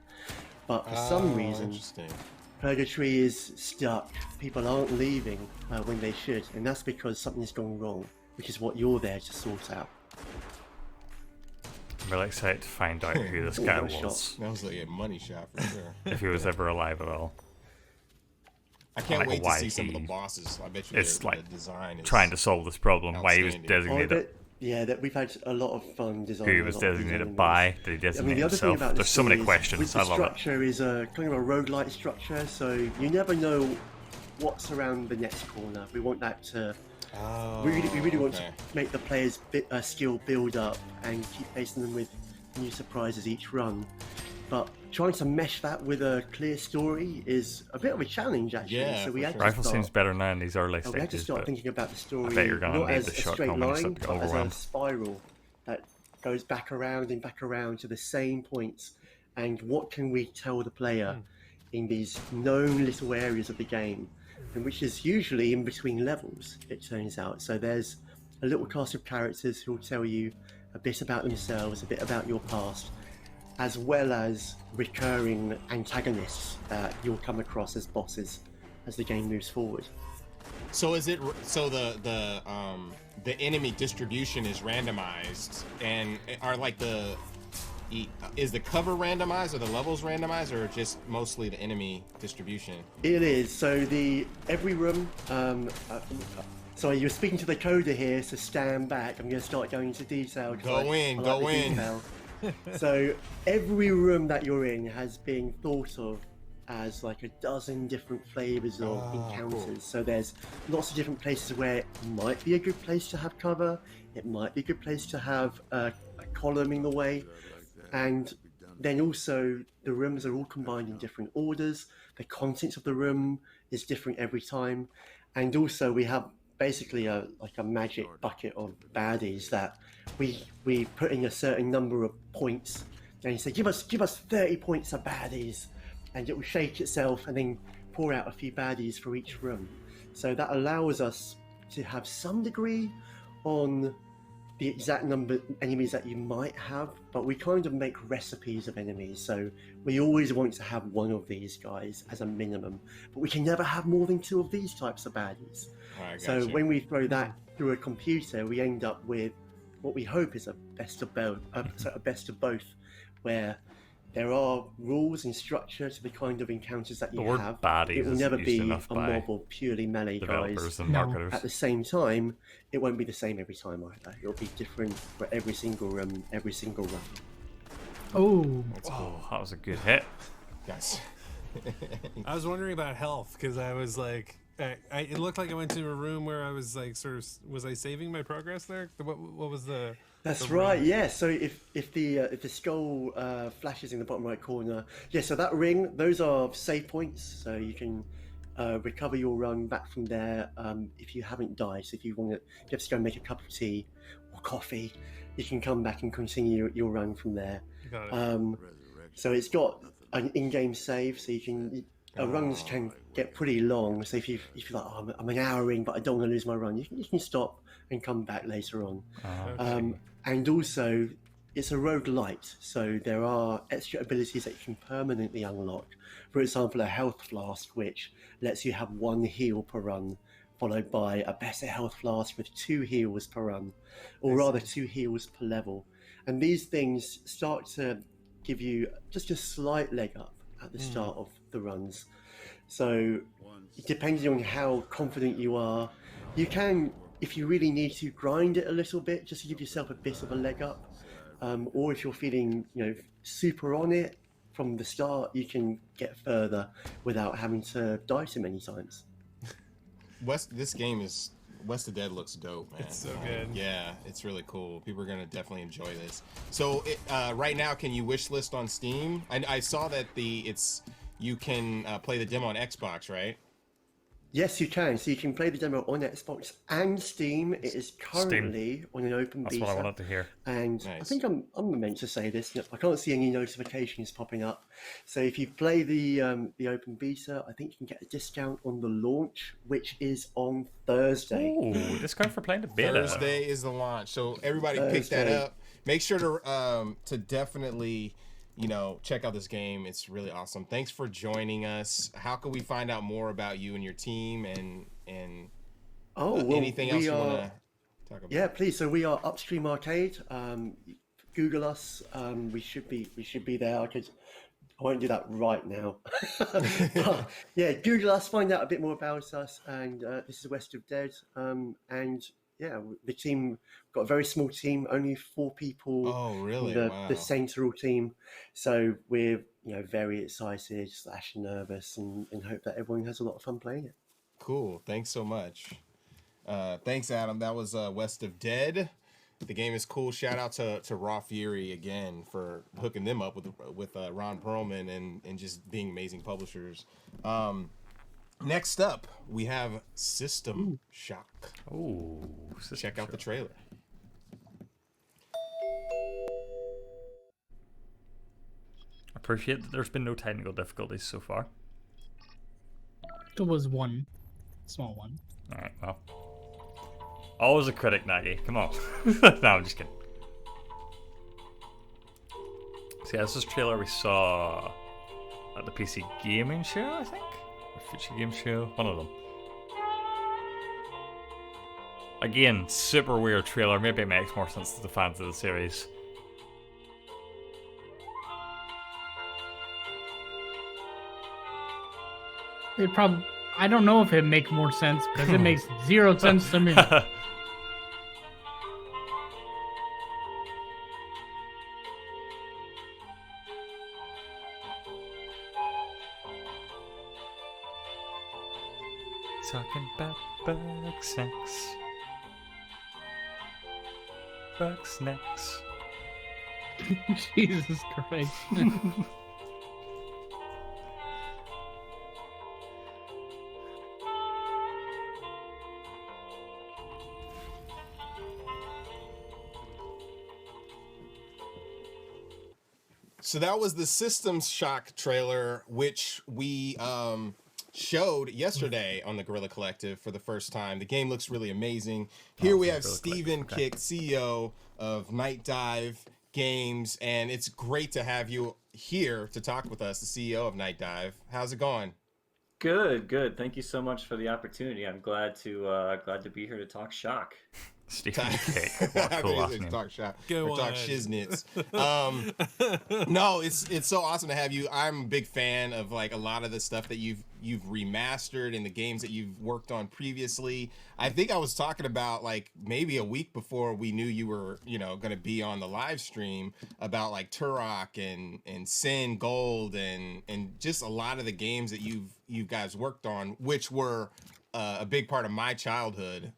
But for some reason, Purgatory is stuck. People aren't leaving when they should, and that's because something's gone wrong, which is what you're there to sort out. I'm really excited to find out who this guy was. That was like a money shot for sure. If he was ever alive at all. I can't wait to see some of the bosses. I bet you it's like the design is trying to solve this problem. Why he was designated. That we've had a lot of fun designing. Who he was designated by? Did he designate himself? There's so many questions. I love it. The structure is a kind of a roguelite structure, so you never know what's around the next corner. We want that to. We really want to make the players' skill build up and keep facing them with new surprises each run. But trying to mesh that with a clear story is a bit of a challenge, actually. Yeah, so we had Rifle seems better now in these early stages. We had to start thinking about the story I bet you're gonna not need as the a straight shotgun line, to but as a spiral that goes back around and back around to the same points. And what can we tell the player in these known little areas of the game, and which is usually in between levels, it turns out. So there's a little cast of characters who will tell you a bit about themselves, a bit about your past, as well as recurring antagonists that you'll come across as bosses as the game moves forward. So is it the enemy distribution is randomized, and are like is the cover randomized or the levels randomized, or just mostly the enemy distribution? It is. So every room. Sorry, you're speaking to the coder here, so stand back. I'm going to start going into detail. Go in. So every room that you're in has been thought of as like a dozen different flavors of encounters. Cool. So there's lots of different places where it might be a good place to have cover. It might be a good place to have a column in the way. And then also the rooms are all combined in different orders. The contents of the room is different every time. And also we have basically a magic bucket of baddies that we put in a certain number of points, and you say give us 30 points of baddies, and it will shake itself and then pour out a few baddies for each room. So that allows us to have some degree on the exact number of enemies that you might have, but we kind of make recipes of enemies. So we always want to have one of these guys as a minimum, but we can never have more than 2 of these types of baddies. So when we throw that through a computer, we end up with what we hope is a best of both, where there are rules and structure to the kind of encounters that you have. It will never be a mob of purely melee guys. At the same time, it won't be the same every time either. It'll be different for every single room, every single run. Oh, that's cool. That was a good hit. Yes. I was wondering about health because I was like, it looked like I went to a room where I was like, was I saving my progress there? What was the? That's right. Yeah. So if the skull flashes in the bottom right corner, yeah. So that ring, those are save points. So you can recover your run back from there if you haven't died. So if you have to go and make a cup of tea or coffee, you can come back and continue your run from there. Got it. So it's got an in-game save, so you can. Runs can get pretty long. So if you're like, oh, I'm an hour in, but I don't want to lose my run, you can stop and come back later on. Okay. And also, it's a roguelite, so there are extra abilities that you can permanently unlock. For example, a health flask, which lets you have 1 heal per run, followed by a better health flask with 2 heals per run, or rather 2 heals per level. And these things start to give you just a slight leg up at the start of the runs. So depending on how confident you are, you can, if you really need to, grind it a little bit just to give yourself a bit of a leg up. Or if you're feeling, super on it from the start, you can get further without having to die too many times. This game is West of Dead looks dope, man. It's so good. Yeah, it's really cool. People are gonna definitely enjoy this. So right now, can you wish list on Steam? I saw that you can play the demo on Xbox, right? Yes, you can. So you can play the demo on Xbox and Steam. It is currently on an open beta. That's what I wanted to hear. And nice. I think I'm meant to say this. I can't see any notifications popping up. So if you play the open beta, I think you can get a discount on the launch, which is on Thursday. Ooh, discount for playing the beta. Thursday is the launch, so everybody pick that up. Make sure to definitely check out this game. It's really awesome. Thanks for joining us. How can we find out more about you and your team and anything else you want to talk about? Yeah, please. So we are Upstream Arcade. Google us. We should be there. I won't do that right now. But, yeah, Google us. Find out a bit more about us. And this is West of Dead. And yeah, the team got a very small team, only 4 people. Oh, really? The central team. So we're very excited / nervous and hope that everyone has a lot of fun playing it. Cool. Thanks so much. Thanks, Adam. That was West of Dead. The game is cool. Shout out to Raw Fury again for hooking them up with Ron Perlman and just being amazing publishers. Next up, we have System Shock. Oh, check out the trailer. Appreciate that there's been no technical difficulties so far. There was one small one. All right, well, always a critic, Nagy. Come on. No, I'm just kidding. So yeah, this is a trailer we saw at the PC Gaming Show, I think. Future Game Show, one of them. Again, super weird trailer. Maybe it makes more sense to the fans of the series. I don't know if it makes more sense because it makes 0 sense to me. Talking about bug snacks. Bug snacks. Jesus Christ. So that was the System Shock trailer, which we showed yesterday on the Guerilla Collective for the first time. The game looks really amazing. Here we have Stephen Kick, CEO of Night Dive Games, and it's great to have you here to talk with us, the CEO of Night Dive. How's it going? Good. Thank you so much for the opportunity. I'm glad to be here to talk Shock. Stephen Cake. What a cool last name. Talk shop. Go or talk on. shiznits. No, it's so awesome to have you. I'm a big fan of like a lot of the stuff that you've remastered and the games that you've worked on previously. I think I was talking about like maybe a week before we knew you were, going to be on the live stream about like Turok and Sin Gold and just a lot of the games that you guys worked on, which were a big part of my childhood,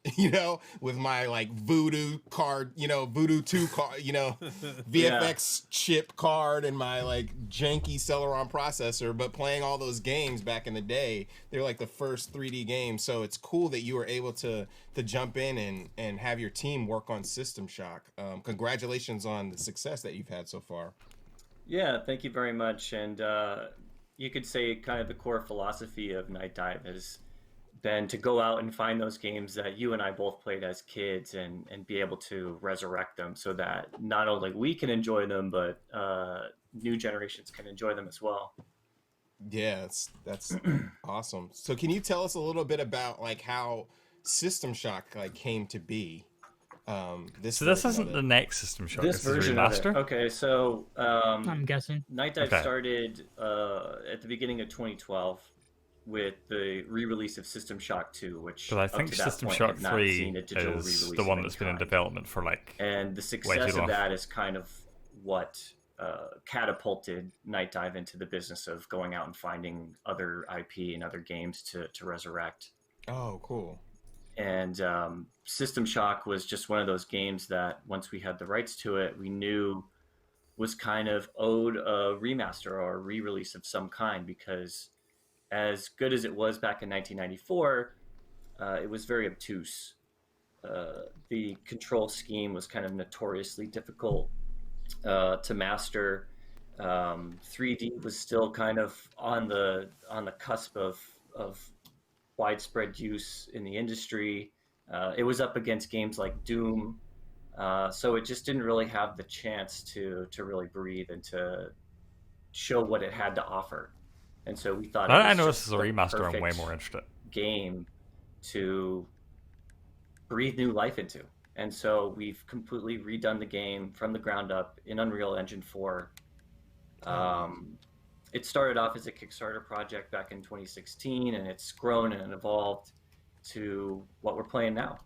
with my like Voodoo card, Voodoo 2 card, VFX chip card and my like janky Celeron processor, but playing all those games back in the day, they're like the first 3D games. So it's cool that you were able to jump in and have your team work on System Shock. Congratulations on the success that you've had so far. Yeah, thank you very much. And you could say kind of the core philosophy of Night Dive has been to go out and find those games that you and I both played as kids and be able to resurrect them so that not only we can enjoy them, but new generations can enjoy them as well. Yeah, that's awesome. So can you tell us a little bit about like how System Shock like came to be? This isn't the next System Shock. This version of it. Okay, so I'm guessing Night Dive started at the beginning of 2012 with the re-release of System Shock 2, which I think System Shock 3 is the one that's been in development for like and the success of that is kind of what catapulted Night Dive into the business of going out and finding other IP and other games to resurrect. Oh, cool. And System Shock was just one of those games that once we had the rights to it, we knew was kind of owed a remaster or a re-release of some kind, because as good as it was back in 1994, it was very obtuse. The control scheme was kind of notoriously difficult to master. 3D was still kind of on the cusp of widespread use in the industry. It was up against games like Doom, so it just didn't really have the chance to really breathe and to show what it had to offer. And so we thought I know this is a remaster. I'm way more interested. Game to breathe new life into. And so we've completely redone the game from the ground up in Unreal Engine 4. It started off as a Kickstarter project back in 2016, and it's grown and evolved to what we're playing now.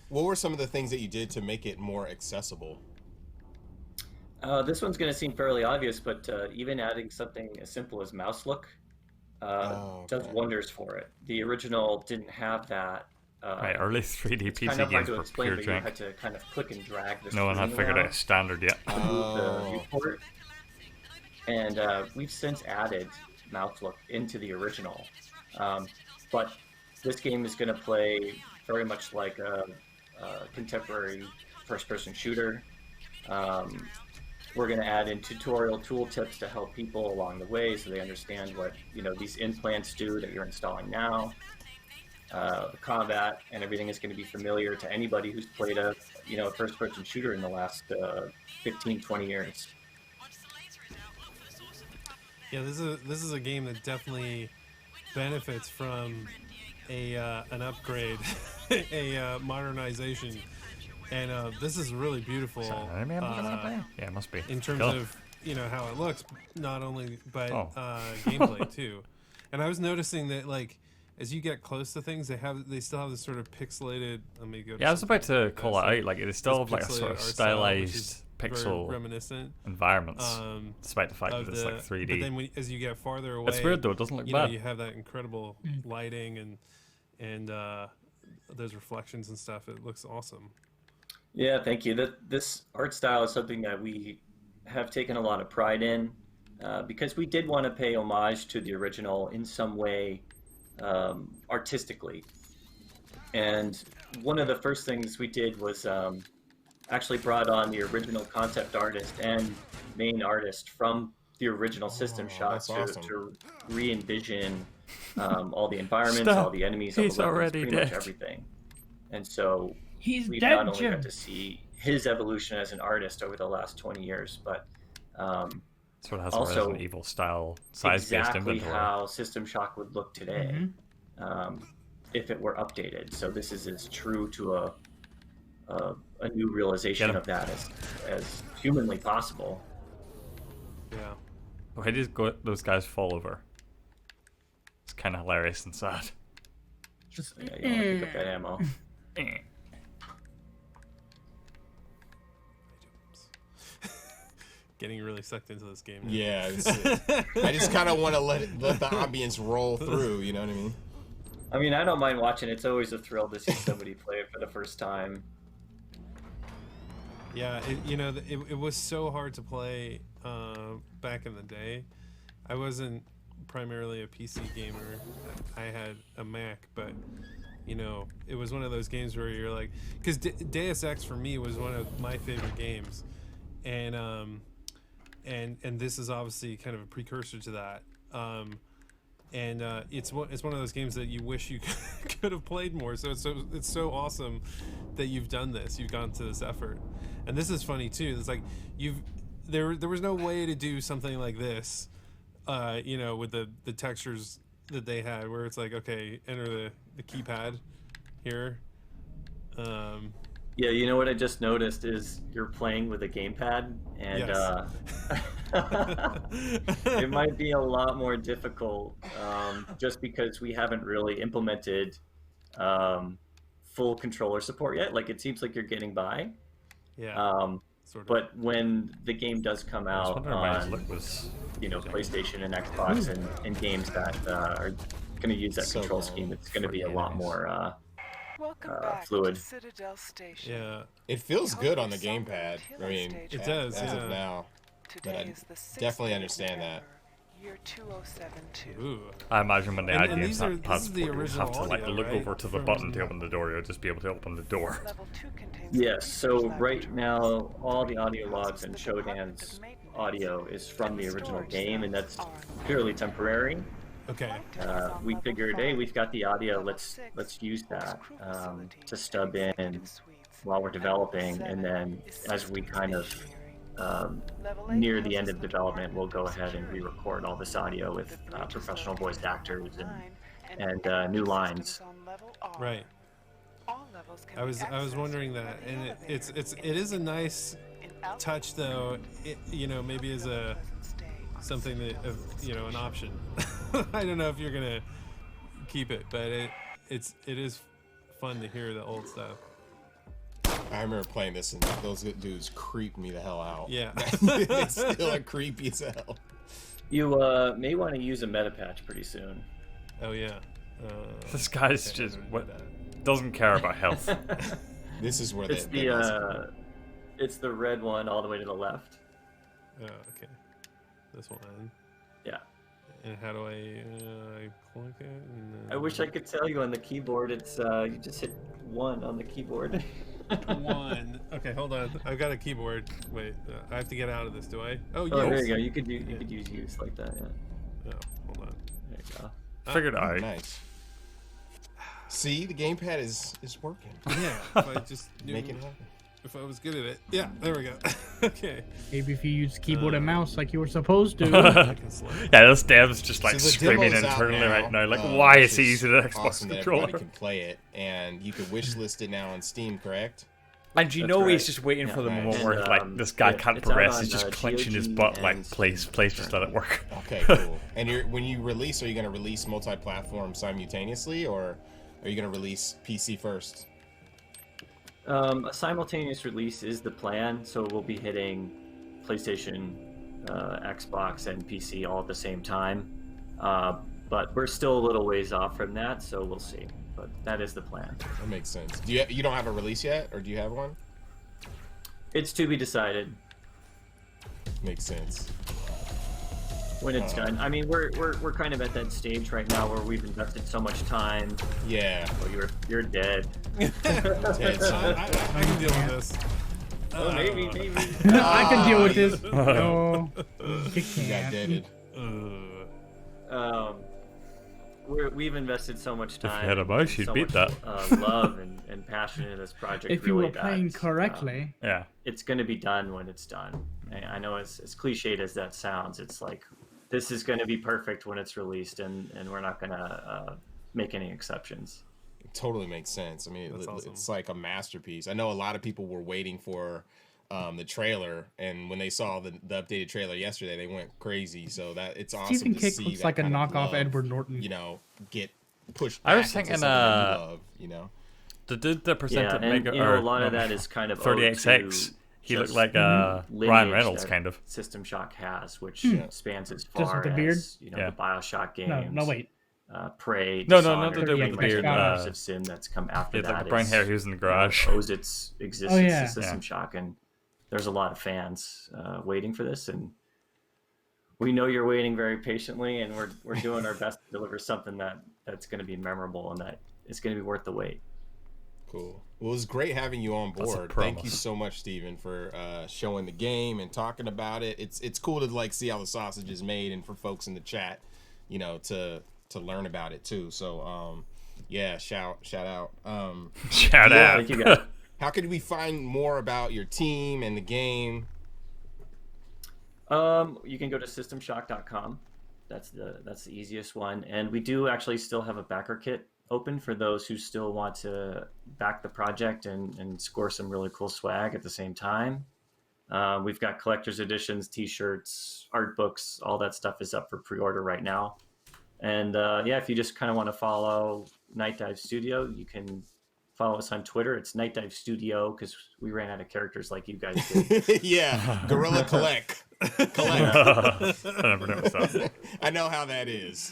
What were some of the things that you did to make it more accessible? This one's going to seem fairly obvious, but even adding something as simple as mouse look does wonders for it. The original didn't have that. Early 3D PC kind of games hard to were explain, pure but jank. You had to kind of click and drag this. No one had figured out a standard yet. The viewport. And we've since added mouse look into the original. But this game is going to play very much like a contemporary first-person shooter. We're going to add in tutorial tooltips to help people along the way so they understand what these implants do that you're installing now. The combat and everything is going to be familiar to anybody who's played a first-person shooter in the last 15-20 years. Yeah, this is a game that definitely benefits from an upgrade, a modernization, and this is really beautiful. Yeah, it must be. In terms of how it looks, not only but gameplay too. And I was noticing that like as you get close to things, they still have this sort of pixelated. Let me go. Yeah, I was about to call it out. Like they still have like a sort of stylized pixel reminiscent environments, despite the fact that it's like 3D. But then as you get farther away, it's weird though. It doesn't look bad. You have that incredible lighting and those reflections and stuff. It looks awesome. Yeah, thank you. This art style is something that we have taken a lot of pride in because we did want to pay homage to the original in some way, artistically. And one of the first things we did was actually brought on the original concept artist and main artist from the original System Shock to re-envision all the environments, all the enemies, all the weapons, pretty much everything. And so we've not only got to see his evolution as an artist over the last 20 years, but sort of has also a Resident Evil style size-based exactly inventory. how System Shock would look today if it were updated. So this is as true to a new realization of that as humanly possible. Yeah. Why did those guys fall over? It's kind of hilarious and sad. Just you don't want to pick up that ammo. Getting really sucked into this game now. Yeah, I just kind of want to let the ambience roll through. You know what I mean? I mean, I don't mind watching. It's always a thrill to see somebody play it for the first time. Yeah, it was so hard to play back in the day. I wasn't primarily a PC gamer. I had a Mac, but it was one of those games where you're like, because Deus Ex for me was one of my favorite games, and this is obviously kind of a precursor to that. It's one of those games that you wish you could have played more. So it's so awesome that you've done this. You've gone to this effort, and this is funny too. It's like there was no way to do something like this, with the textures that they had, where it's like, okay, enter the keypad here. Yeah, you know what I just noticed is you're playing with a gamepad, and it might be a lot more difficult just because we haven't really implemented full controller support yet. Like, it seems like you're getting by. Yeah. Sort of. But when the game does come out on PlayStation and Xbox and games that are going to use that control scheme, it's going to be a lot more fluid. Yeah, it feels good on the gamepad. I mean, it does as of now, but I definitely understand that. Ooh. I imagine when they add games this that pads is the original have to like audio, look right? over to the button to open the door. You'll just be able to open the door. Yes, so right now all the audio logs and Shodan's audio is from the original game, and that's purely temporary. Okay. We figured, hey, we've got the audio, let's use that to stub in while we're developing, and then as we kind of near the end of development, we'll go ahead and re-record all this audio with professional voice actors and new lines. Right. I was wondering that, and it is a nice touch, though. Maybe as something that an option. I don't know if you're gonna keep it, but it is fun to hear the old stuff. I remember playing this, and those dudes creeped me the hell out. Yeah. It's still creepy as hell. You may want to use a meta patch pretty soon. Oh yeah. This guy's doesn't care about health. This is where it's it's the red one all the way to the left. Oh, okay. This one. Yeah. And how do I click it? I wish I could tell you on the keyboard. It's you just hit 1 on the keyboard. 1. Okay, hold on. I've got a keyboard. Wait, I have to get out of this. Do I? Oh, yes. There you go. You could use use like that. Yeah. Oh, hold on. There you go. Figured out. Nice. See, the gamepad is working. Yeah. If I just make it happen. If I was good at it. Yeah, there we go. Okay. Maybe if you use keyboard and mouse like you were supposed to. Yeah, this dev's just like screaming internally right now. Like, why is he using an Xbox awesome controller? Everybody can play it, and you can wishlist it now on Steam, correct? And you know he's just waiting for the moment where like this guy can't progress. He's just clenching his butt like, please, just let it work. Okay, cool. And when you release, are you going to release multi-platform simultaneously, or are you going to release PC first? A simultaneous release is the plan, so we'll be hitting PlayStation, Xbox, and PC all at the same time. But we're still a little ways off from that, so we'll see. But that is the plan. That makes sense. You don't have a release yet, or do you have one? It's to be decided. Makes sense. When it's done. I mean, we're kind of at that stage right now where we've invested so much time. Yeah. Oh, you're dead. Dead, son. I can deal with this. Oh, maybe. I can deal with this. No, you got deaded. We've invested so much time. If you had a mouse, you'd beat that. Love and passion in this project. If you were playing correctly. Yeah. It's going to be done when it's done. I know as cliched as that sounds, it's like this is going to be perfect when it's released, and we're not going to make any exceptions. totally makes sense. I mean, it's like a masterpiece. I know a lot of people were waiting for the trailer, and when they saw the updated trailer yesterday, they went crazy. So that it's awesome Stephen to King see looks that like a kind of knockoff love, Edward Norton. You know, get pushed. I was back into thinking, something that you love, you know. The dude that presented and, Mega, you know, or a lot of that is kind of 30XX. He looked like Ryan Reynolds, kind of. System Shock has, which spans as far Just with the beard? as the BioShock games. No, wait. Prey, No, Dishonored, not the dude with the beard. immersive sim that's come after that. Like the brown hair who's in the garage. Owes its existence to System Shock, and there's a lot of fans waiting for this, and we know you're waiting very patiently, and we're doing our best to deliver something that's going to be memorable and that is going to be worth the wait. Cool. Well, it was great having you on board. Thank you so much, Steven, for showing the game and talking about it. It's cool to like see how the sausage is made, and for folks in the chat, you know, to learn about it too. So yeah, shout out. Shout out. Thank you guys. How could we find more about your team and the game? You can go to systemshock.com. That's the easiest one, and we do actually still have a backer kit open for those who still want to back the project and score some really cool swag at the same time. We've got collector's editions, t-shirts, art books, all that stuff is up for pre-order right now. And yeah, if you just kind of want to follow Night Dive Studio, you can follow us on Twitter. It's Night Dive Studio because we ran out of characters like you guys did. Yeah, Guerilla Collect. I never noticed that. I know how that is.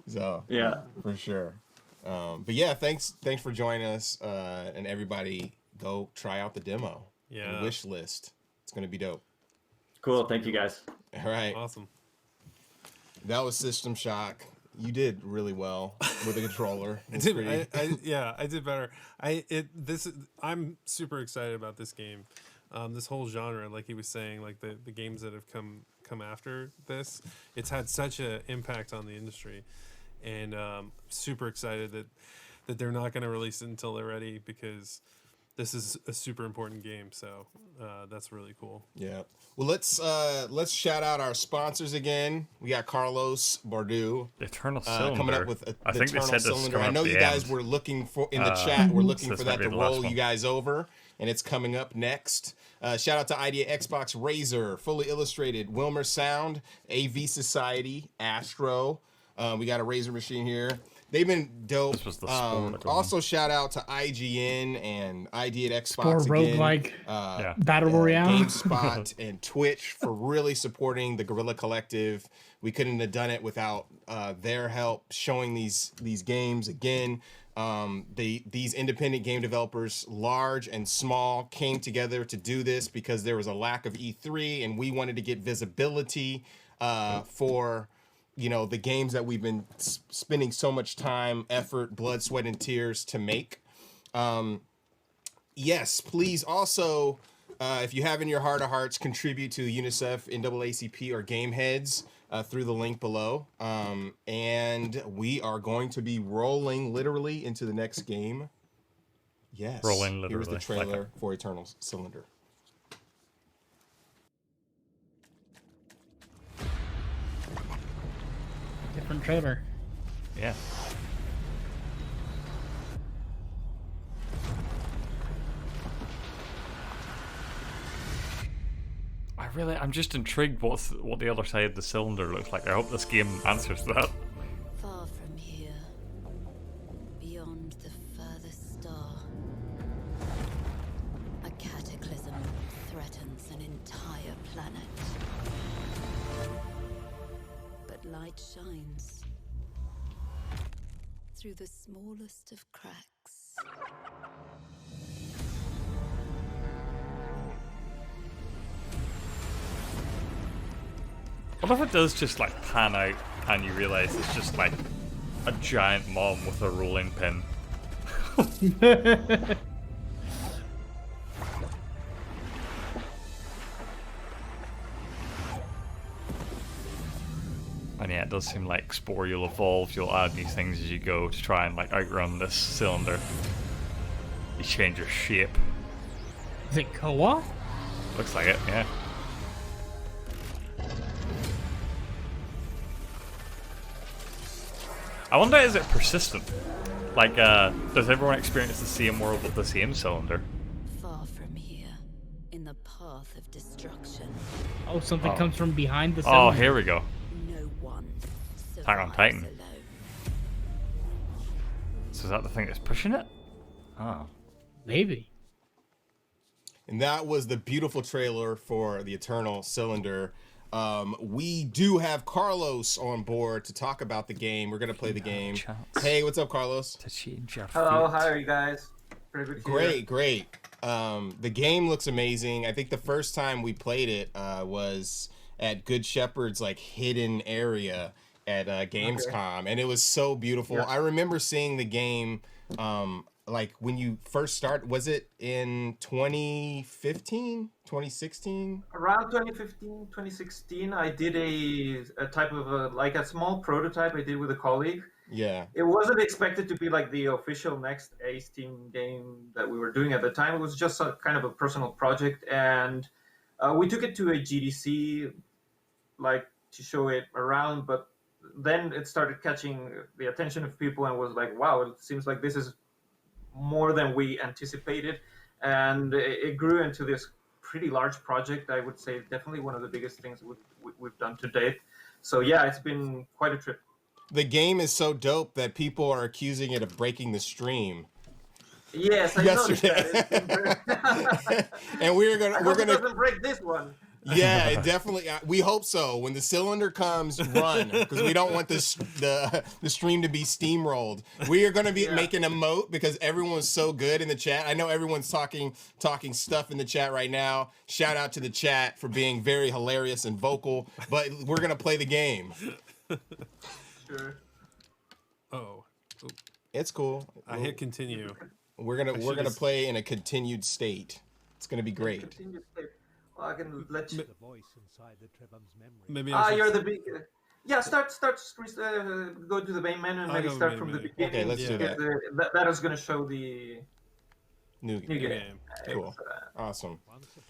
So yeah, for sure. But yeah, thanks for joining us, and everybody go try out the demo. Yeah, the wish list. It's gonna be dope. Cool. Thank you guys. All right. Awesome. That was System Shock. You did really well with the controller. I did better. I'm super excited about this game. This whole genre, like he was saying, like the games that have come after this, it's had such an impact on the industry, and super excited that they're not going to release it until they're ready, because this is a super important game. So that's really cool. Yeah. Well, let's shout out our sponsors again. We got Carlos Bordeaux, Eternal Cylinder, coming up with I think they said Cylinder. I know you guys were looking for in the chat. We're looking for that to roll you guys over, and it's coming up next. Shout out to Idea Xbox, Razer, Fully Illustrated, Wilmer Sound, AV Society, Astro. We got a Razer machine here. They've been dope. This was the also, shout out to IGN and ID at Xbox Spore again. Roguelike, Battle Royale, GameSpot, and Twitch for really supporting the Guerilla Collective. We couldn't have done it without their help showing these games again. These independent game developers, large and small, came together to do this because there was a lack of E3, and we wanted to get visibility for, you know, the games that we've been spending so much time, effort, blood, sweat, and tears to make. Yes, please also, if you have in your heart of hearts, contribute to UNICEF, NAACP, or Gameheads through the link below. And we are going to be rolling literally into the next game. Yes. Rolling literally. Here's the trailer for Eternal Cylinder. Different trailer. Yeah. I'm just intrigued what the other side of the cylinder looks like. I hope this game answers that. Far from here, beyond the furthest star, a cataclysm threatens an entire planet. But light shines through the smallest of cracks. What if it does just like pan out and you realise it's just like a giant mom with a rolling pin? And yeah, it does seem like Spore, you'll evolve, you'll add new things as you go to try and like outrun this cylinder. You change your shape. Is it co-op? Looks like it, yeah. I wonder, is it persistent? Like, does everyone experience the same world with the same cylinder? Far from here, in the path of destruction. Oh, something comes from behind the Oh, cylinder. here we go. No one Attack on Titan. alone. So is that the thing that's pushing it? Oh. Maybe. And that was the beautiful trailer for the Eternal Cylinder. We do have Carlos on board to talk about the game. We're going to play the game. Hey, what's up, Carlos? Hello, how are you guys? Pretty good. Great. The game looks amazing. I think the first time we played it was at Good Shepherd's like hidden area at Gamescom, and it was so beautiful. Yeah. I remember seeing the game like when you first started. Was it in 2015, 2016? Around 2015, 2016, I did a type of like a small prototype I did with a colleague. Yeah. It wasn't expected to be like the official next Ace Team game that we were doing at the time. It was just a kind of a personal project, and we took it to a GDC, like to show it around. But then it started catching the attention of people, and was like, wow, it seems like this is more than we anticipated, and it grew into this pretty large project. I would say definitely one of the biggest things we've done to date. So yeah, it's been quite a trip. The game is so dope that people are accusing it of breaking the stream. Yes, I yesterday. And we're gonna it doesn't break this one. Yeah, it definitely. We hope so. When the cylinder comes, run, because we don't want the stream to be steamrolled. We are going to be making a moat because everyone's so good in the chat. I know everyone's talking stuff in the chat right now. Shout out to the chat for being very hilarious and vocal. But we're going to play the game. Sure. Oh. It's cool. I hit continue. We're gonna play in a continued state. It's gonna be great. Well, I can let you. The voice inside the Trebum's memory. Maybe You're the big. Yeah, start. Go to the main menu and maybe start from the beginning. Okay, let's do that. That is going to show the new game. Cool, It's, awesome.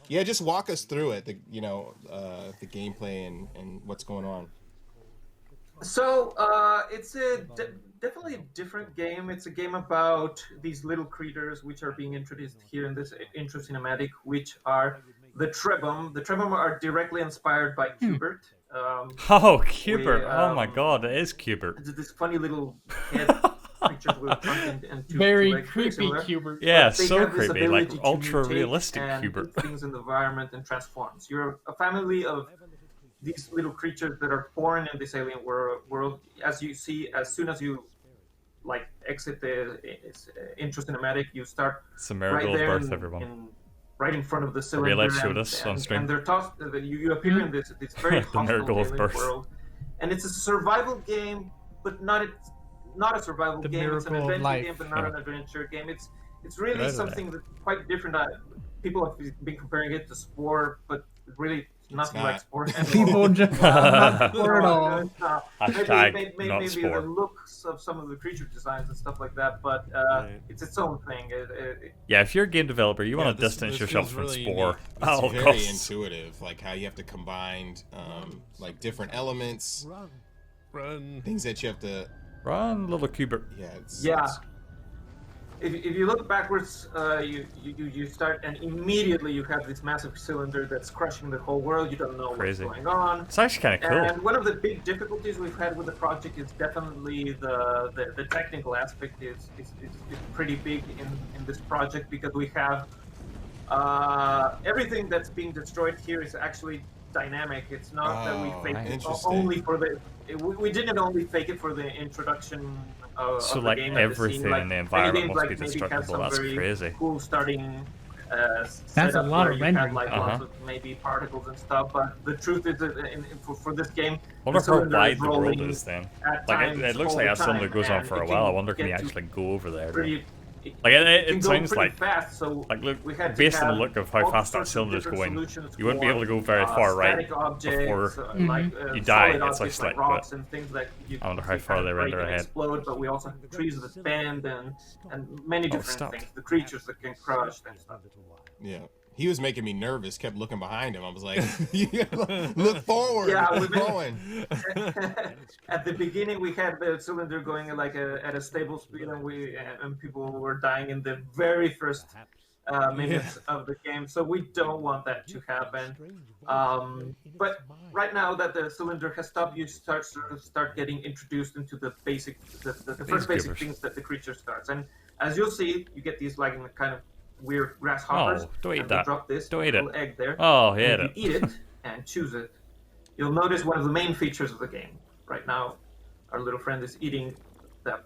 Yeah, just walk us through it. The gameplay and what's going on. So it's definitely a different game. It's a game about these little creatures which are being introduced here in this intro cinematic, which are the Trebum. The Trebum are directly inspired by Qbert. Qbert! Oh my god, it is Qbert. It's this funny little head creatures with a trunk and two very legs, creepy similar. Qbert. Yeah, But they so have this creepy, like ability to ultra mutate realistic and Qbert. eat things in the environment and transforms. You're a family of these little creatures that are born in this alien world. As you see, as soon as you like exit the intro cinematic, you start It's a miracle right there of birth, everyone. right in front of the cylinder. Realize showed us on stream. And they're tossed. You appear in this very The miracle hostile of alien birth. world, and it's a survival game, but not a survival The game. It's an miracle of adventure life. game, but not an adventure game. It's really Right. something that's quite different. People have been comparing it to Spore, but really nothing like Spore. People just not Spore at all. Hashtag maybe not the Spore. looks of some of the creature designs and stuff like that, but it's its own thing. Yeah, if you're a game developer, you want to distance this yourself feels from really Spore. unique. at all It's very costs. intuitive, like how you have to combine like different elements, Run. things that you have to. Run, little Qbert. Yeah. It's, If you look backwards, you start and immediately you have this massive cylinder that's crushing the whole world. You don't know Crazy. what's going on. It's actually kind of cool. And one of the big difficulties we've had with the project is definitely the technical aspect is pretty big in this project, because we have everything that's being destroyed here is actually dynamic. It's not that we faked it only for the. We didn't only fake it for the introduction So of like the game everything scene. in the environment must be maybe have destructible. some That's very crazy. Cool starting. That's setup a lot where of you had, rendering. like lots of maybe particles and stuff, but the truth is that for this game, I wonder the how cylinder wide is the world rolling is then. at Like times it looks all like the that cylinder time, goes on and for a it while. I can wonder can you get to actually go over there? pretty- Like can it go sounds pretty like fast, so look we had to based on the have look of how all fast that sorts of cylinder's different going, solutions you wouldn't be for, able to go very far right static objects, before like, you die. solid It's like objects like slick, rocks but and things that you I wonder how can far they break render and ahead. explode, but we also have trees that bend and many different stop. things. The creatures that can crush and stuff. Yeah. He was making me nervous. Kept looking behind him. I was like, look forward. Yeah, we're going. At the beginning, we had the cylinder going like at a stable speed, and people were dying in the very first minutes of the game. So we don't want that to happen. But right now that the cylinder has stopped, you start getting introduced into the first basic things that the creature starts. And as you'll see, you get these like kind of weird grasshoppers. Oh, don't eat that. Drop this don't eat little it. egg there. Oh, he and ate if you eat it and choose it, you'll notice one of the main features of the game. Right now, our little friend is eating that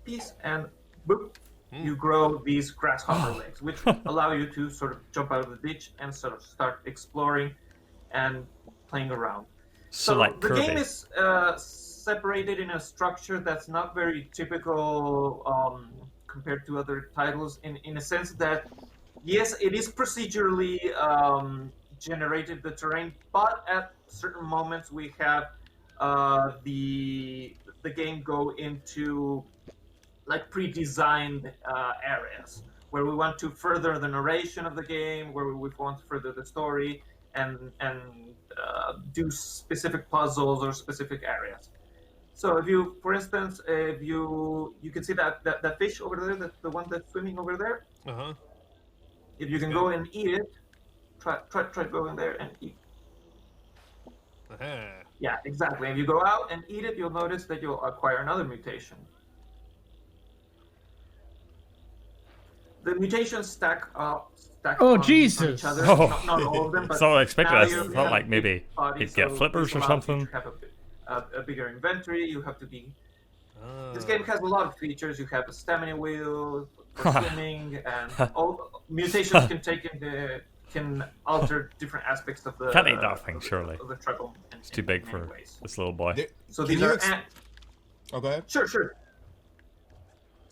piece, and boop, you grow these grasshopper legs, which allow you to sort of jump out of the ditch and sort of start exploring and playing around. So like the Kirby. game is separated in a structure that's not very typical compared to other titles, in a sense that, yes, it is procedurally generated, the terrain, but at certain moments we have the game go into like pre-designed areas where we want to further the narration of the game, where we want to further the story, and do specific puzzles or specific areas. So if you, for instance, if you can see that fish over there, the one that's swimming over there. If you can go and eat it, try going there and eat. Yeah, exactly. If you go out and eat it, you'll notice that you'll acquire another mutation. The mutations stack on Jesus! each other. Oh, Not all of them, but it's not what I expected. now I you thought have like a maybe big body, he'd get so flippers this or allows something. you to have a bigger inventory. You have to be. This game has a lot of features. You have a stamina wheel for swimming, and all mutations can alter different aspects of the. Can't eat that thing, surely. Of the trouble. It's too big for this little boy. So these are. Oh, go ahead. Sure.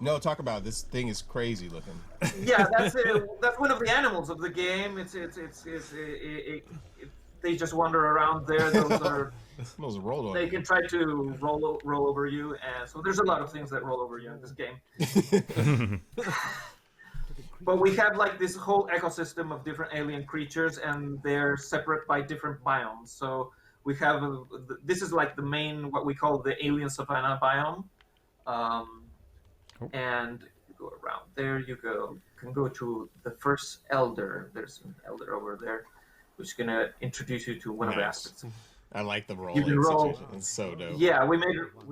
No, talk about it. This thing is crazy looking. Yeah, that's one of the animals of the game. They just wander around there. Those are. They can try to roll over you, and so there's a lot of things that roll over you in this game. But we have like this whole ecosystem of different alien creatures, and they're separate by different biomes. So we have this is like the main, what we call the alien savanna biome. And you go around there, you can go to the first elder. There's an elder over there, which is gonna introduce you to one of the aspects. I like the You rolling can roll. situation. It's so dope. Yeah, we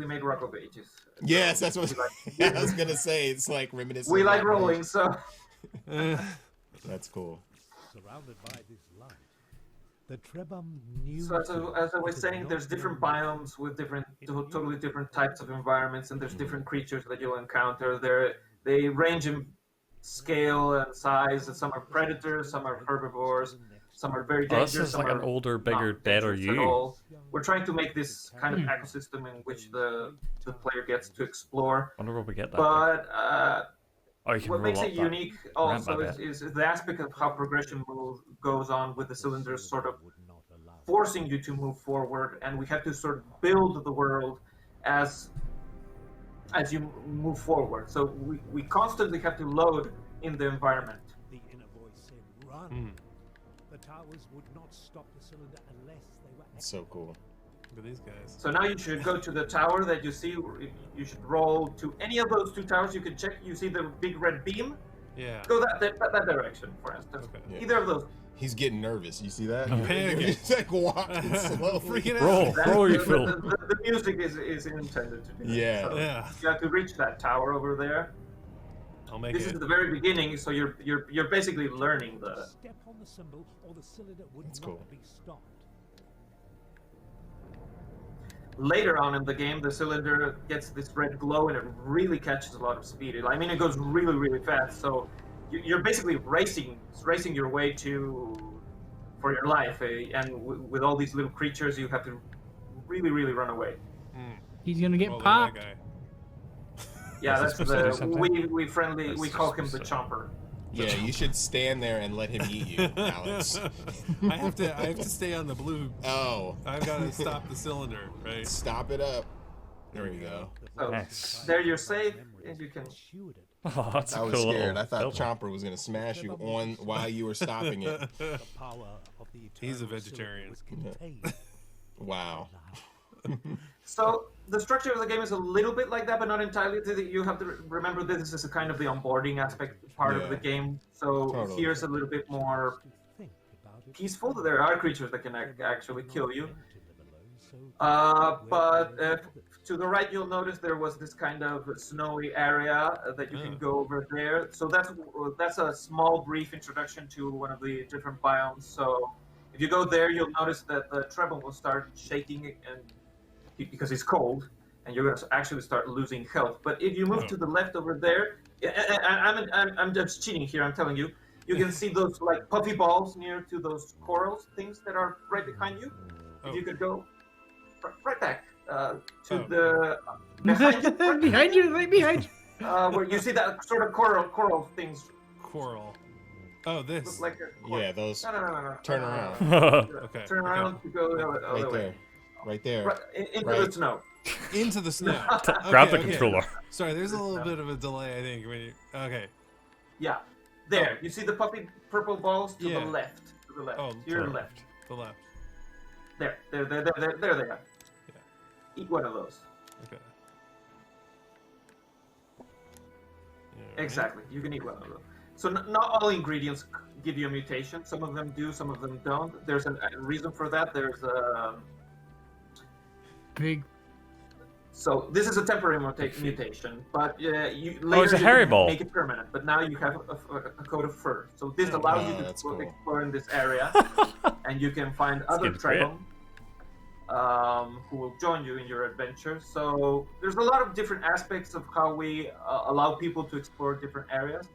made Rock of Ages. Yes, that's what I was gonna say. It's like reminiscent. We like rolling, so that's cool. Surrounded by this light, the Trebhum knew. So as I was saying, there's different biomes with totally different types of environments, and there's different creatures that you'll encounter. They range in scale and size, and some are predators, some are herbivores, some are very dangerous. This is like an older, bigger, deader you. We're trying to make this kind of ecosystem in which the player gets to explore. I wonder where we get that. But what makes it unique also is the aspect of how progression goes on with the cylinders sort of forcing you to move forward, and we have to sort of build the world as you move forward. So we constantly have to load in the environment. The inner voice said, "Run." The towers would not stop the cylinder unless they were. It's so cool. Look at these guys. So now you should go to the tower that you see. You should roll to any of those two towers. You can check. You see the big red beam. Yeah. Go that direction, for instance. Okay. Yeah. Either of those. He's getting nervous. You see that? He's like walking slowly. Freaking out. Roll you feel. The music is intended to do that. Yeah. So Yeah. You have to reach that tower over there. I'll make This it. is the very beginning, so you're basically learning the. Step on the symbol, or the cylinder would That's not cool. be stopped. Later on in the game, the cylinder gets this red glow, and it really catches a lot of speed. I mean, it goes really, really fast. So you're basically racing your way for your life, and with all these little creatures, you have to really, really run away. He's gonna get Well, look popped. at that guy. Yeah, Is that's this supposed to do we something? we call him the Chomper. Yeah, you should stand there and let him eat you, Alex. I have to stay on the blue. Oh. I've got to stop the cylinder, right? Stop it up. There we go. So Nice. there you're safe, and you can. Oh, that's I was cool scared. I thought building. Chomper was going to smash you on while you were stopping it. He's a vegetarian. Wow. So the structure of the game is a little bit like that, but not entirely. You have to remember this is a kind of the onboarding aspect part of the game. So Totally. here's a little bit more peaceful. There are creatures that can actually kill you. But to the right, you'll notice there was this kind of snowy area that you can go over there. So that's a small, brief introduction to one of the different biomes. So if you go there, you'll notice that the treble will start shaking and because it's cold, and you're going to actually start losing health. But if you move to the left over there, I'm just cheating here. I'm telling you, you can see those like puffy balls near to those corals things that are right behind you. If you could go right back to the behind you, right behind you. Where you see that sort of coral things. Coral. Oh, this. Looks like Yeah, those. No. Turn around. Okay. Turn around to go the other Right way. there. Right there. Right, into Right. the snow. Into the snow. Grab the controller. Sorry, there's a little bit of a delay, I think. When you, okay. Yeah. There. You see the puffy purple balls to Yeah. the left. To the left. Oh, to your to the left. The left. There they are. Eat one of those. Okay. Exactly. You can eat one of those. So not all ingredients give you a mutation. Some of them do, some of them don't. There's a reason for that. There's a big. So this is a temporary mutation, but you later it's a you hairy can ball. make it permanent. But now you have a coat of fur, so this allows you to that's go cool. explore in this area, and you can find other game's great. tribal who will join you in your adventure. So there's a lot of different aspects of how we allow people to explore different areas.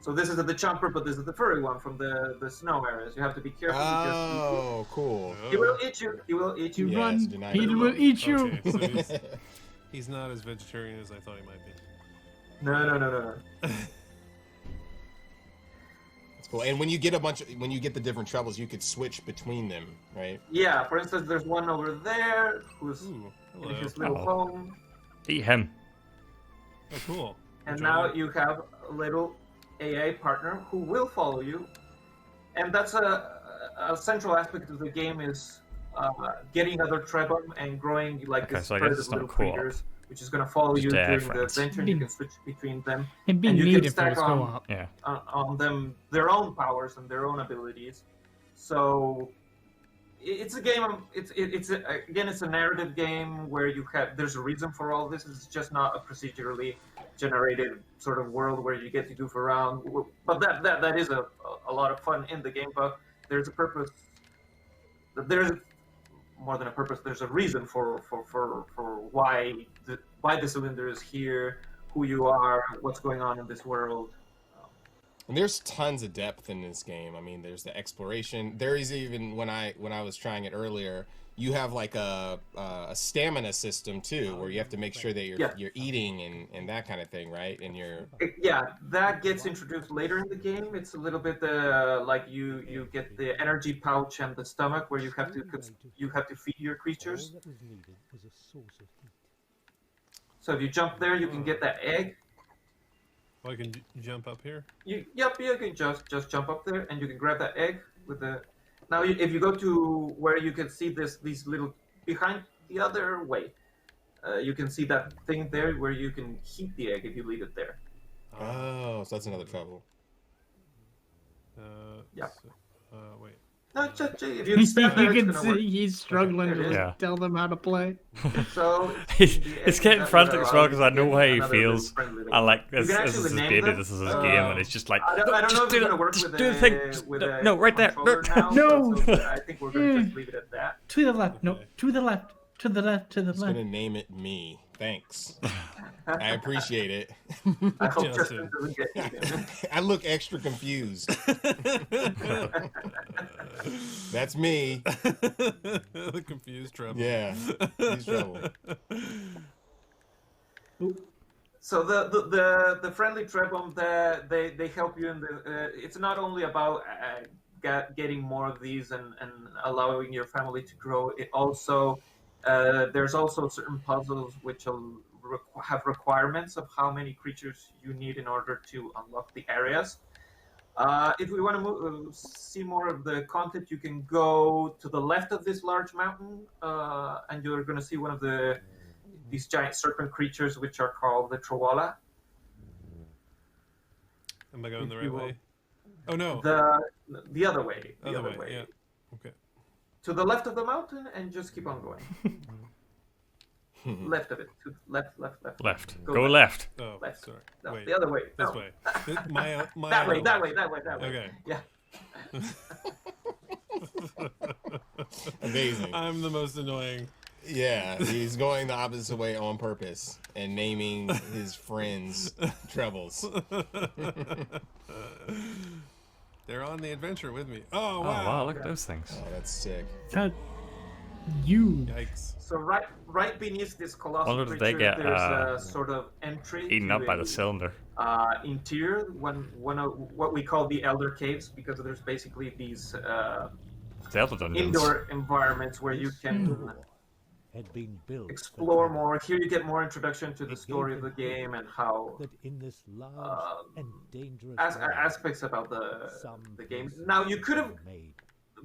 So this is the chomper, but this is the furry one from the snow areas. You have to be careful. Oh, cool. He will eat you. He will eat you. You run. deny He it. will eat you. Okay, so he's not as vegetarian as I thought he might be. No. That's cool. And when you get the different troubles, you could switch between them, right? Yeah, for instance, there's one over there who's in his little Oh. home, Eat him. Oh, cool. and Enjoy now it. you have a little AA partner who will follow you, and that's a central aspect of the game is getting other trebum and growing like Okay, this so I herd guess of it's not little co-op. creatures, which is going to follow Just you AA during the friends. adventure. You can switch between them, It'd be and you neat can if it stack was on co-op. Yeah. on them their own powers and their own abilities. So it's a game. It's a narrative game where there's a reason for all this. It's just not a procedurally generated sort of world where you get to goof around. But that is a lot of fun in the game. But there's a purpose. There's more than a purpose. There's a reason for why the cylinder is here, who you are, what's going on in this world. And there's tons of depth in this game. I mean, there's the exploration. There is even when I was trying it earlier, you have like a stamina system too, where you have to make sure that you're eating and that kind of thing, right? And Yeah, that gets introduced later in the game. It's a little bit like you get the energy pouch and the stomach where you have to feed your creatures. All that was needed was a source of heat. So if you jump there, you can get that egg. Oh, I can jump up here? You can just jump up there and you can grab that egg with the. Now, if you go to where you can see these little behind the other way, you can see that thing there where you can heat the egg if you leave it there. oh, so that's another trouble. Yeah. Wait. No, just if you stand there, You it's can gonna work. see he's struggling There it to is. Yeah. tell them how to play. So It's getting frantic as well because I know how he Another feels. friendly I like You this. can This is actually his name baby. them. This is his game, and it's just like I don't know just if do it's gonna the, work just with do the thing. Just, no, right there. controller now, No. so I think we're gonna just leave it at that. To the left. No. To the left. To the left. To the I'm left. gonna name it me. Thanks. I appreciate it. I hope Justin. Justin doesn't get eaten. I look extra confused. That's me. The confused trouble. Yeah, he's trouble. So the friendly trebum, they help you in the. It's not only about getting more of these and allowing your family to grow. It also there's also certain puzzles which will have requirements of how many creatures you need in order to unlock the areas. If we want to see more of the content, you can go to the left of this large mountain, and you're going to see one of these giant serpent creatures, which are called the Troala. Am I going the right way? Oh no. The other way. The other way. Yeah. Okay. To the left of the mountain, and just keep on going. Left of it. Left. Left. Go left. Oh, left. Sorry. No, Wait. the other way. This No. way. My that way. Okay. Yeah. Amazing. I'm the most annoying. Yeah, he's going the opposite way on purpose and naming his friends Trebles. They're on the adventure with me. Oh wow! Oh wow! Look at those things. Oh, that's sick. Yikes! So right beneath this colossal Wonder if creature, they get there's a sort of entry. eaten to up by the cylinder. Interior, one of what we call the Elder Caves, because there's basically these Zelda dungeons. indoor environments where you can had been built explore more. Here you get more introduction to the story of the game and how that in this large and dangerous aspects about the game. Now you could have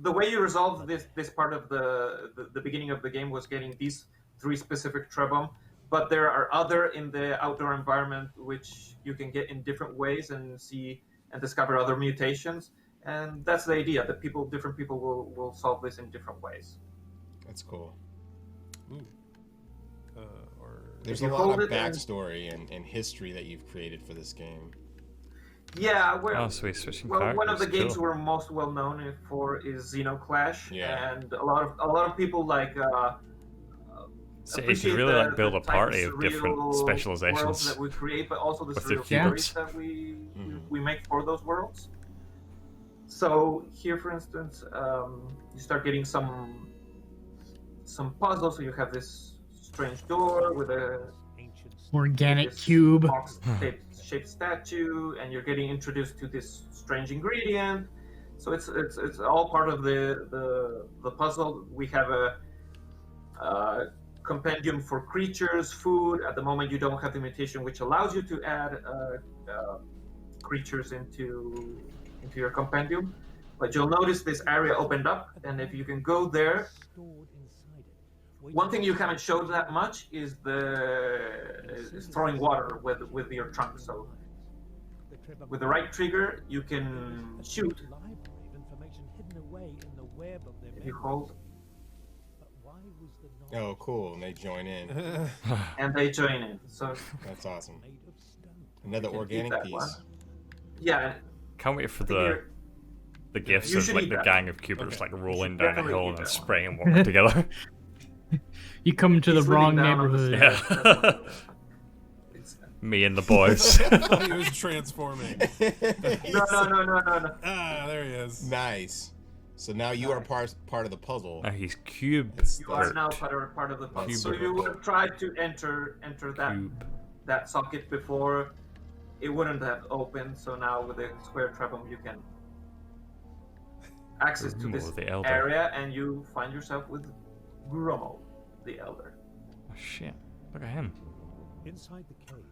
the way you resolved this part of the beginning of the game was getting these 3 specific Trebum, but there are other in the outdoor environment which you can get in different ways and see and discover other mutations. And that's the idea, that different people will solve this in different ways. That's cool. Ooh. There's a lot of backstory and history that you've created for this game. Yeah, so we're switching one of the characters, games cool. we're most well known for is Xenoclash, Yeah. and a lot of people like. So you should really like build a party of different worlds specializations. that we create, but also the with surreal your stories cubes. that we make for those worlds. So here, for instance, you start getting some puzzles. So you have this strange door with a organic cube. Box-shaped statue, and you're getting introduced to this strange ingredient. So it's all part of the puzzle. We have a compendium for creatures, food. At the moment, you don't have the mutation, which allows you to add creatures into your compendium. But you'll notice this area opened up, and if you can go there. One thing you haven't showed that much is throwing water with your trunk. So with the right trigger, you can shoot. If you hold. Oh, cool! And they join in. And they join in. So that's awesome. Another organic piece. One. Yeah. Can't wait for the gifts of like the gang of cubers like rolling down a hill and spraying water together. You come to the wrong neighborhood. Yeah. Me and the boys. He was transforming. No. Ah, there he is. Nice. So now you are part of the puzzle. He's cube. You are now part of the puzzle. So you would have tried to enter that socket before, it wouldn't have opened. So now with the square Trebum, you can access to this area, and you find yourself with Gromo, the Elder. Oh shit! Look at him. Inside the cave,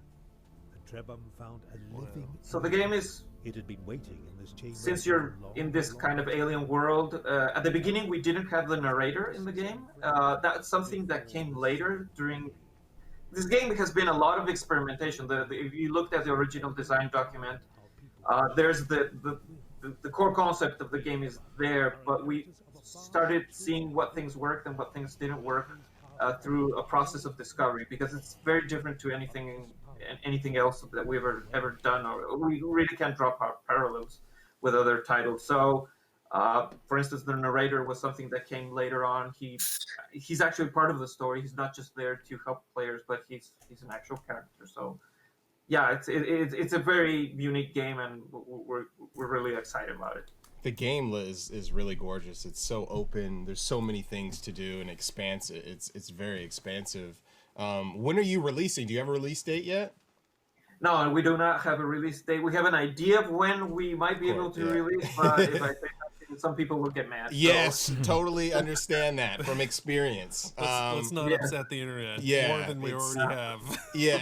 the Trebum found a living. So the game is. It had been waiting in this chamber. Since you're in this kind of alien world, at the beginning we didn't have the narrator in the game. That's something that came later during. This game has been a lot of experimentation. If you looked at the original design document, there's the core concept of the game is there, but we started seeing what things worked and what things didn't work through a process of discovery, because it's very different to anything else that we've ever done, or we really can't draw parallels with other titles. So, for instance, the narrator was something that came later on. He's actually part of the story. He's not just there to help players, but he's an actual character. So, yeah, it's a very unique game, and we're really excited about it. The game is really gorgeous. It's so open. There's so many things to do and expansive. It's very expansive. When are you releasing? Do you have a release date yet? No, we do not have a release date. We have an idea of when we might be able to release, but if I say something some people will get mad. Yes, so. Totally understand that from experience. Let's not upset the internet more than we already have. Yeah,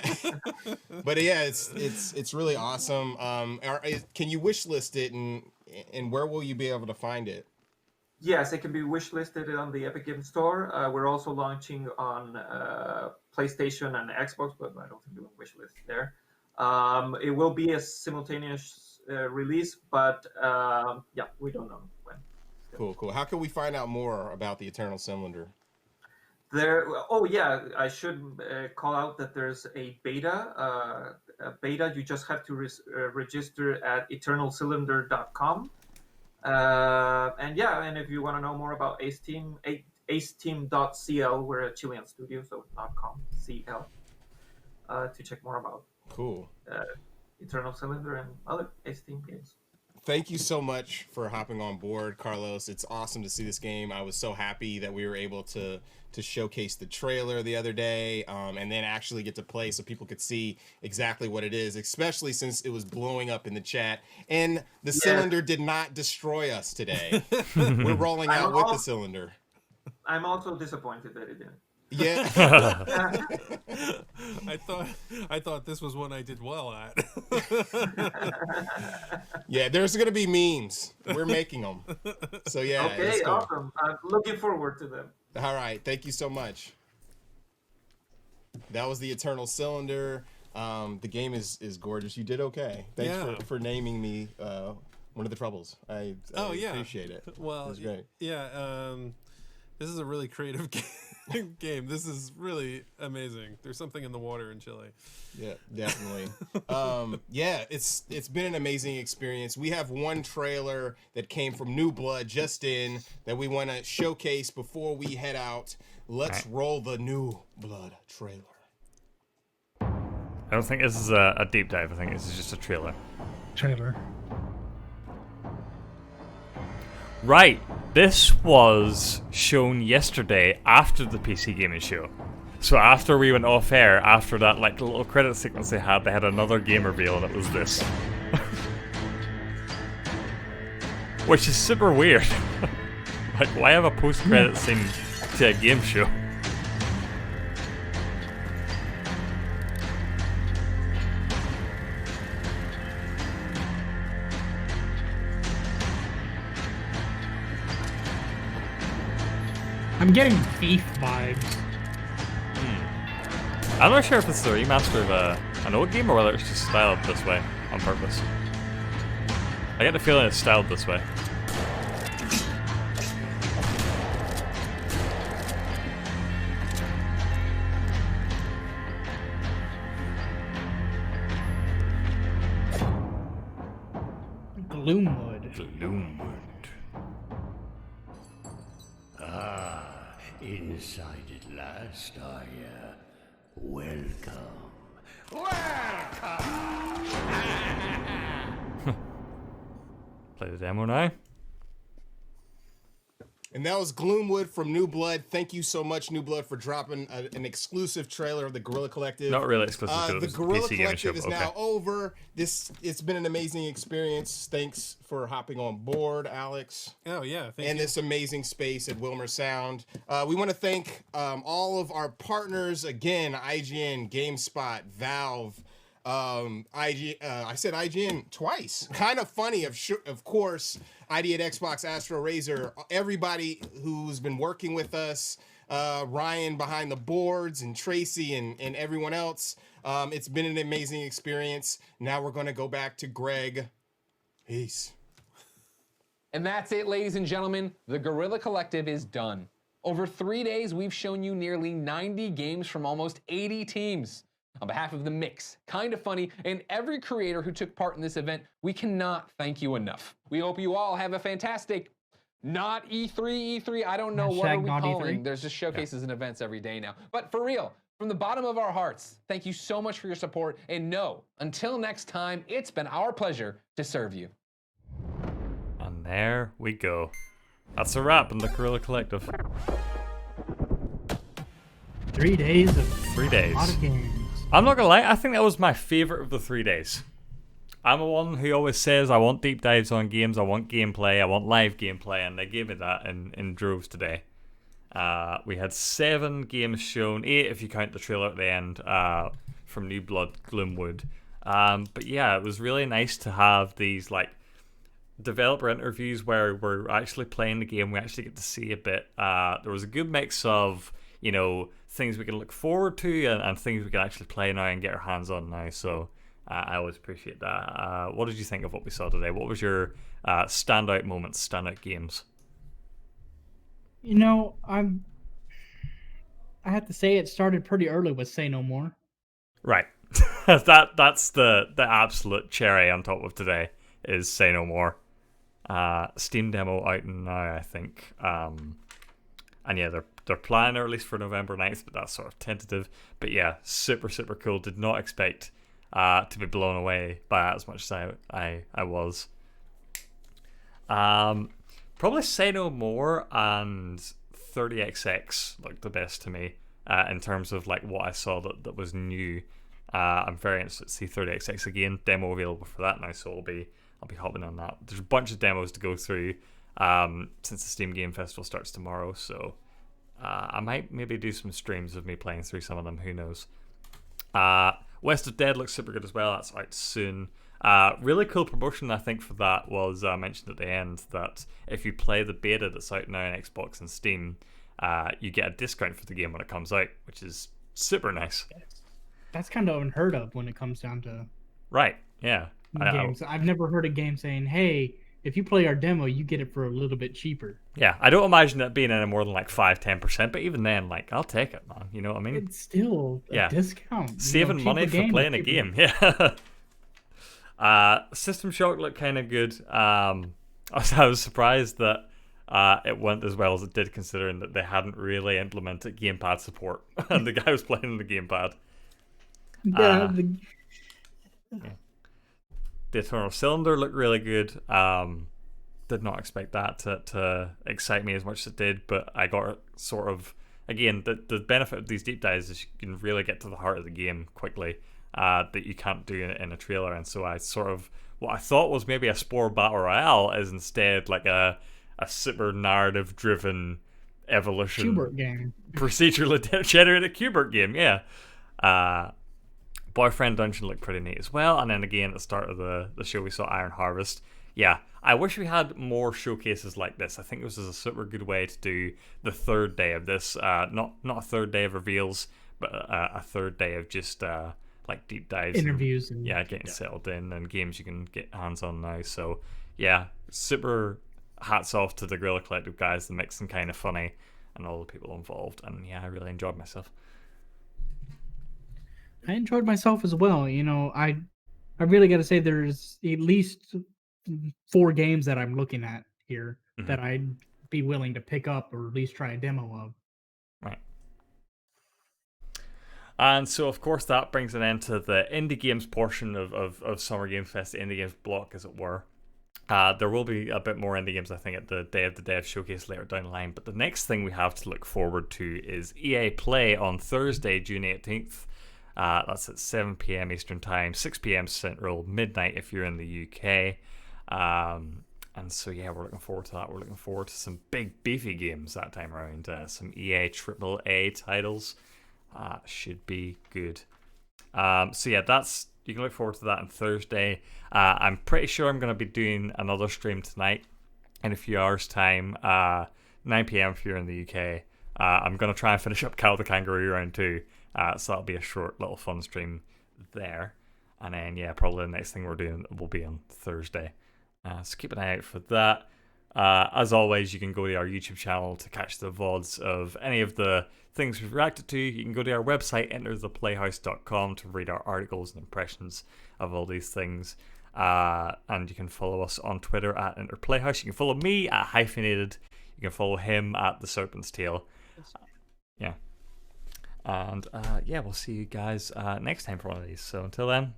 but yeah, it's really awesome. Can you wish list it, and where will you be able to find it? Yes, it can be wishlisted on the Epic Games Store. We're also launching on PlayStation and Xbox, but I don't think we will wishlist there. It will be a simultaneous release, but yeah, we don't know when. Cool. How can we find out more about the Eternal Cylinder? Oh yeah, I should call out that there's a beta. You just have to register at eternalcylinder.com. And if you want to know more about Aceteam, aceteam.cl, we're a Chilean studio, so .com, CL, to check more about Eternal Cylinder and other Aceteam games. Thank you so much for hopping on board, Carlos. It's awesome to see this game. I was so happy that we were able to showcase the trailer the other day, and then actually get to play so people could see exactly what it is, especially since it was blowing up in the chat. And the cylinder did not destroy us today. We're rolling out with the cylinder. I'm also disappointed that it didn't. Yeah. I thought this was one I did well at. Yeah, there's gonna be memes. We're making them. So yeah. Okay, awesome. I'm looking forward to them. All right, thank you so much. That was the Eternal Cylinder. The game is gorgeous. You did okay. Thanks for naming me one of the troubles. I appreciate it. Well, it was great. Yeah. This is a really creative game. This is really amazing. There's something in the water in Chile. Yeah, definitely. It's been an amazing experience. We have one trailer that came from New Blood just in that we want to showcase before we head out. Let's roll the New Blood trailer. I don't think this is a deep dive. I think this is just a trailer. Right, this was shown yesterday after the PC Gaming Show. So after we went off air, after that like little credit sequence they had another game reveal, and it was this. Which is super weird. Like, why have a post-credit scene to a game show? I'm getting Thief vibes. I'm not sure if it's a remaster of an old game or whether it's just styled this way on purpose. I get the feeling it's styled this way. Gloomwood. Inside at last, welcome. Play the demo now. And that was Gloomwood from New Blood. Thank you so much, New Blood, for dropping an exclusive trailer of the Guerilla Collective. Not really exclusive. The Guerilla Collective is now over. It's been an amazing experience. Thanks for hopping on board, Alex. Oh yeah, thank and you. This amazing space at Wilmer Sound. We want to thank all of our partners again: IGN, GameSpot, Valve. I said IGN twice. Kind of funny, of course. ID at Xbox, Astro Razor, everybody who's been working with us, Ryan behind the boards, and Tracy and everyone else. It's been an amazing experience. Now we're going to go back to Greg. Peace. And that's it, ladies and gentlemen. The Guerilla Collective is done. Over 3 days, we've shown you nearly 90 games from almost 80 teams. On behalf of The Mix, Kinda Funny, and every creator who took part in this event, we cannot thank you enough. We hope you all have a fantastic, not E3, I don't know, what are we calling? There's just showcases and events every day now. But for real, from the bottom of our hearts, thank you so much for your support, and until next time, it's been our pleasure to serve you. And there we go. That's a wrap on the Guerilla Collective. 3 days of 3 days. a lot of games. I'm not gonna lie, I think that was my favorite of the 3 days. I'm the one who always says I want deep dives on games, I want gameplay, I want live gameplay, and they gave me that in droves today. We had 7 games shown, 8 if you count the trailer at the end from New Blood Gloomwood. But yeah, it was really nice to have these like developer interviews where we're actually playing the game, we actually get to see a bit. There was a good mix of, you know, things we can look forward to and things we can actually play now and get our hands on now. So I always appreciate that. What did you think of what we saw today? What was your standout moments, standout games? You know, I have to say it started pretty early with Say No More. Right. That's the absolute cherry on top of today is Say No More. Steam demo out now, I think. And yeah, they're planning at least for November 9th, but that's sort of tentative. But yeah, super cool. Did not expect to be blown away by it as much as I was. Probably Say No More and 30XX looked the best to me in terms of like what I saw that was new. I'm very interested to see 30XX again. Demo available for that now, so I'll be hopping on that. There's a bunch of demos to go through since the Steam Game Festival starts tomorrow, so I might maybe do some streams of me playing through some of them, who knows. West of Dead looks super good as well, that's out soon. Really cool promotion I think for that was mentioned at the end that if you play the beta that's out now on Xbox and Steam, you get a discount for the game when it comes out, which is super nice. That's kind of unheard of when it comes down to right. Yeah. Games. I've never heard a game saying, "Hey, if you play our demo, you get it for a little bit cheaper." Yeah, I don't imagine it being any more than like 5-10%, but even then, like, I'll take it, man. You know what I mean? It's still a discount. Saving money for playing a game. Yeah. System Shock looked kind of good. I was surprised that it went as well as it did, considering that they hadn't really implemented gamepad support, and the guy was playing on the gamepad. Yeah. The Eternal Cylinder looked really good. Did not expect that to excite me as much as it did, but I got sort of, again, the benefit of these deep dives is you can really get to the heart of the game quickly, that you can't do in a trailer. And so I sort of, what I thought was maybe a Spore Battle Royale is instead like a super narrative driven evolution Qbert game. Procedurally generated Qbert game, yeah. Boyfriend Dungeon looked pretty neat as well, and then again at the start of the show we saw Iron Harvest. Yeah, I wish we had more showcases like this. I think this is a super good way to do the third day of this. Not a third day of reveals, but a third day of just like deep dives, interviews, and getting settled in and games you can get hands on now. So yeah, super hats off to the Guerilla Collective guys, the mixing kind of funny, and all the people involved. And yeah, I really enjoyed myself. I enjoyed myself as well. You know, I really got to say there's at least 4 games that I'm looking at here that I'd be willing to pick up or at least try a demo of. Right. And so, of course, that brings an end to the indie games portion of Summer Games Fest, the indie games block, as it were. There will be a bit more indie games, I think, at the Day of the Dev showcase later down the line. But the next thing we have to look forward to is EA Play on Thursday, June 18th. That's at 7 p.m. Eastern Time, 6 p.m. Central, midnight if you're in the UK. And so, yeah, we're looking forward to that. We're looking forward to some big, beefy games that time around. Some EA AAA titles. Should be good. So, yeah, you can look forward to that on Thursday. I'm pretty sure I'm going to be doing another stream tonight in a few hours' time, 9 p.m. if you're in the UK. I'm going to try and finish up Cal the Kangaroo round 2. So that'll be a short little fun stream there. And then, yeah, probably the next thing we're doing will be on Thursday. So keep an eye out for that. As always, you can go to our YouTube channel to catch the VODs of any of the things we've reacted to. You can go to our website, entertheplayhouse.com, to read our articles and impressions of all these things. And you can follow us on Twitter at enterplayhouse. You can follow me at hyphenated. You can follow him at the Serpent's Tail. Yeah. And yeah, we'll see you guys next time for one of these. So until then,